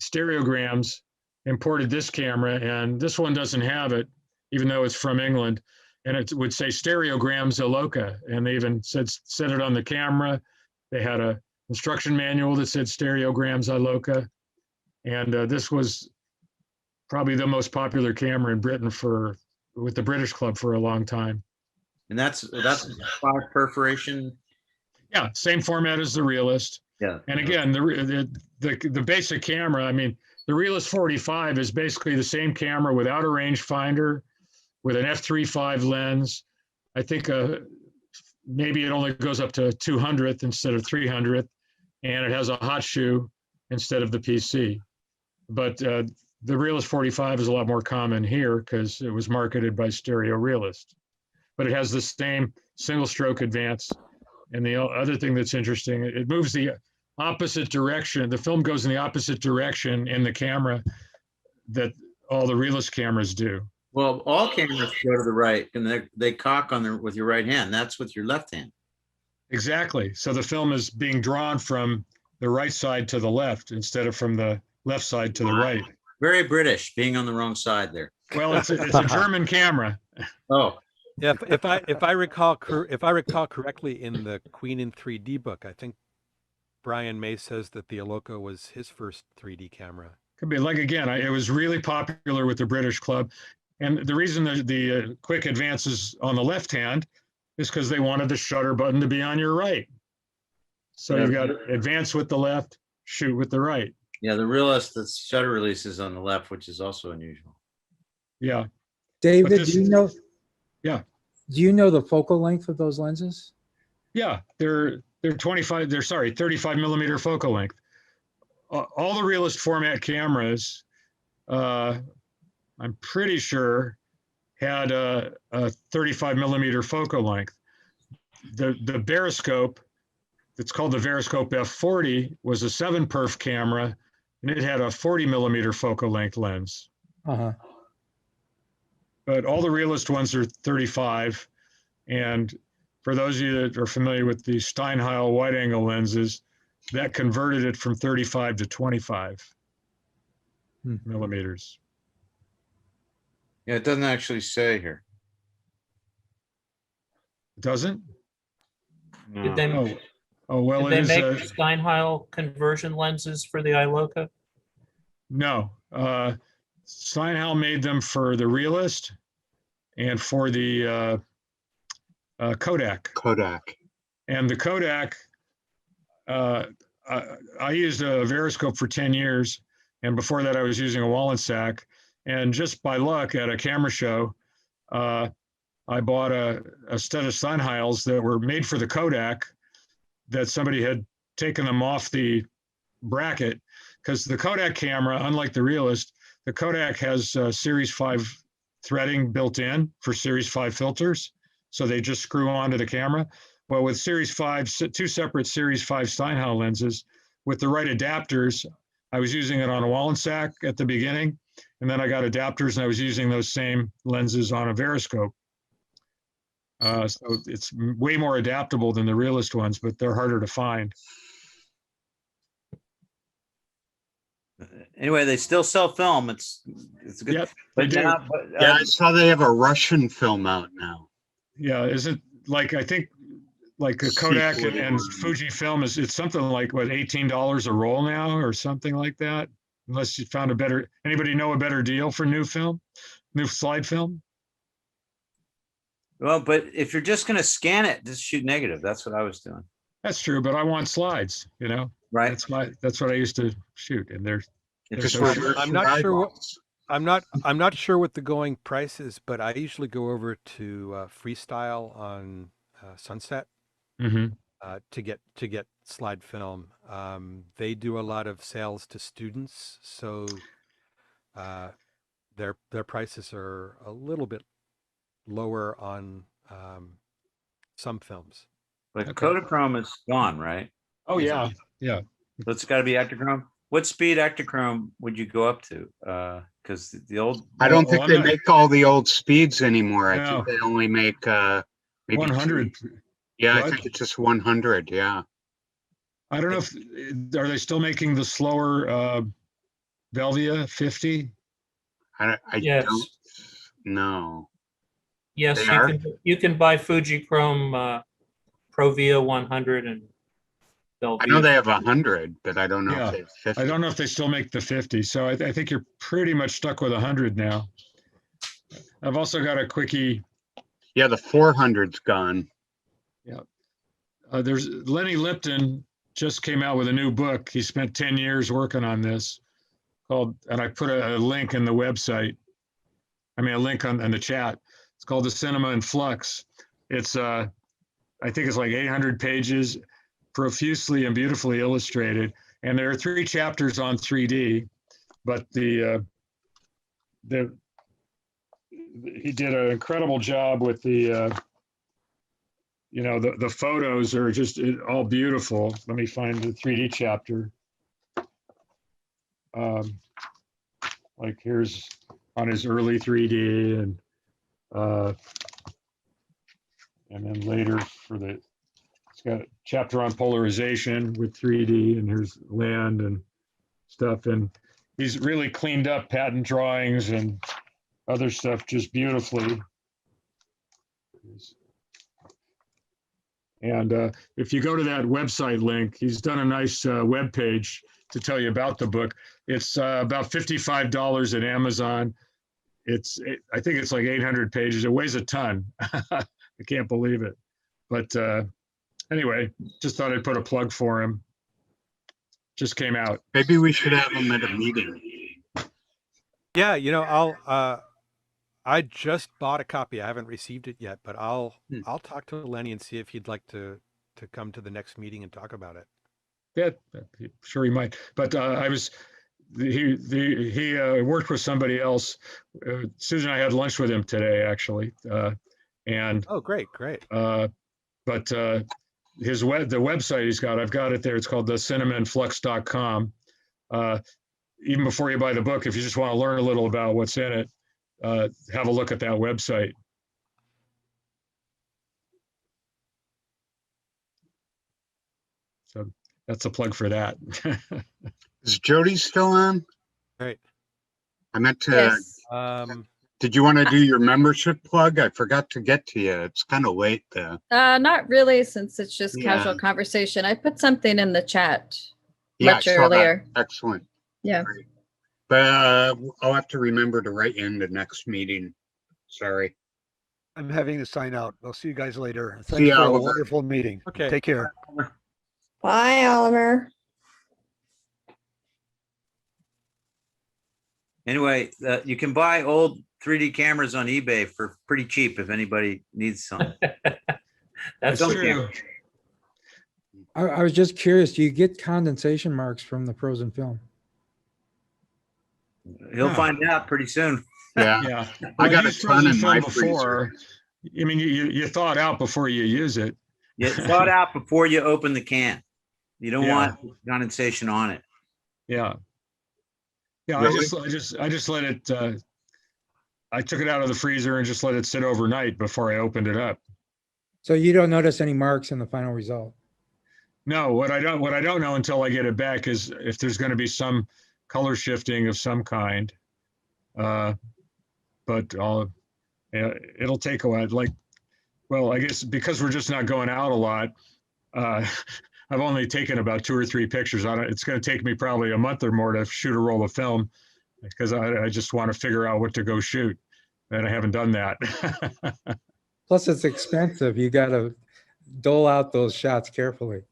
Stereograms imported this camera, and this one doesn't have it, even though it's from England. And it would say Stereograms Aloka, and they even said it on the camera. They had a instruction manual that said Stereograms Aloka, and this was probably the most popular camera in Britain with the British Club for a long time. And that's 5 perforation. Yeah, same format as the Realist. Yeah. And again, the basic camera, I mean, the Realist 45 is basically the same camera without a rangefinder, with an f3.5 lens. I think maybe it only goes up to 200th instead of 300th, and it has a hot shoe, instead of the PC. But the Realist 45 is a lot more common here because it was marketed by Stereo Realist. But it has the same single stroke advance. And the other thing that's interesting, it moves the opposite direction. The film goes in the opposite direction in the camera that all the Realist cameras do. Well, all cameras go to the right, and they cock on with your right hand. That's with your left hand. Exactly. So the film is being drawn from the right side to the left instead of from the left side to the right. Very British, being on the wrong side there. Well, it's a German camera. Oh, yeah. If I recall correctly, in the Queen in 3D book, I think Brian May says that the Aloka was his first 3D camera. Could be like, again, it was really popular with the British club. And the reason the quick advances on the left hand is because they wanted the shutter button to be on your right. So Yeah. you've got advance with the left, shoot with the right. Yeah, the Realist, the shutter release is on the left, which is also unusual. Yeah. David, do you know? Yeah. Do you know the focal length of those lenses? Yeah, they're 35 millimeter focal length. All the Realist format cameras, I'm pretty sure, had a 35 millimeter focal length. The Veriscope, it's called the Veriscope F40, was a 7-perf camera, and it had a 40 millimeter focal length lens. Uh-huh. But all the Realist ones are 35. And for those of you that are familiar with the Steinheil wide angle lenses, that converted it from 35 to 25 millimeters. Yeah, it doesn't actually say here. It doesn't? Did they, well, did it they is. make Steinheil conversion lenses for the Iloka? No. Steinheil made them for the Realist and for the Kodak. Kodak. And the Kodak, I used a Veriscope for 10 years. And before that, I was using a Wallensack. And just by luck at a camera show, I bought a set of Steinheils that were made for the Kodak, that somebody had taken them off the bracket. Because the Kodak camera, unlike the Realist, the Kodak has Series 5 threading built in for Series 5 filters. So they just screw onto the camera. Well, with Series 5, 2 separate Series 5 Steinheil lenses, with the right adapters, I was using it on a Wallensack at the beginning, and then I got adapters and I was using those same lenses on a Veriscope. So it's way more adaptable than the Realist ones, but they're harder to find. Anyway, they still sell film. It's good. Yep, but they do. now, Yeah, I saw they have a Russian film out now. Yeah, isn't like, I think like a Kodak and Fujifilm it's something like what, $18 a roll now or something like that. Unless you found a better, anybody know a better deal for new slide film? well, but if you're just going to scan it, just shoot negative. That's what I was doing. That's true, but I want slides, Right. That's what I used to shoot, and they're It's so just short. I'm not sure what I'm not sure what the going price is, but I usually go over to Freestyle on Sunset to get slide film. They do a lot of sales to students, so their prices are a little bit lower on some films. But Kodachrome is gone, right? Oh yeah, yeah. So it's got to be Actachrome. What speed Actachrome would you go up to? Because the old. I don't think they make all the old speeds anymore. I No. think they only make maybe 100. Yeah, What? I think it's just 100. Yeah. I don't know if are they still making the slower Velvia 50? I Yes. don't know. Yes, They you can buy Fujichrome Provia 100 and I know they have 100, but I don't know Yeah, if they have 50. I don't know if they still make the 50. So I think you're pretty much stuck with 100 now. I've also got a quickie. Yeah, the 400's gone. Yeah. There's Lenny Lipton just came out with a new book. He spent 10 years working on this called, and I put a link in the website. I mean, a link on the chat. It's called The Cinema in Flux. It's, I think it's like 800 pages, profusely and beautifully illustrated. And there are 3 chapters on 3D, but he did an incredible job with the the photos are just all beautiful. Let me find the 3D chapter. Like here's on his early 3D, and then later it's got a chapter on polarization with 3D, and here's land and stuff. And he's really cleaned up patent drawings and other stuff just beautifully. And if you go to that website link, he's done a nice web page to tell you about the book. It's about $55 at Amazon. I think it's like 800 pages. It weighs a ton. I can't believe it. But anyway, just thought I'd put a plug for him. Just came out. Maybe we should have him at a meeting. Yeah, I just bought a copy. I haven't received it yet, but I'll talk to Lenny and see if he'd like to come to the next meeting and talk about it. Yeah, sure he might. But he worked with somebody else. Susan and I had lunch with him today, actually. And oh, great. But the website he's got, I've got it there. It's called thecinemanflux.com. Even before you buy the book, if you just want to learn a little about what's in it, have a look at that website. So that's a plug for that. Is Jody still on? Right. I meant to. Yes. Did you want to do your membership plug? I forgot to get to you. It's kind of late though. Not really, since it's just Yeah. casual conversation. I put something in the chat Yeah, much I saw that. earlier. Excellent. Yeah. Great. But I'll have to remember to write you in the next meeting. Sorry. I'm having to sign out. I'll see you guys later. See Thanks you, for a Oliver. wonderful meeting. Okay. Take care. Bye, Oliver. Anyway, you can buy old 3D cameras on eBay for pretty cheap if anybody needs some. That's true. I was just curious, do you get condensation marks from the frozen film? He'll find out pretty soon. Yeah. Yeah. I got a used ton frozen in my film before. I mean, you thaw it out before you use it. You thaw it out before you open the can. You don't Yeah. want condensation on it. Yeah. Yeah. Really? I just let it. I took it out of the freezer and just let it sit overnight before I opened it up. So you don't notice any marks in the final result? No, what I don't know until I get it back is if there's going to be some color shifting of some kind. But it'll take a while. Well, I guess because we're just not going out a lot, I've only taken about 2 or 3 pictures on it. It's going to take me probably a month or more to shoot a roll of film because I just want to figure out what to go shoot, and I haven't done that. Plus it's expensive. You got to dole out those shots carefully.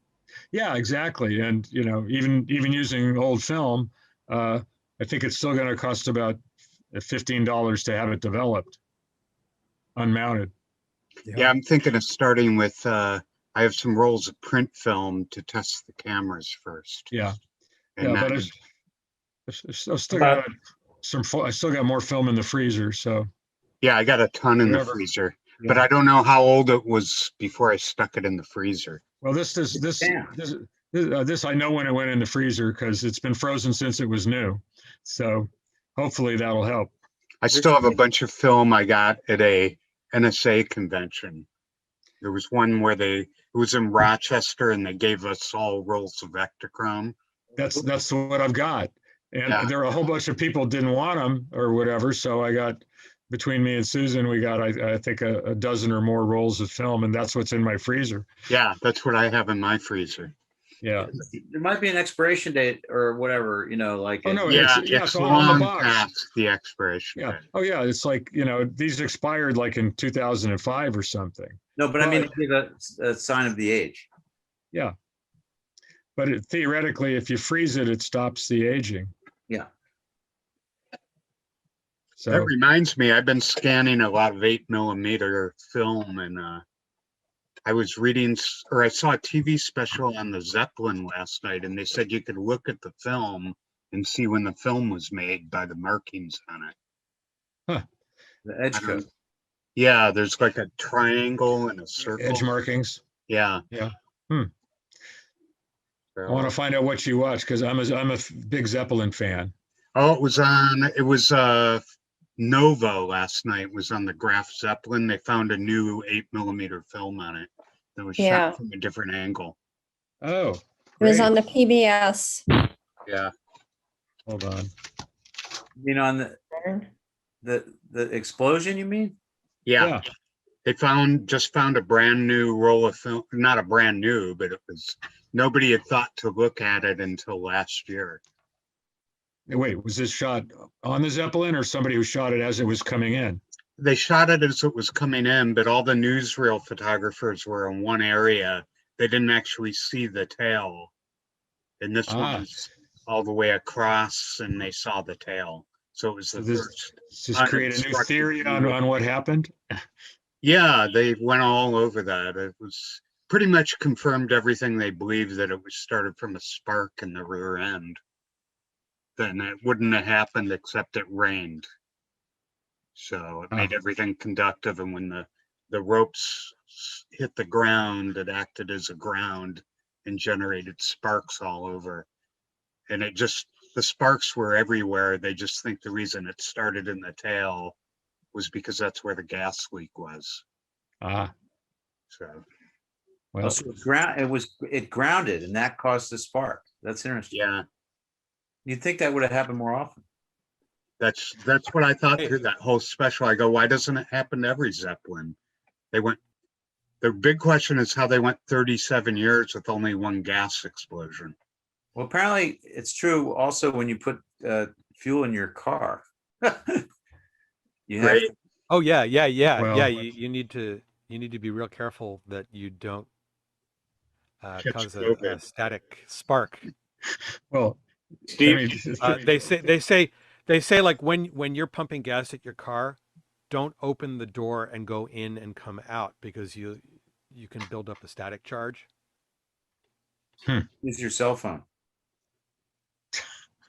Yeah, exactly. And even using old film, I think it's still going to cost about $15 to have it developed, unmounted. Yeah, I'm thinking of starting with, I have some rolls of print film to test the cameras first. Yeah. And Yeah, that but would- I still got I still got more film in the freezer. So yeah, I got a ton in the Whatever. freezer, Yeah. but I don't know how old it was before I stuck it in the freezer. Well, this I know when it went in the freezer because it's been frozen since it was new. So hopefully that'll help. I still have a bunch of film I got at a NSA convention. There was one where it was in Rochester and they gave us all rolls of Vectachrome. That's what I've got. And Yeah. there are a whole bunch of people didn't want them or whatever. So I got, between me and Susan, we got, I think a dozen or more rolls of film, and that's what's in my freezer. Yeah, that's what I have in my freezer. Yeah. There might be an expiration date or whatever, like. Oh, no, It's on the long box. past the expiration Yeah. date. Oh, yeah. It's like, these expired like in 2005 or something. No, but I mean, they give a sign of the age. Yeah. But theoretically, if you freeze it, it stops the aging. Yeah. So That reminds me, I've been scanning a lot of 8mm film and I was reading, or I saw a TV special on the Zeppelin last night, and they said you could look at the film and see when the film was made by the markings on it. Huh. The edge code. Yeah, there's like a triangle and a circle. Edge markings. Yeah. Yeah. I want to find out what you watch because I'm a big Zeppelin fan. Oh, it was Nova last night. It was on the Graf Zeppelin. They found a new 8mm film on it that was Yeah. shot from a different angle. Oh, It was great. on the PBS. Yeah. Hold on. You know, on the explosion, you mean? Yeah. They just found a brand new roll of film, not a brand new, but nobody had thought to look at it until last year. Wait, was this shot on the Zeppelin or somebody who shot it as it was coming in? They shot it as it was coming in, but all the newsreel photographers were in one area. They didn't actually see the tail. And this one was all the way across and they saw the tail. So it was the first. Does this create a new theory on what happened? Yeah, they went all over that. It was pretty much confirmed everything they believed, that it was started from a spark in the rear end. Then it wouldn't have happened except it rained. So it made everything conductive. And when the ropes hit the ground, it acted as a ground and generated sparks all over. And the sparks were everywhere. They just think the reason it started in the tail was because that's where the gas leak was. So. Well, so it grounded and that caused the spark. That's interesting. Yeah. You'd think that would have happened more often. That's what I thought through that whole special. I go, why doesn't it happen to every Zeppelin? The big question is how they went 37 years with only one gas explosion. Well, apparently it's true also when you put fuel in your car. You have to, oh yeah. Well, You need to be real careful that you don't cause a static spark. Well, Steve, they say like when you're pumping gas at your car, don't open the door and go in and come out because you can build up a static charge. use your cell phone.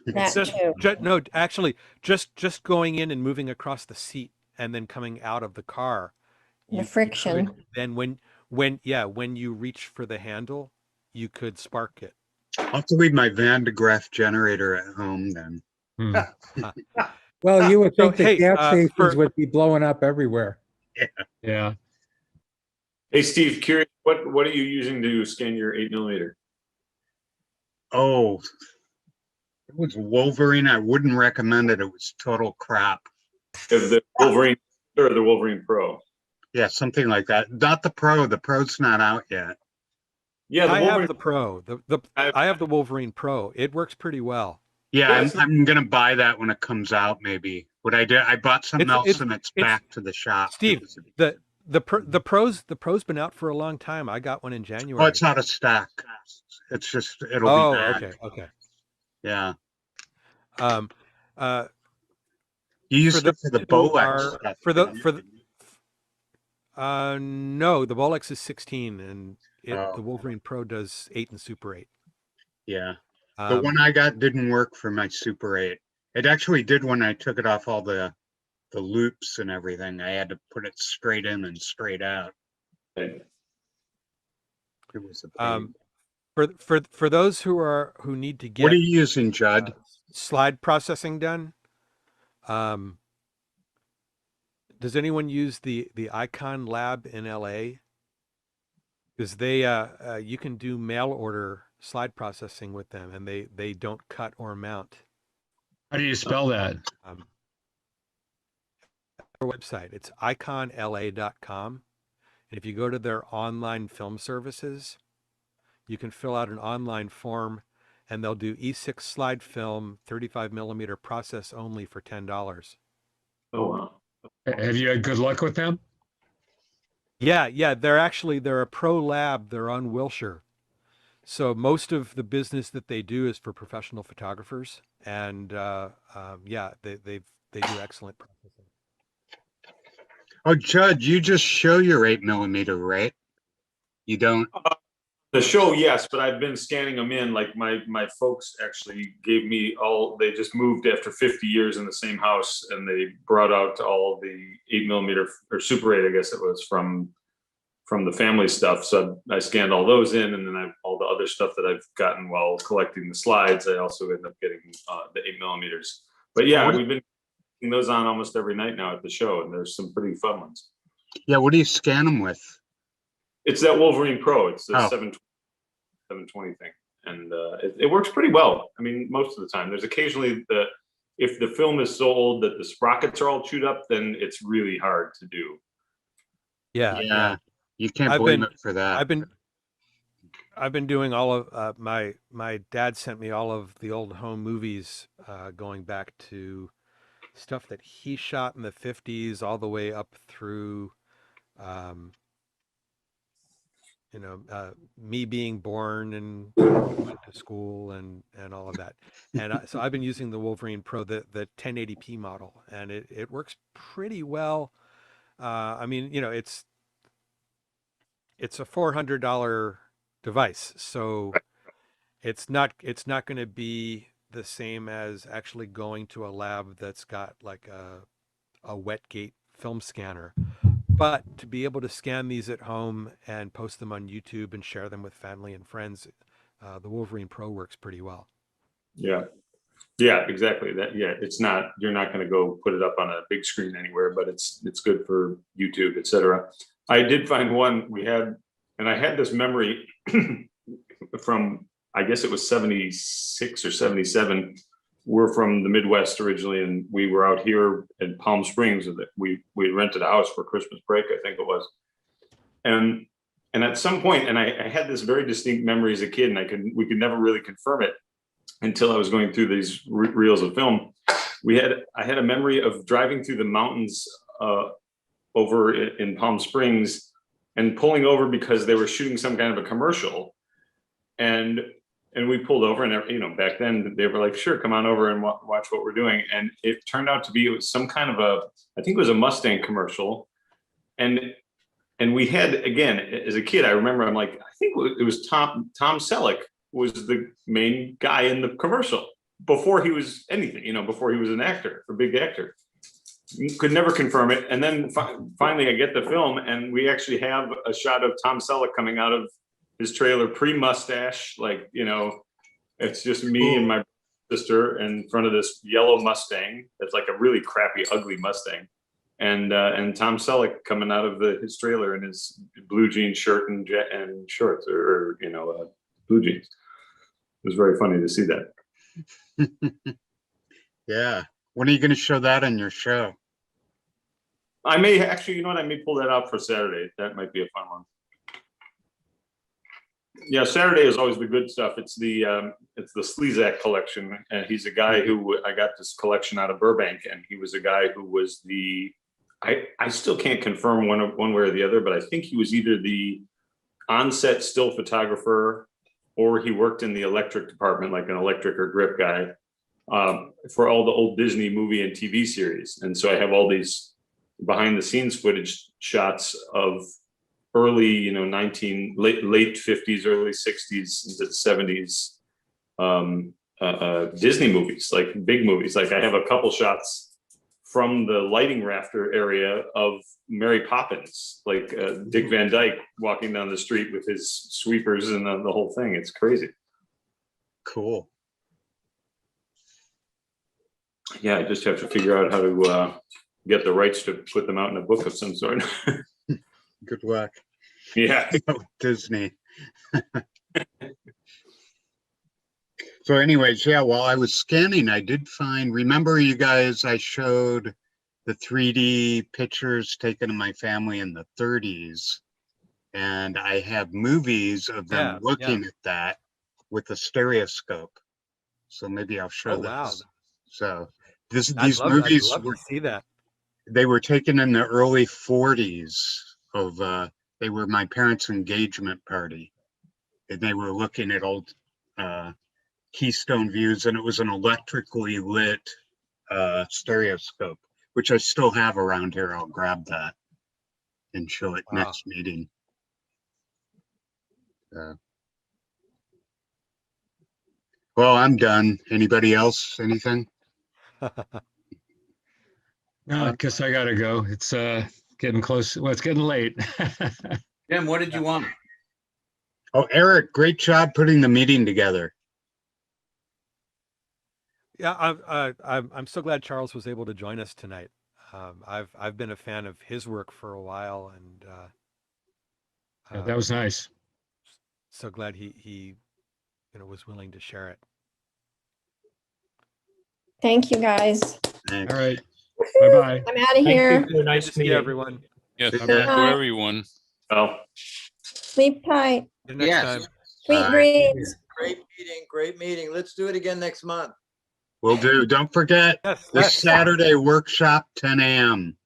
No, actually, just going in and moving across the seat and then coming out of the car. The friction. Then when you reach for the handle, you could spark it. I'll have to leave my Van de Graaff generator at home then. Well, you would think hey, gas stations would be blowing up everywhere. Yeah. Hey, Steve, curious, what are you using to scan your 8mm? Oh, it was Wolverine. I wouldn't recommend it. It was total crap. The Wolverine or the Wolverine Pro? Yeah, something like that. Not the Pro. The Pro's not out yet. Yeah, I have the Pro. I have the Wolverine Pro. It works pretty well. Yeah, I'm gonna buy that when it comes out. Maybe what I did, I bought something else and it's back to the shop. Steve, the Pro's been out for a long time. I got one in January. Oh, it's out of stock. It's just it'll be bad. Okay. Yeah. You used it for the Bolex stuff. No, the Bolex is 16 and the Wolverine Pro does 8 and Super 8. Yeah. The one I got didn't work for my Super 8. It actually did when I took it off all the loops and everything. I had to put it straight in and straight out. It was a pain. For those who need to get what are you using, Judd? Slide processing done. Does anyone use the Icon Lab in LA? Because they you can do mail order slide processing with them, and they don't cut or mount. How do you spell that? Their website, it's iconla.com, and if you go to their online film services, you can fill out an online form, and they'll do E6 slide film, 35mm process only for $10. Oh wow! Have you had good luck with them? Yeah, they're a pro lab. They're on Wilshire. So most of the business that they do is for professional photographers, and they do excellent processing. Oh, Judd, you just show your 8mm, right? You don't? The show, yes, but I've been scanning them in. Like my folks actually gave me all. They just moved after 50 years in the same house, and they brought out all the 8mm or Super 8, I guess it was, from the family stuff. So I scanned all those in, and then all the other stuff that I've gotten while collecting the slides. I also end up getting the 8mm. But yeah, we've been putting those on almost every night now at the show, and there's some pretty fun ones. Yeah, what do you scan them with? It's that Wolverine Pro. It's the Oh. 720 thing, and it works pretty well. I mean, most of the time. There's occasionally if the film is so old that the sprockets are all chewed up, then it's really hard to do. Yeah. You can't blame it for that. I've been doing all of my dad sent me all of the old home movies going back to stuff that he shot in the 50s all the way up through me being born and went to school and all of that. And so I've been using the Wolverine Pro, the 1080p model, and it works pretty well. I mean, it's a $400 device, so it's not going to be the same as actually going to a lab that's got like a Wetgate film scanner. But to be able to scan these at home and post them on YouTube and share them with family and friends, the Wolverine Pro works pretty well. Yeah, exactly. It's not, you're not going to go put it up on a big screen anywhere, but it's good for YouTube, etc. I did find one I had this memory from, I guess it was 76 or 77. We're from the Midwest originally, and we were out here in Palm Springs. We rented a house for Christmas break, I think it was. And at some point, and I had this very distinct memory as a kid, and we could never really confirm it until I was going through these reels of film. I had a memory of driving through the mountains over in Palm Springs and pulling over because they were shooting some kind of a commercial. And we pulled over, and back then they were like, sure, come on over and watch what we're doing. And it turned out to be, it was some kind of I think it was a Mustang commercial. And we had, again, as a kid, I remember, I'm like, I think it was Tom Selleck was the main guy in the commercial before he was anything, before he was an actor, a big actor. Could never confirm it. And then finally I get the film, and we actually have a shot of Tom Selleck coming out of his trailer pre-mustache, it's just me and my sister in front of this yellow Mustang. That's like a really crappy, ugly Mustang. And Tom Selleck coming out of his trailer in his blue jean shirt and shorts, or blue jeans. It was very funny to see that. Yeah. When are you going to show that on your show? I may actually, I may pull that out for Saturday. That might be a fun one. Yeah, Saturday is always the good stuff. It's the Slezak collection, and he's a guy who I got this collection out of Burbank, and he was a guy who was I still can't confirm one way or the other, but I think he was either the on-set still photographer, or he worked in the electric department, like an electric or grip guy, for all the old Disney movie and TV series. And so I have all these behind-the-scenes footage shots of early, late 50s, early 60s into the 70s Disney movies, like big movies. Like I have a couple shots from the lighting rafter area of Mary Poppins, like Dick Van Dyke walking down the street with his sweepers and the whole thing. It's crazy. Cool. Yeah, I just have to figure out how to get the rights to put them out in a book of some sort. Good luck. Yeah. Disney. So anyways, yeah, while I was scanning, I did find, remember you guys, I showed the 3D pictures taken of my family in the 30s. And I have movies of them looking at that with a stereoscope. So maybe I'll show those. Wow. So these movies I'd love to see that. They were taken in the early 40s of they were my parents' engagement party, and they were looking at old Keystone views, and it was an electrically lit stereoscope, which I still have around here. I'll grab that and show it next meeting. Well, I'm done. Anybody else? Anything? No, I guess I gotta go. It's getting close. Well, it's getting late. Jim, what did you want? Oh, Eric, great job putting the meeting together. Yeah, I'm so glad Charles was able to join us tonight. I've been a fan of his work for a while, and Yeah, that was nice. so glad he was willing to share it. Thank you, guys. Thanks. All right. Bye-bye. I'm out of here. Nice to see meeting everyone. Yes, Yeah. thank you, Bye. everyone. Oh. Sleep tight. See you next Yes. time. Sweet Bye. dreams. Great meeting, great meeting. Let's do it again next month. Will do. Don't forget Yes, this Saturday workshop, 10 a.m.